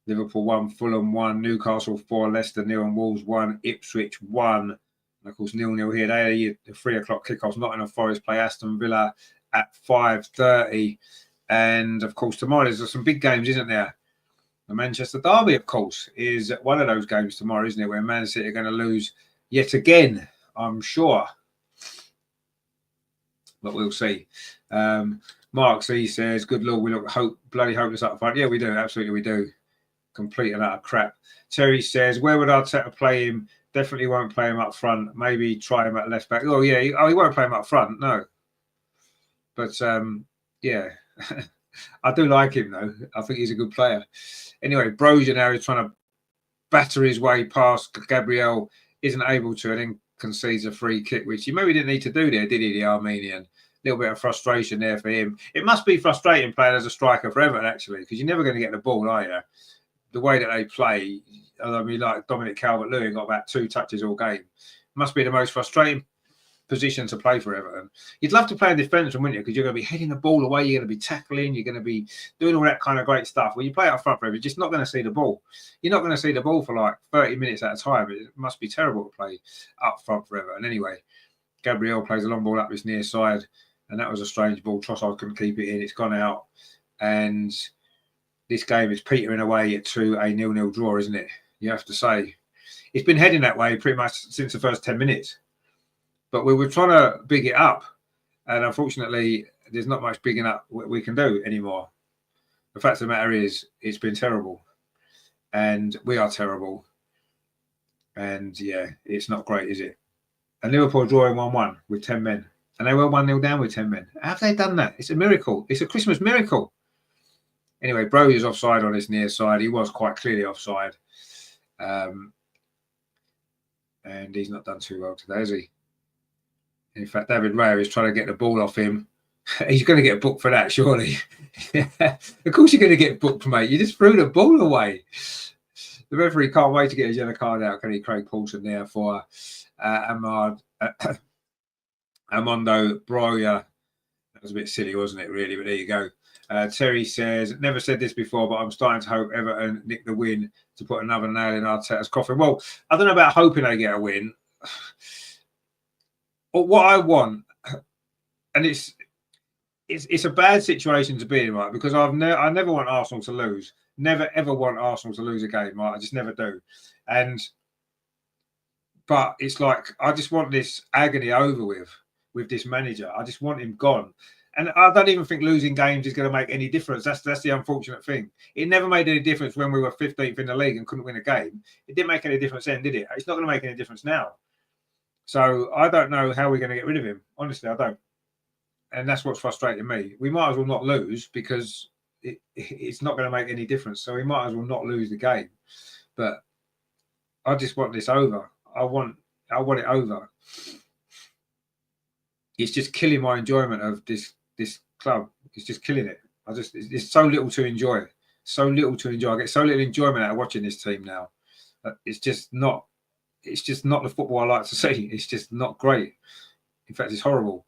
Liverpool 1, Fulham 1, Newcastle 4, Leicester 0, and Wolves 1, Ipswich 1. And of course, 0-0 here. They are the 3 o'clock kickoffs. Nottingham Forest play Aston Villa at 5:30. And of course, tomorrow there's some big games, isn't there? The Manchester Derby, of course, is one of those games tomorrow, isn't it? Where Man City are going to lose yet again, I'm sure. But we'll see. Mark C says, good Lord, we look bloody hopeless up front. Yeah, we do. Absolutely, we do. Complete and utter crap. Terry says, where would Arteta play him? Definitely won't play him up front. Maybe try him at left back. Oh, yeah. He won't play him up front. No. But, yeah. I do like him, though. I think he's a good player. Anyway, Brozier now is trying to batter his way past Gabriel. Isn't able to and then concedes a free kick, which he maybe didn't need to do there, did he, the Armenian? A little bit of frustration there for him. It must be frustrating playing as a striker for Everton, actually, because you're never going to get the ball, are you? The way that they play, I mean, like Dominic Calvert-Lewin got about 2 touches all game. Must be the most frustrating position to play for Everton. You'd love to play in defence, wouldn't you? Because you're going to be heading the ball away, you're going to be tackling, you're going to be doing all that kind of great stuff. When you play up front for Everton, you're just not going to see the ball. You're not going to see the ball for like 30 minutes at a time. It must be terrible to play up front for Everton. Anyway, Gabriel plays a long ball up his near side, and that was a strange ball. Trossard couldn't keep it in. It's gone out, and this game is petering away to a 0-0 draw, isn't it? You have to say. It's been heading that way pretty much since the first 10 minutes. But we were trying to big it up. And unfortunately, there's not much bigging up we can do anymore. The fact of the matter is, it's been terrible. And we are terrible. And yeah, it's not great, is it? And Liverpool drawing 1-1 with 10 men. And they were 1-0 down with 10 men. How have they done that? It's a miracle. It's a Christmas miracle. Anyway, Brody is offside on his near side. He was quite clearly offside. And he's not done too well today, has he? In fact, David Raya is trying to get the ball off him. He's going to get booked for that, surely. Of course you're going to get booked, mate. You just threw the ball away. The referee can't wait to get his yellow card out, can he? Craig Paulson there for Armando Broya. That was a bit silly, wasn't it, really? But there you go. Terry says, never said this before, but I'm starting to hope Everton nick the win to put another nail in Arteta's coffin. Well, I don't know about hoping they get a win. What I want, and it's a bad situation to be in, right? Because I never want Arsenal to lose. Never ever want Arsenal to lose a game, right? I just never do. But it's like I just want this agony over with this manager. I just want him gone. And I don't even think losing games is going to make any difference. That's the unfortunate thing. It never made any difference when we were 15th in the league and couldn't win a game. It didn't make any difference then, did it? It's not going to make any difference now. So I don't know how we're going to get rid of him. Honestly, I don't. And that's what's frustrating me. We might as well not lose because it's not going to make any difference. So we might as well not lose the game. But I just want this over. I want it over. It's just killing my enjoyment of this club. It's just killing it. It's so little to enjoy. So little to enjoy. I get so little enjoyment out of watching this team now. It's just not the football I like to see. It's just not great. In fact, it's horrible.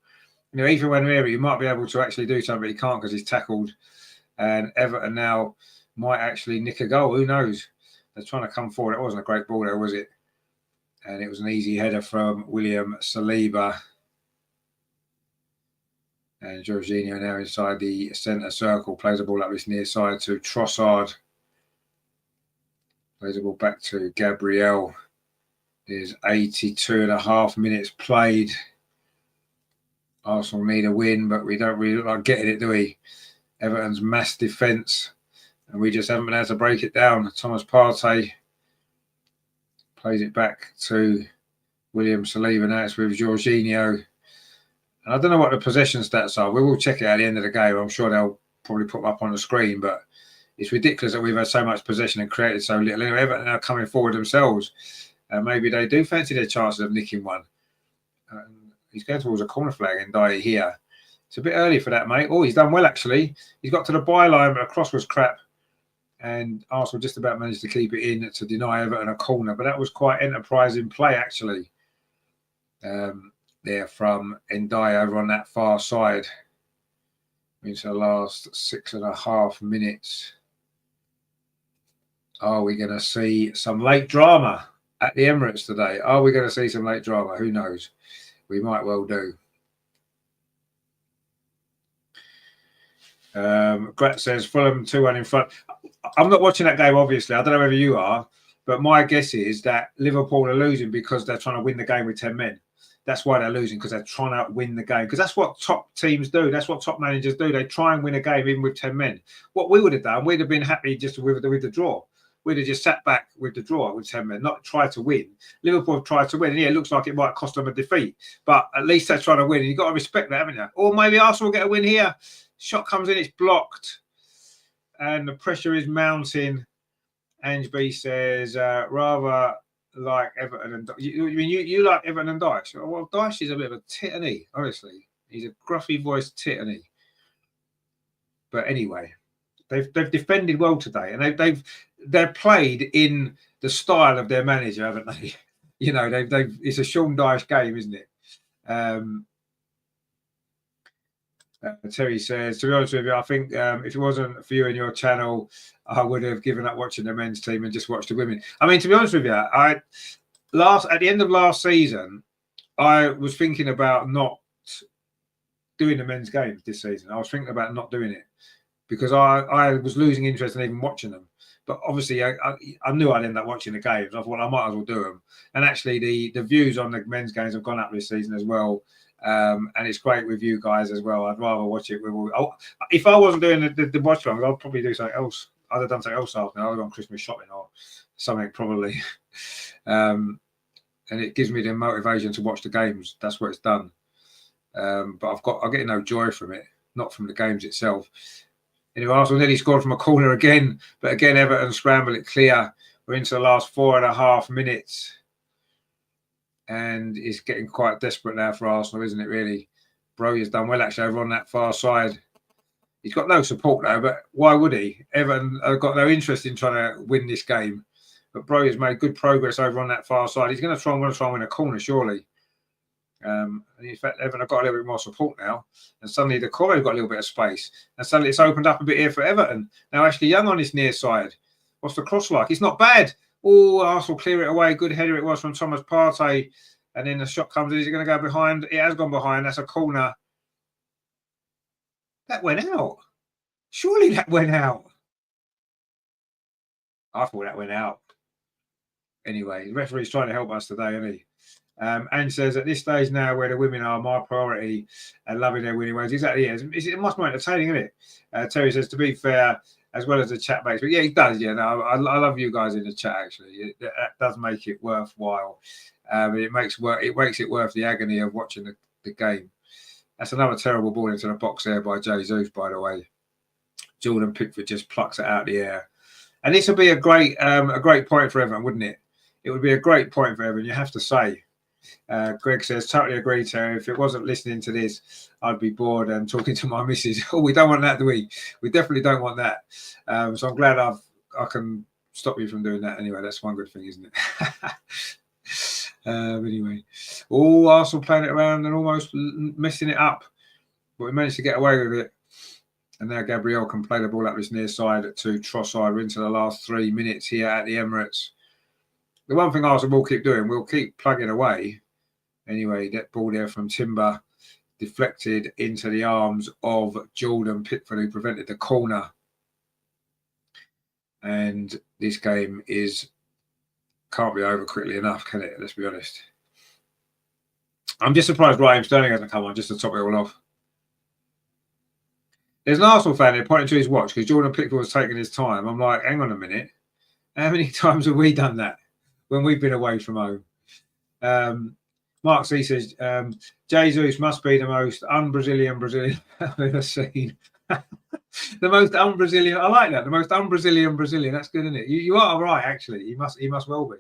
You know, even when Mary, you might be able to actually do something, but he can't because he's tackled. And Everton now might actually nick a goal. Who knows? They're trying to come forward. It wasn't a great ball there, was it? And it was an easy header from William Saliba. And Jorginho now inside the centre circle. Plays the ball up this near side to Trossard. Plays the ball back to Gabriel. There's 82.5 minutes played. Arsenal need a win, but we don't really look like getting it, do we? Everton's mass defence, and we just haven't been able to break it down. Thomas Partey plays it back to William Saliba. Now it's with Jorginho. And I don't know what the possession stats are. We will check it at the end of the game. I'm sure they'll probably put them up on the screen, but it's ridiculous that we've had so much possession and created so little. Anyway, Everton are coming forward themselves. Maybe they do fancy their chances of nicking one. He's going towards a corner flag and die here. It's a bit early for that, mate. Oh, he's done well, actually. He's got to the byline, but the cross was crap. And Arsenal just about managed to keep it in to deny Everton a corner. But that was quite enterprising play, actually. There from Ndiaye over on that far side. Into the last 6.5 minutes. Are we going to see some late drama at the Emirates today? Are we going to see some late drama? Who knows? We might well do. Grat says Fulham 2-1 in front. I'm not watching that game, obviously. I don't know whether you are, but my guess is that Liverpool are losing because they're trying to win the game with 10 men. That's why they're losing, because they're trying to win the game. Because that's what top teams do. That's what top managers do. They try and win a game even with 10 men. What we would have done, we'd have been happy just with the draw. We'd have just sat back with the draw with 10 men, not try to win. Liverpool have tried to win. And yeah, it looks like it might cost them a defeat, but at least they're trying to win. And you've got to respect that, haven't you? Or maybe Arsenal get a win here. Shot comes in, it's blocked. And the pressure is mounting. Ange B says, rather like Everton and you like Everton and Dyche. Well, Dyche is a bit of a tit, isn't he? Honestly, he's a gruffy voiced tit, isn't he? But anyway, they've defended well today, and they're played in the style of their manager, haven't they? You know, it's a Sean Dyche game, isn't it? Terry says, to be honest with you, I think if it wasn't for you and your channel, I would have given up watching the men's team and just watched the women. I mean, to be honest with you, at the end of last season, I was thinking about not doing the men's games this season. I was thinking about not doing it because I was losing interest in even watching them. But obviously, I knew I'd end up watching the games. I thought I might as well do them. And actually, the views on the men's games have gone up this season as well. And it's great with you guys as well. I'd rather watch it with. If I wasn't doing the watch along, I'd probably do something else. I'd have done something else after. I'd have gone Christmas shopping or something probably. And it gives me the motivation to watch the games. That's what it's done. But I'm getting no joy from it, not from the games itself. Anyway, Arsenal nearly scored from a corner again, but again, Everton scramble it clear. We're into the last 4.5 minutes. And it's getting quite desperate now for Arsenal, isn't it, really? Broja's done well, actually, over on that far side. He's got no support, though, but why would he? Everton have got no interest in trying to win this game. But Broja's made good progress over on that far side. He's going to try and win a corner, surely. And in fact, Everton have got a little bit more support now. And suddenly the corner's got a little bit of space. And suddenly it's opened up a bit here for Everton. Now, Ashley Young on this near side. What's the cross like? It's not bad. Oh, Arsenal clear it away. Good header it was from Thomas Partey. And then the shot comes in. Is it going to go behind? It has gone behind. That's a corner. That went out. Surely that went out. I thought that went out. Anyway, the referee's trying to help us today, isn't he? And says, at this stage now where the women are my priority and loving their winning ways. Exactly, yeah. It must be entertaining, isn't it? Terry says, to be fair, as well as the chat makes, but yeah, it does. Yeah, no, I love you guys in the chat. Actually, that does make it worthwhile. It makes it worth the agony of watching the game. That's another terrible ball into the box there by Jesus, by the way. Jordan Pickford just plucks it out of the air, and this would be a great point for Everton, wouldn't it? It would be a great point for Everton, you have to say. Greg says, totally agree, Terry. If it wasn't listening to this, I'd be bored and talking to my missus. Oh, we don't want that, do we? We definitely don't want that. So I'm glad I can stop you from doing that anyway. That's one good thing, isn't it? Anyway, Arsenal playing it around and almost messing it up, but we managed to get away with it. And now Gabriel can play the ball up this near side to Trossard. We're into the last 3 minutes here at the Emirates. The one thing Arsenal will keep doing, we'll keep plugging away. Anyway, that ball there from Timber deflected into the arms of Jordan Pickford, who prevented the corner. And this game can't be over quickly enough, can it? Let's be honest. I'm just surprised Raheem Sterling hasn't come on just to top it all off. There's an Arsenal fan there pointing to his watch because Jordan Pickford was taking his time. I'm like, hang on a minute. How many times have we done that when we've been away from home? Mark C says, Jesus must be the most un-Brazilian I've ever seen. The most un-Brazilian. I like that. The most un-Brazilian Brazilian. That's good, isn't it? You are right, actually. He must well be.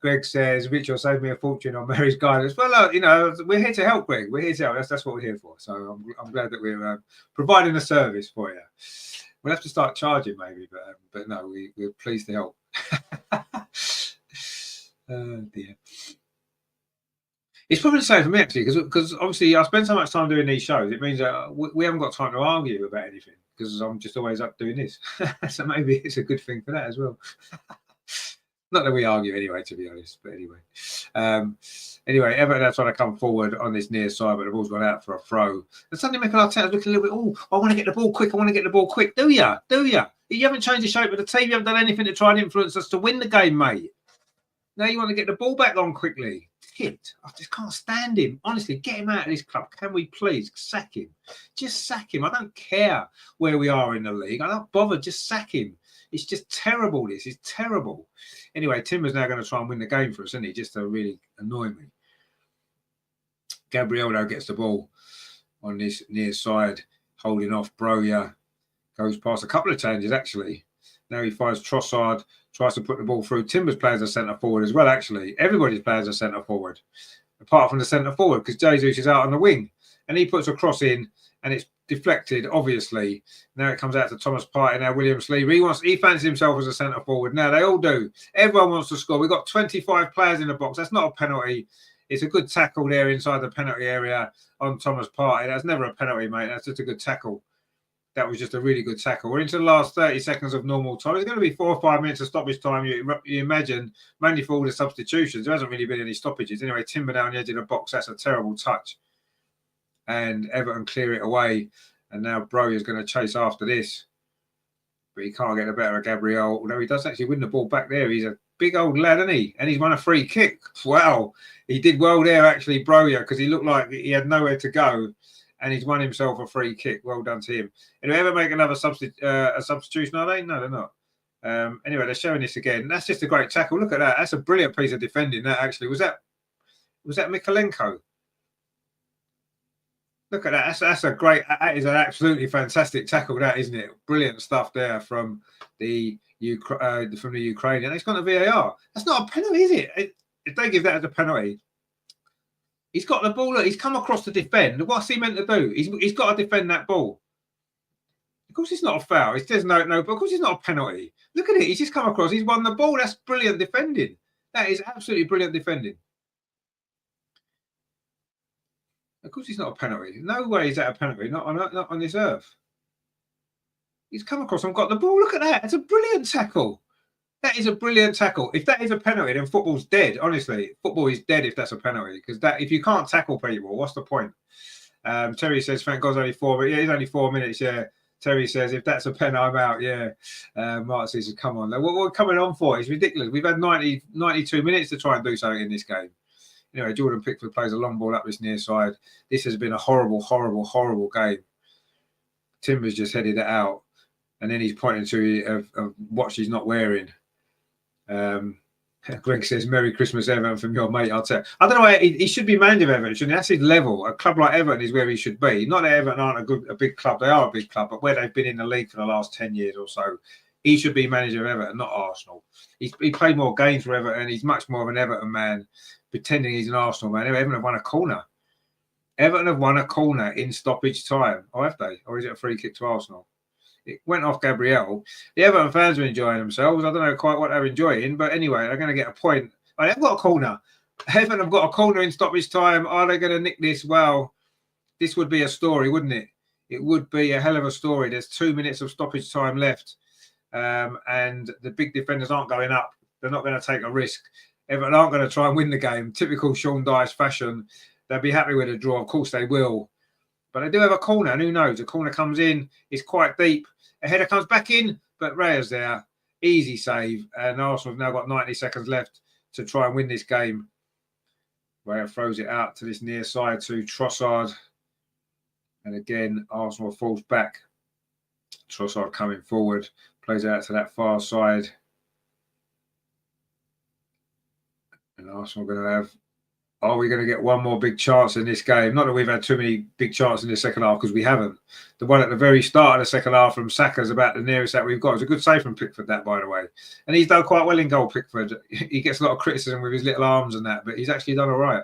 Greg says, Richard saved me a fortune on Mary's guidance. Well, we're here to help, Greg. We're here to help. That's what we're here for. So I'm glad that we're providing a service for you. We'll have to start charging maybe, but no, we're pleased to help. Oh dear. It's probably the same for me actually, because obviously I spend so much time doing these shows. It means that we haven't got time to argue about anything because I'm just always up doing this. So maybe it's a good thing for that as well. Not that we argue anyway, to be honest. But anyway, Everton are trying to come forward on this near side, but the ball's gone out for a throw. And suddenly Mikel Arteta's looking a little bit, I want to get the ball quick. Do you? You haven't changed the shape of the team. You haven't done anything to try and influence us to win the game, mate. Now you want to get the ball back on quickly. Shit, I just can't stand him. Honestly, get him out of this club. Can we please sack him? Just sack him. I don't care where we are in the league. I don't bother. Just sack him. It's just terrible. This is terrible. Anyway, Timber's now going to try and win the game for us, isn't he? Just to really annoy me. Gabriel now gets the ball on this near side, holding off Broja. Goes past a couple of changes, actually. Now he finds Trossard, tries to put the ball through. Timber's players are centre forward as well, actually. Everybody's players are centre forward, apart from the centre forward, because Jesus is out on the wing. And he puts a cross in, and it's deflected, obviously. Now it comes out to Thomas Partey. Now William Sleeve. He fancies himself as a centre forward. Now they all do. Everyone wants to score. We've got 25 players in the box. That's not a penalty. It's a good tackle there inside the penalty area on Thomas Partey. That's never a penalty, mate. That's just a good tackle. That was just a really good tackle. We're into the last 30 seconds of normal time. It's going to be 4 or 5 minutes of stoppage time, you imagine, mainly for all the substitutions. There hasn't really been any stoppages. Anyway, Timber down the edge of the box. That's a terrible touch. And Everton clear it away. And now Broja is going to chase after this. But he can't get the better of Gabriel. Although he does actually win the ball back there. He's a big old lad, isn't he? And he's won a free kick. Wow. He did well there, actually, Broja, because he looked like he had nowhere to go. And he's won himself a free kick. Well done to him. And ever make another substitution, are they? No, they're not. Anyway, they're showing this again. That's just a great tackle. Look at that. That's a brilliant piece of defending. That actually was that Mikalenko. Look at that. That's a great. That is an absolutely fantastic tackle. That isn't it? Brilliant stuff there from the Ukrainian. It's gone to VAR. That's not a penalty, is it? If they give that as a penalty, he's got the ball. He's come across to defend. What's he meant to do? He's got to defend that ball. Of course, it's not a foul. It says no. But of course, it's not a penalty. Look at it. He's just come across. He's won the ball. That's brilliant defending. That is absolutely brilliant defending. Of course, it's not a penalty. No way is that a penalty. Not on this earth. He's come across and got the ball. Look at that. It's a brilliant tackle. That is a brilliant tackle. If that is a penalty, then football's dead. Honestly, football is dead if that's a penalty. Because if you can't tackle people, what's the point? Terry says, thank God, only 4 minutes. Yeah, it's only 4 minutes. Yeah. Terry says, if that's a pen, I'm out. Yeah. Mark says, come on. What we're coming on for? It's ridiculous. We've had 92 minutes to try and do something in this game. Anyway, Jordan Pickford plays a long ball up this near side. This has been a horrible, horrible, horrible game. Timber's just headed it out. And then he's pointing to a watch he's not wearing. Greg says, Merry Christmas, Everton, from your mate. I don't know. He should be manager of Everton, shouldn't he? That's his level. A club like Everton is where he should be. Not that Everton aren't a big club. They are a big club, but where they've been in the league for the last 10 years or so, he should be manager of Everton, not Arsenal. He played more games for Everton. He's much more of an Everton man, pretending he's an Arsenal man. Everton have won a corner. Everton have won a corner in stoppage time. Or have they? Or is it a free kick to Arsenal? It went off Gabriel. The Everton fans are enjoying themselves. I don't know quite what they're enjoying, but anyway, they're going to get a point. Oh, they've got a corner. Everton have got a corner in stoppage time. Are they going to nick this? Well, this would be a story, wouldn't it? It would be a hell of a story. There's 2 minutes of stoppage time left, and the big defenders aren't going up. They're not going to take a risk. Everton aren't going to try and win the game. Typical Sean Dyche fashion. They'll be happy with a draw. Of course they will. But they do have a corner, and who knows? The corner comes in. It's quite deep. A header comes back in, but Raya's there. Easy save. And Arsenal have now got 90 seconds left to try and win this game. Raya throws it out to this near side to Trossard. And again, Arsenal falls back. Trossard coming forward. Plays out to that far side. And Arsenal are going to have... Are we going to get one more big chance in this game? Not that we've had too many big chances in the second half, because we haven't. The one at the very start of the second half from Saka is about the nearest that we've got. It's a good save from Pickford, that, by the way. And he's done quite well in goal, Pickford. He gets a lot of criticism with his little arms and that, but he's actually done all right.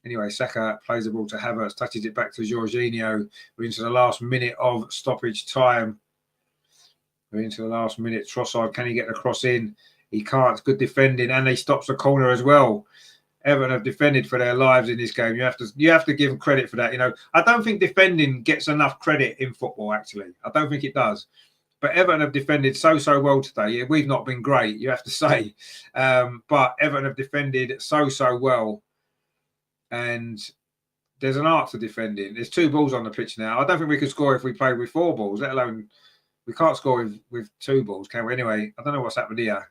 Anyway, Saka plays the ball to Havertz, touches it back to Jorginho. We're into the last minute of stoppage time. We're into the last minute. Trossard, can he get the cross in? He can't. It's good defending, and he stops the corner as well. Everton have defended for their lives in this game. You have to give them credit for that. You know, I don't think defending gets enough credit in football, actually. I don't think it does. But Everton have defended so well today. We've not been great, you have to say. But Everton have defended so well. And there's an art to defending. There's 2 balls on the pitch now. I don't think we could score if we played with 4 balls, let alone we can't score with 2 balls, can we? Anyway, I don't know what's happened here.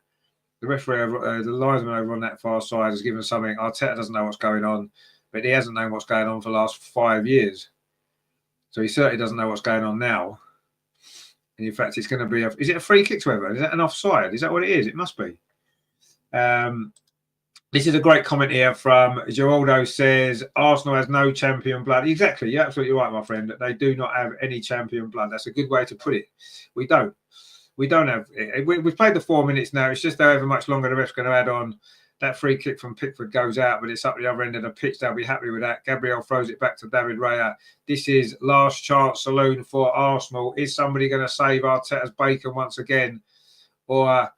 The referee, the linesman over on that far side has given something. Arteta doesn't know what's going on, but he hasn't known what's going on for the last 5 years. So he certainly doesn't know what's going on now. And in fact, it's going to be is it a free kick to Everton? Is that an offside? Is that what it is? It must be. This is a great comment here from Geraldo. Says Arsenal has no champion blood. Exactly. You're absolutely right, my friend. They do not have any champion blood. That's a good way to put it. We don't. We don't have. We've played the 4 minutes now. It's just however much longer the ref's going to add on. That free kick from Pickford goes out, but it's up the other end of the pitch. They'll be happy with that. Gabriel throws it back to David Raya. This is last chance saloon for Arsenal. Is somebody going to save Arteta's bacon once again? Or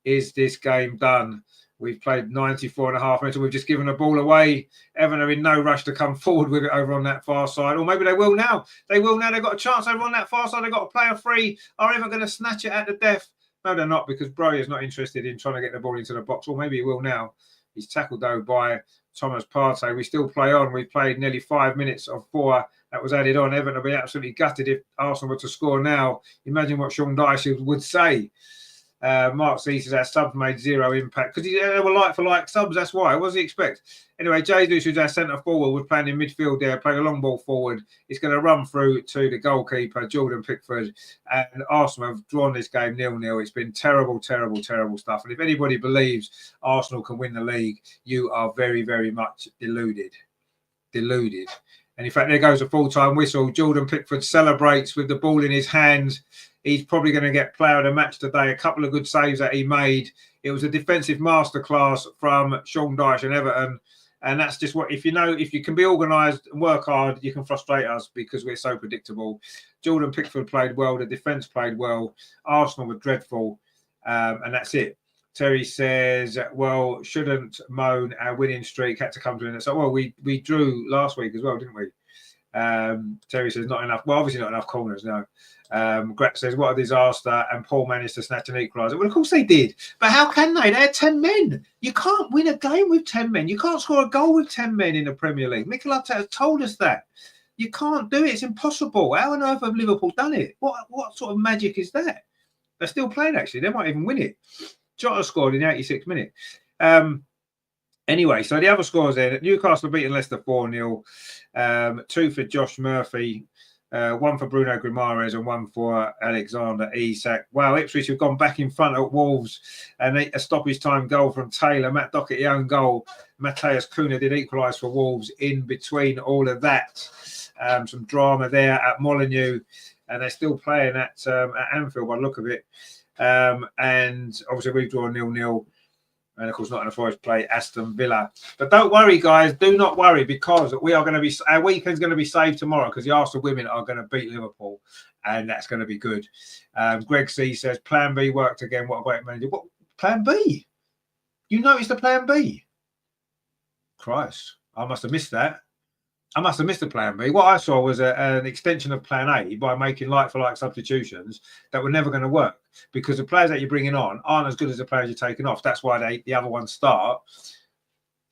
is this game done? We've played 94.5 minutes and we've just given the ball away. Everton are in no rush to come forward with it over on that far side. Or maybe they will now. They will now. They've got a chance over on that far side. They've got a player free. Are Everton going to snatch it at the death? No, they're not, because Broyer's not interested in trying to get the ball into the box. Or maybe he will now. He's tackled, though, by Thomas Partey. We still play on. We've played nearly 5 minutes of 4 that was added on. Everton will be absolutely gutted if Arsenal were to score now. Imagine what Sean Dyche would say. Mark C says our subs made 0 impact because they were like for like subs. That's why. What does he expect? Anyway, Jesus, who's our centre forward, was playing in midfield there, playing a long ball forward. It's going to run through to the goalkeeper, Jordan Pickford. And Arsenal have drawn this game 0-0. It's been terrible stuff. And if anybody believes Arsenal can win the league, you are very much deluded. And in fact, there goes a full-time whistle. Jordan Pickford celebrates with the ball in his hands. He's probably going to get player of the match today. A couple of good saves that he made. It was a defensive masterclass from Sean Dyche and Everton. And that's just what, if you can be organised and work hard, you can frustrate us because we're so predictable. Jordan Pickford played well. The defence played well. Arsenal were dreadful. And that's it. Terry says, well, shouldn't moan. Our winning streak had to come to an end. So, well, we drew last week as well, didn't we? Terry says, not enough. Well, obviously not enough corners, no. Greg says, what a disaster. And Paul managed to snatch an equaliser. Well, of course they did. But how can they? They had 10 men. You can't win a game with 10 men. You can't score a goal with 10 men in the Premier League. Mikel Arteta has told us that. You can't do it. It's impossible. How on earth have Liverpool done it? What sort of magic is that? They're still playing, actually. They might even win it. Jota scored in the 86th minute. Anyway, so the other scores then. Newcastle beating Leicester 4-0. 2 for Josh Murphy. 1 for Bruno Guimaraes and 1 for Alexander Isak. Wow, Ipswich have gone back in front at Wolves. And a stoppage time goal from Taylor. Matt Doherty own goal. Matthias Cunha did equalise for Wolves in between all of that. Some drama there at Molineux. And they're still playing at Anfield by the look of it. And obviously we've drawn 0-0, and of course Nottingham Forest play Aston Villa. But don't worry, guys, do not worry, because our weekend's going to be saved tomorrow because the Arsenal women are going to beat Liverpool, and that's going to be good. Greg C says Plan B worked again. What a great manager! What Plan B? You noticed the Plan B? Christ, I must have missed that. I must have missed the Plan B. What I saw was an extension of Plan A by making like-for-like substitutions that were never going to work because the players that you're bringing on aren't as good as the players you're taking off. That's why the other ones start.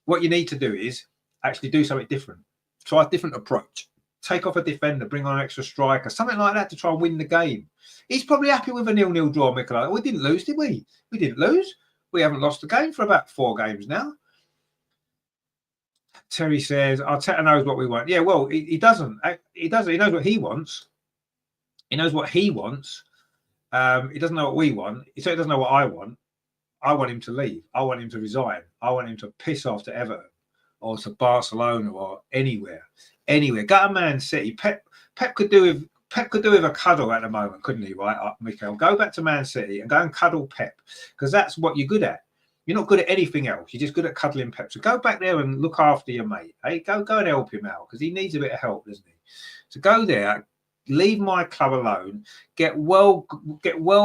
What you need to do is actually do something different. Try a different approach. Take off a defender, bring on an extra striker, something like that to try and win the game. He's probably happy with a 0-0 draw, Mikel. We didn't lose, did we? We didn't lose. We haven't lost the game for about 4 games now. Terry says, Arteta knows what we want. Yeah, well, he doesn't. He doesn't. He knows what he wants. He knows what he wants. He doesn't know what we want. He certainly doesn't know what I want. I want him to leave. I want him to resign. I want him to piss off to Everton or to Barcelona or anywhere. Go to Man City. Pep could do with a cuddle at the moment, couldn't he? Right, Mikel? Go back to Man City and go and cuddle Pep, because that's what you're good at. You're not good at anything else. You're just good at cuddling Pep. So go back there and look after your mate. Hey, go and help him out because he needs a bit of help, doesn't he? So go there, leave my club alone, get well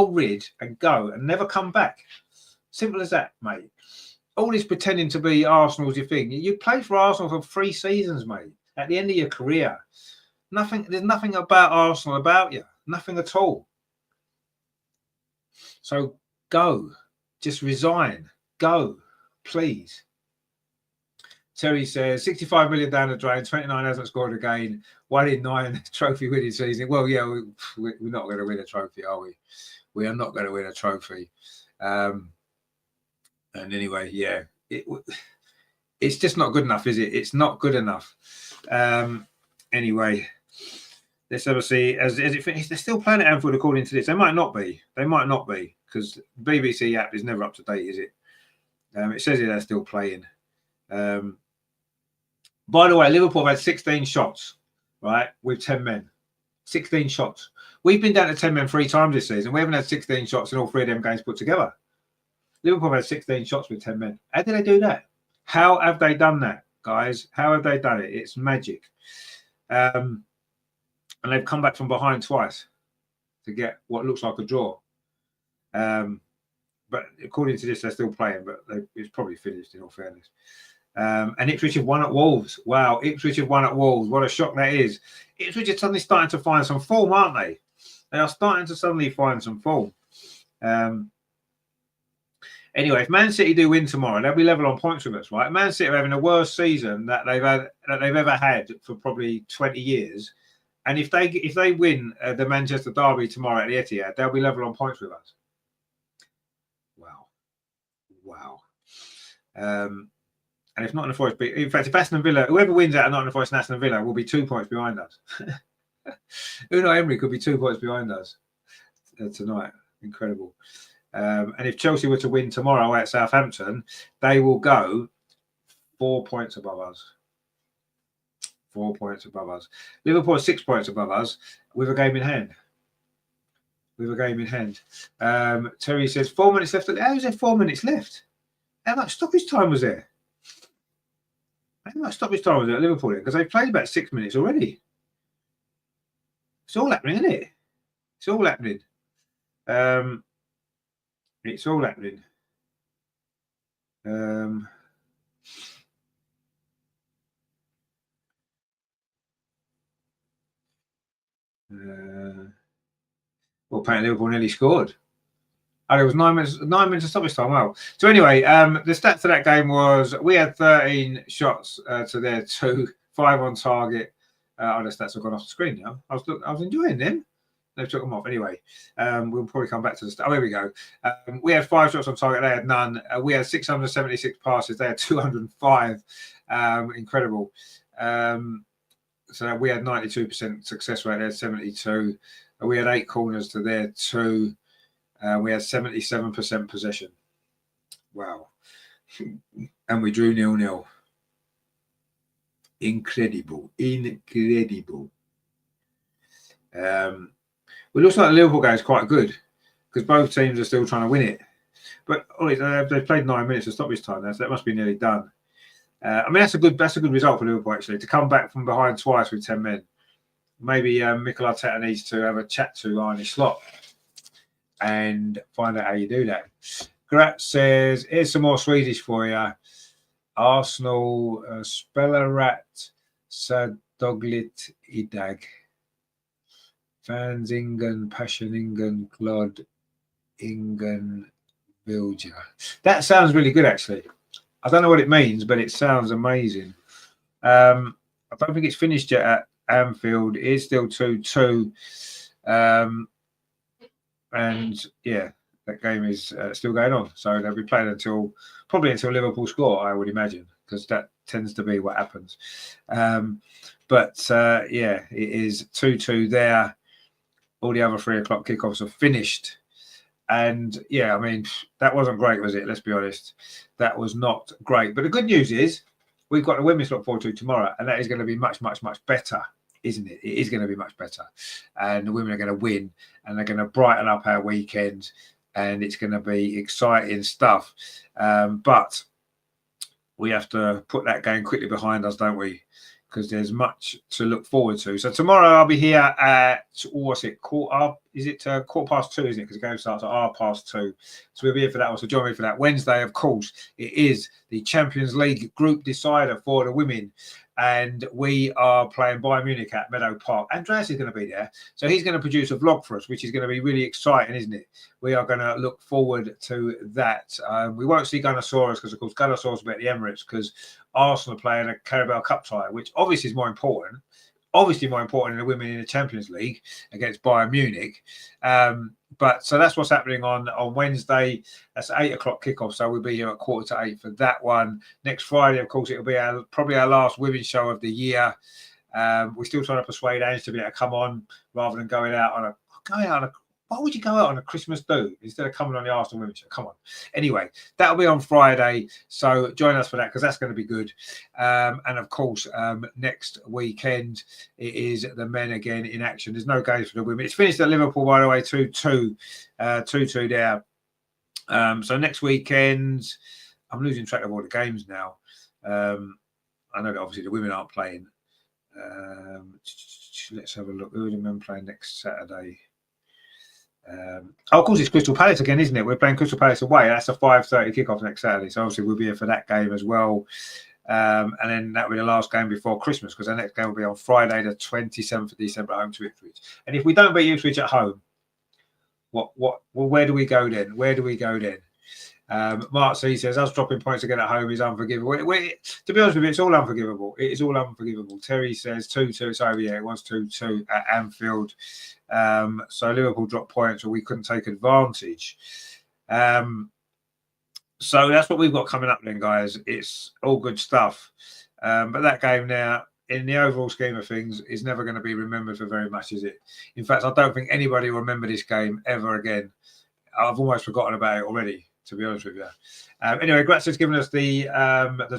rid, and go and never come back. Simple as that, mate. All this pretending to be Arsenal's your thing. You played for Arsenal for 3 seasons, mate. At the end of your career, there's nothing about Arsenal about you. Nothing at all. So go, just resign. Go, please. Terry says 65 million down the drain, 29 hasn't scored again, 1 in 9 trophy winning season. Well, yeah, we're not going to win a trophy, are we? We are not going to win a trophy. And anyway, yeah, it's just not good enough, is it? It's not good enough. Anyway, let's have a see. As it finished, they're still playing at Anfield according to this. They might not be. They might not be, because BBC app is never up to date, is it? It says they're still playing. By the way, Liverpool have had 16 shots, right, with 10 men. 16 shots. We've been down to 10 men 3 times this season. We haven't had 16 shots in all 3 of them games put together. Liverpool have had 16 shots with 10 men. How did they do that? How have they done that, guys? How have they done it? It's magic. And they've come back from behind twice to get what looks like a draw. But according to this, they're still playing, but it's probably finished, in all fairness. And Ipswich have won at Wolves. Wow, Ipswich have won at Wolves. What a shock that is. Ipswich are suddenly starting to find some form, aren't they? They are starting to suddenly find some form. Anyway, if Man City do win tomorrow, they'll be level on points with us, right? Man City are having the worst season that they've ever had for probably 20 years. And if they win the Manchester Derby tomorrow at the Etihad, they'll be level on points with us. Wow. And if Nottingham Forest in fact, if Aston Villa, whoever wins out of Nottingham Forest and Aston Villa will be 2 points behind us. Unai Emery could be 2 points behind us tonight. Incredible. And if Chelsea were to win tomorrow at Southampton, they will go 4 points above us. 4 points above us. Liverpool are 6 points above us with a game in hand. Terry says 4 minutes left. How is there 4 minutes left? How much stoppage time was there? How much stoppage time was there at Liverpool? Because they played about 6 minutes already. It's all happening, isn't it? It's all happening. It's all happening. Well, apparently Liverpool nearly scored. Oh, there was 9 minutes of stoppage time. Wow. So anyway, the stats of that game was we had 13 shots to their 2, 5 on target. The stats have gone off the screen now. I was enjoying them. They took them off anyway. We'll probably come back to the Oh, here we go. We had 5 shots on target. They had none. We had 676 passes. They had 205. Incredible. So we had 92% success rate. They had 72. We had 8 corners to their 2. We had 77% possession. Wow. And we drew 0-0. Incredible. It looks like the Liverpool game is quite good because both teams are still trying to win it. But they've played 9 minutes of stoppage time now, so that must be nearly done. I mean, that's a good result for Liverpool, actually, to come back from behind twice with 10 men. Maybe Mikel Arteta needs to have a chat to Arne Slot and find out how you do that. Grat says, here's some more Swedish for you. Arsenal, Spellarat, Sadoglit Idag. Fans Ingen, Passion Ingen, Glod Ingen, Vilja. That sounds really good, actually. I don't know what it means, but it sounds amazing. I don't think it's finished yet at Anfield. It is still 2-2. And yeah, that game is still going on. So they'll be playing probably until Liverpool score, I would imagine, because that tends to be what happens. But yeah, it is 2-2 there. All the other 3 o'clock kickoffs are finished. And yeah, I mean, that wasn't great, was it? Let's be honest. That was not great. But the good news is we've got the women's to look forward to tomorrow, and that is going to be much, much, much better, isn't it? It is going to be much better. And the women are going to win, and they're going to brighten up our weekend, and it's going to be exciting stuff. But we have to put that game quickly behind us, don't we? Because there's much to look forward to. So tomorrow I'll be here at, what's it, quarter past 2, isn't it? Because the game starts at 2:30. So we'll be here for that one. So join me for that. Wednesday, of course, it is the Champions League group decider for the women. And we are playing Bayern Munich at Meadow Park. Andreas is going to be there. So he's going to produce a vlog for us, which is going to be really exciting, isn't it? We are going to look forward to that. We won't see Gunnersaurus because, of course, Gunnersaurus will be at the Emirates because Arsenal are playing a Carabao Cup tie, which obviously is more important. Obviously more important than the women in the Champions League against Bayern Munich. But so that's what's happening on Wednesday. That's 8 o'clock kickoff. So we'll be here at 7:45 for that one. Next Friday, of course, it'll be probably our last women's show of the year. We're still trying to persuade Ange to be able to come on rather than going out on a. Why would you go out on a Christmas do instead of coming on the Arsenal Women's Show? Come on. Anyway, that'll be on Friday. So join us for that because that's going to be good. And of course, next weekend, it is the men again in action. There's no games for the women. It's finished at Liverpool, by the way, 2-2. 2-2 there. So next weekend, I'm losing track of all the games now. I know that obviously the women aren't playing. Let's have a look. Who are the men playing next Saturday? Of course, it's Crystal Palace again, isn't it? We're playing Crystal Palace away. That's a 5:30 kickoff next Saturday. So obviously we'll be here for that game as well. And then that will be the last game before Christmas because the next game will be on Friday, the 27th of December, home to Ipswich. And if we don't beat Ipswich at home, where do we go then? Mark C says us dropping points again at home is unforgivable. To be honest with you, it's all unforgivable. It is all unforgivable. Terry says 2-2. So yeah, it was 2-2 at Anfield. So Liverpool dropped points, or we couldn't take advantage. So that's what we've got coming up then, guys. It's all good stuff. But that game now, in the overall scheme of things, is never going to be remembered for very much, is it? In fact, I don't think anybody will remember this game ever again. I've almost forgotten about it already, to be honest with you. Anyway, Gratz has given us the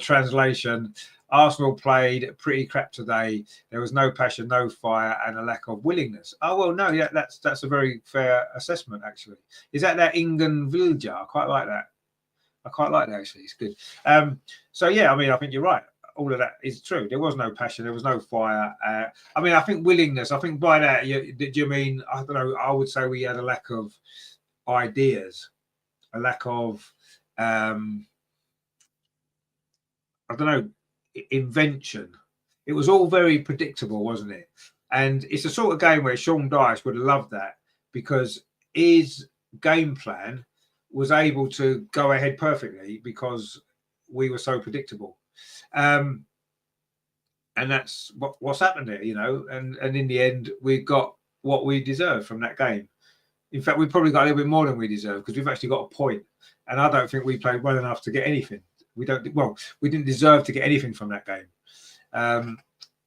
translation Arsenal played pretty crap today. There was no passion, no fire, and a lack of willingness. Oh well, no, yeah, that's a very fair assessment actually. Is that Ingen Villager? I quite like that. I quite like that actually. It's good. So yeah, I mean, I think you're right. All of that is true. There was no passion. There was no fire. I mean, I think willingness. I think by that, do you mean? I don't know. I would say we had a lack of ideas, a lack of I don't know, invention. It was all very predictable, wasn't it? And it's a sort of game where Sean Dyche would have loved that because his game plan was able to go ahead perfectly because we were so predictable. And that's what's happened here, you know. And in the end, we got what we deserved from that game. In fact, we probably got a little bit more than we deserve because we've actually got a point. And I don't think we played well enough to get anything. We didn't deserve to get anything from that game.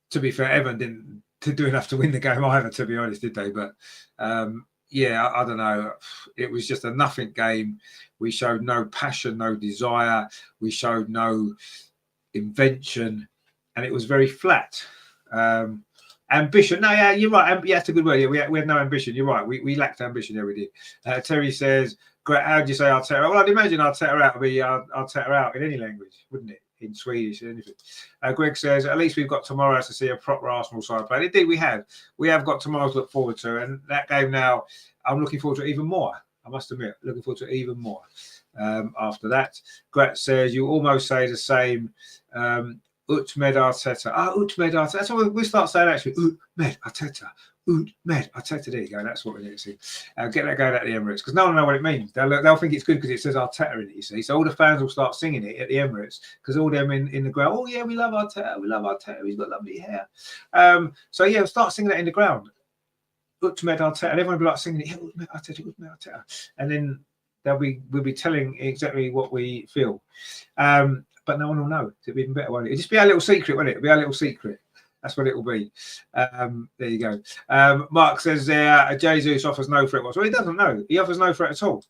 To be fair, Everton didn't do enough to win the game either, to be honest, did they? But yeah, I don't know. It was just a nothing game. We showed no passion, no desire. We showed no invention, and it was very flat. Ambition. No, yeah, you're right. Yeah, that's a good word. Yeah, we had no ambition. You're right. We lacked ambition. Yeah, we did. Terry says, how do you say Arteta? Well, I'd imagine Arteta out would be Arteta out in any language, wouldn't it? In Swedish, anything. Greg says, at least we've got tomorrow to see a proper Arsenal side play. Indeed, we have. We have got tomorrow to look forward to. And that game now, I'm looking forward to it even more. I must admit, looking forward to it even more after that. Grat says, you almost say the same. Utmed Arteta. Utmed Arteta. That's what we'll start saying actually. Utmed Arteta. Utmed Arteta. There you go. That's what we need to see. Get that going at the Emirates because no one will know what it means. They'll think it's good because it says Arteta in it, you see. So all the fans will start singing it at the Emirates because all them in the ground, oh yeah, we love Arteta. We love Arteta. He's got lovely hair. So yeah, we'll start singing that in the ground. Utmed Arteta. And everyone will be like singing it. Yeah, Utmed Arteta. Utmed Arteta. And then we'll be telling exactly what we feel. But no one will know. It'll be even better, won't it? It'll just be our little secret, won't it? It'll be our little secret. That's what it will be. There you go. Mark says there, Jesus offers no threat whatsoever. Well, he doesn't know. He offers no threat at all.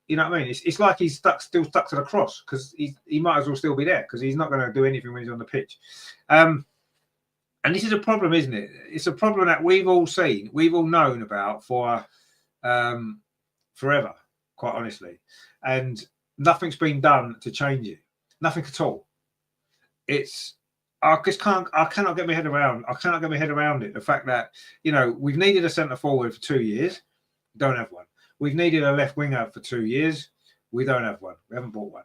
You know what I mean? It's like he's still stuck to the cross because he might as well still be there because he's not going to do anything when he's on the pitch. And this is a problem, isn't it? It's a problem that we've all seen, we've all known about for forever, quite honestly. And nothing's been done to change it. Nothing at all. I cannot get my head around. I cannot get my head around it. The fact that, you know, we've needed a centre forward for 2 years, don't have one. We've needed a left winger for 2 years, we don't have one. We haven't bought one.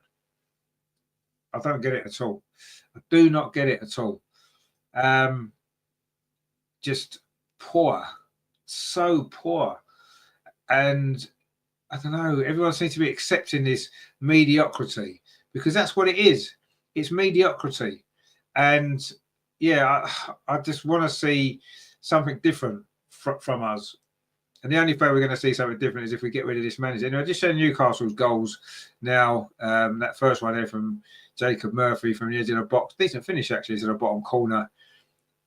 I don't get it at all. I do not get it at all. Just poor, so poor, and I don't know. Everyone seems to be accepting this mediocrity. Because that's what it is. It's mediocrity. And yeah, I just want to see something different from us. And the only way we're going to see something different is if we get rid of this manager. Anyway, just showing Newcastle's goals now. That first one there from Jacob Murphy from the edge of the box. Decent finish, actually, to the bottom corner.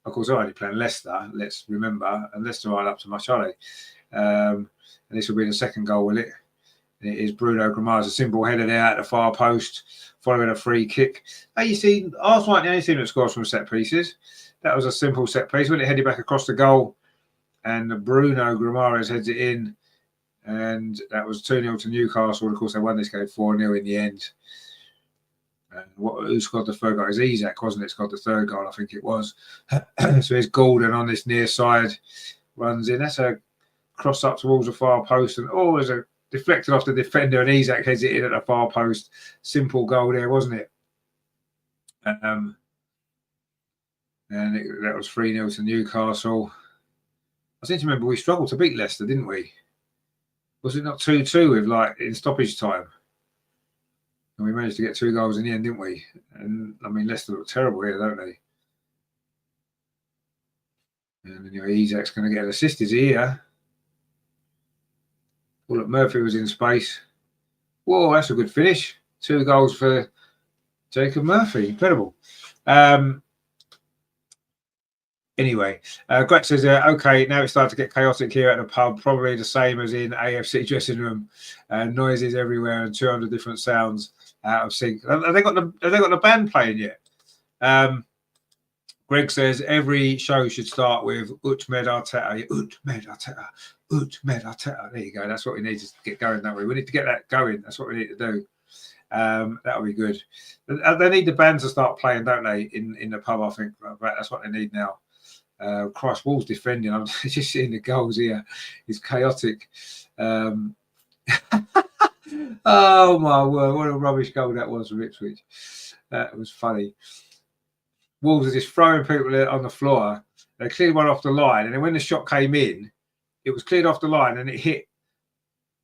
Of course, already playing Leicester, let's remember. And Leicester aren't up to much, are they? And this will be the second goal, will it? It is Bruno Grimal's a simple header there at the far post, following a free kick. Now you see, Arsenal aren't the only team that scores from set pieces. That was a simple set piece. When it headed back across the goal, and Bruno Grimal's heads it in, and that was 2-0 to Newcastle. Of course, they won this game 4-0 in the end. And who scored the third goal? It was Isak, wasn't it? Scored the third goal, I think it was. So there's Gordon on this near side, runs in. That's a cross up towards the far post, and there's a deflected off the defender, and Isak heads it in at the far post. Simple goal there, wasn't it? And that was 3-0 to Newcastle. I seem to remember we struggled to beat Leicester, didn't we? Was it not 2-2 with like in stoppage time? And we managed to get 2 goals in the end, didn't we? And I mean, Leicester look terrible here, don't they? And you know, Isak's going to get an assist, is he here? Well, look, Murphy was in space. Whoa, that's a good finish. 2 goals for Jacob Murphy. Incredible. Anyway, Greg says, okay, now it's starting to get chaotic here at the pub, probably the same as in AFC dressing room. Noises everywhere and 200 different sounds out of sync. Have they got the band playing yet? Greg says every show should start with Utmed Arteta. Utmed Arteta. Utmed Arteta. There you go. That's what we need to get going that way. We need to get that going. That's what we need to do. That'll be good. They need the band to start playing, don't they? In the pub, I think that's what they need now. Christ, Wolves defending. I'm just seeing the goals here. It's chaotic. Oh my word! What a rubbish goal that was from Ipswich. That was funny. Wolves are just throwing people on the floor. They cleared one off the line, and then when the shot came in, it was cleared off the line and it hit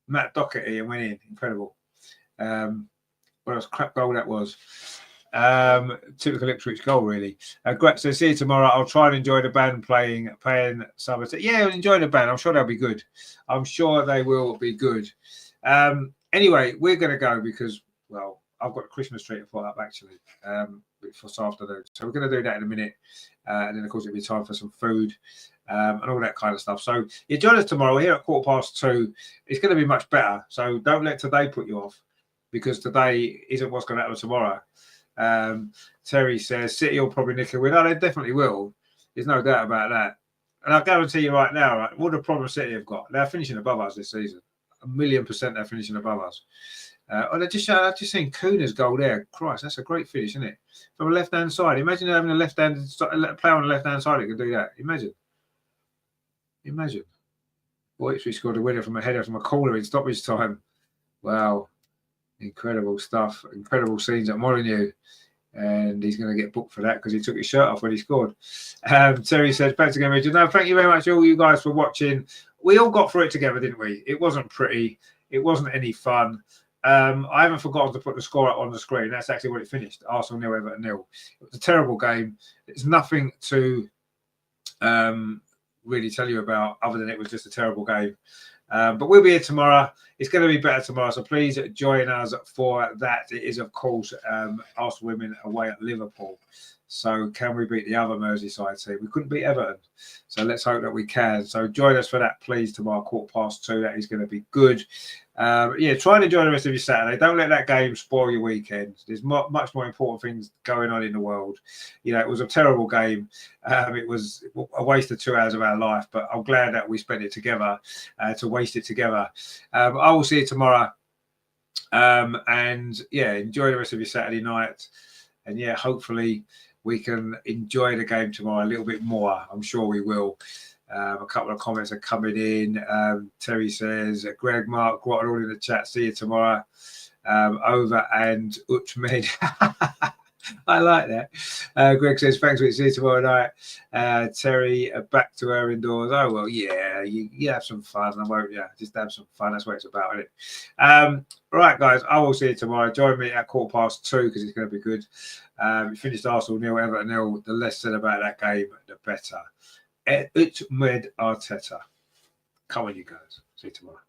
Matt Doherty and went in. Incredible. What else? Crap goal that was. Typical Ipswich goal, really. Great. So see you tomorrow. I'll try and enjoy the band playing some. Yeah, I'll enjoy the band. I'm sure they'll be good. I'm sure they will be good. Anyway, we're going to go because, well, I've got a Christmas tree to put up actually for this afternoon. So we're going to do that in a minute. And then, of course, it'll be time for some food and all that kind of stuff. So you join us tomorrow. We're here at 2:15. It's going to be much better. So don't let today put you off because today isn't what's going to happen tomorrow. Terry says City will probably nick a win. No, they definitely will. There's no doubt about that. And I guarantee you right now, right, what the problem City have got, they're finishing above us this season. 1,000,000% they're finishing above us. I've just seen Kuna's goal there. Christ, that's a great finish, isn't it? From a left-hand side. Imagine having a left-hand player on the left-hand side that can do that. Imagine. Boy, we scored a winner from a header from a corner in stoppage time. Wow. Incredible stuff. Incredible scenes at Molineux. And he's going to get booked for that because he took his shirt off when he scored. Terry says, thanks again, Richard. No, thank you very much, all you guys, for watching. We all got through it together, didn't we? It wasn't pretty. It wasn't any fun. I haven't forgotten to put the score up on the screen. That's actually what it finished. Arsenal 0, Everton 0. It was a terrible game. There's nothing to really tell you about other than it was just a terrible game. But we'll be here tomorrow. It's going to be better tomorrow, so please join us for that. It is, of course, Arsenal women away at Liverpool. So can we beat the other Merseyside team? We couldn't beat Everton, so let's hope that we can. So join us for that, please, tomorrow, 2:15. That is going to be good. Yeah, try and enjoy the rest of your Saturday. Don't let that game spoil your weekend. There's much more important things going on in the world. You know, it was a terrible game. It was a waste of 2 hours of our life, but I'm glad that we spent it together to waste it together. I will see you tomorrow. And yeah, enjoy the rest of your Saturday night. And yeah, hopefully we can enjoy the game tomorrow a little bit more. I'm sure we will. A couple of comments are coming in. Terry says, Greg, Mark, what are all in the chat? See you tomorrow. Over and Utmed. I like that. Greg says, thanks for see you tomorrow night. Terry, back to her indoors. Oh, well, yeah, you have some fun, won't you? Just have some fun. That's what it's about, isn't it? Right, guys, I will see you tomorrow. Join me at 2:15 because it's going to be good. We finished Arsenal 0, Everton 0. The less said about that game, the better. Utmed Arteta. Come on, you guys. See you tomorrow.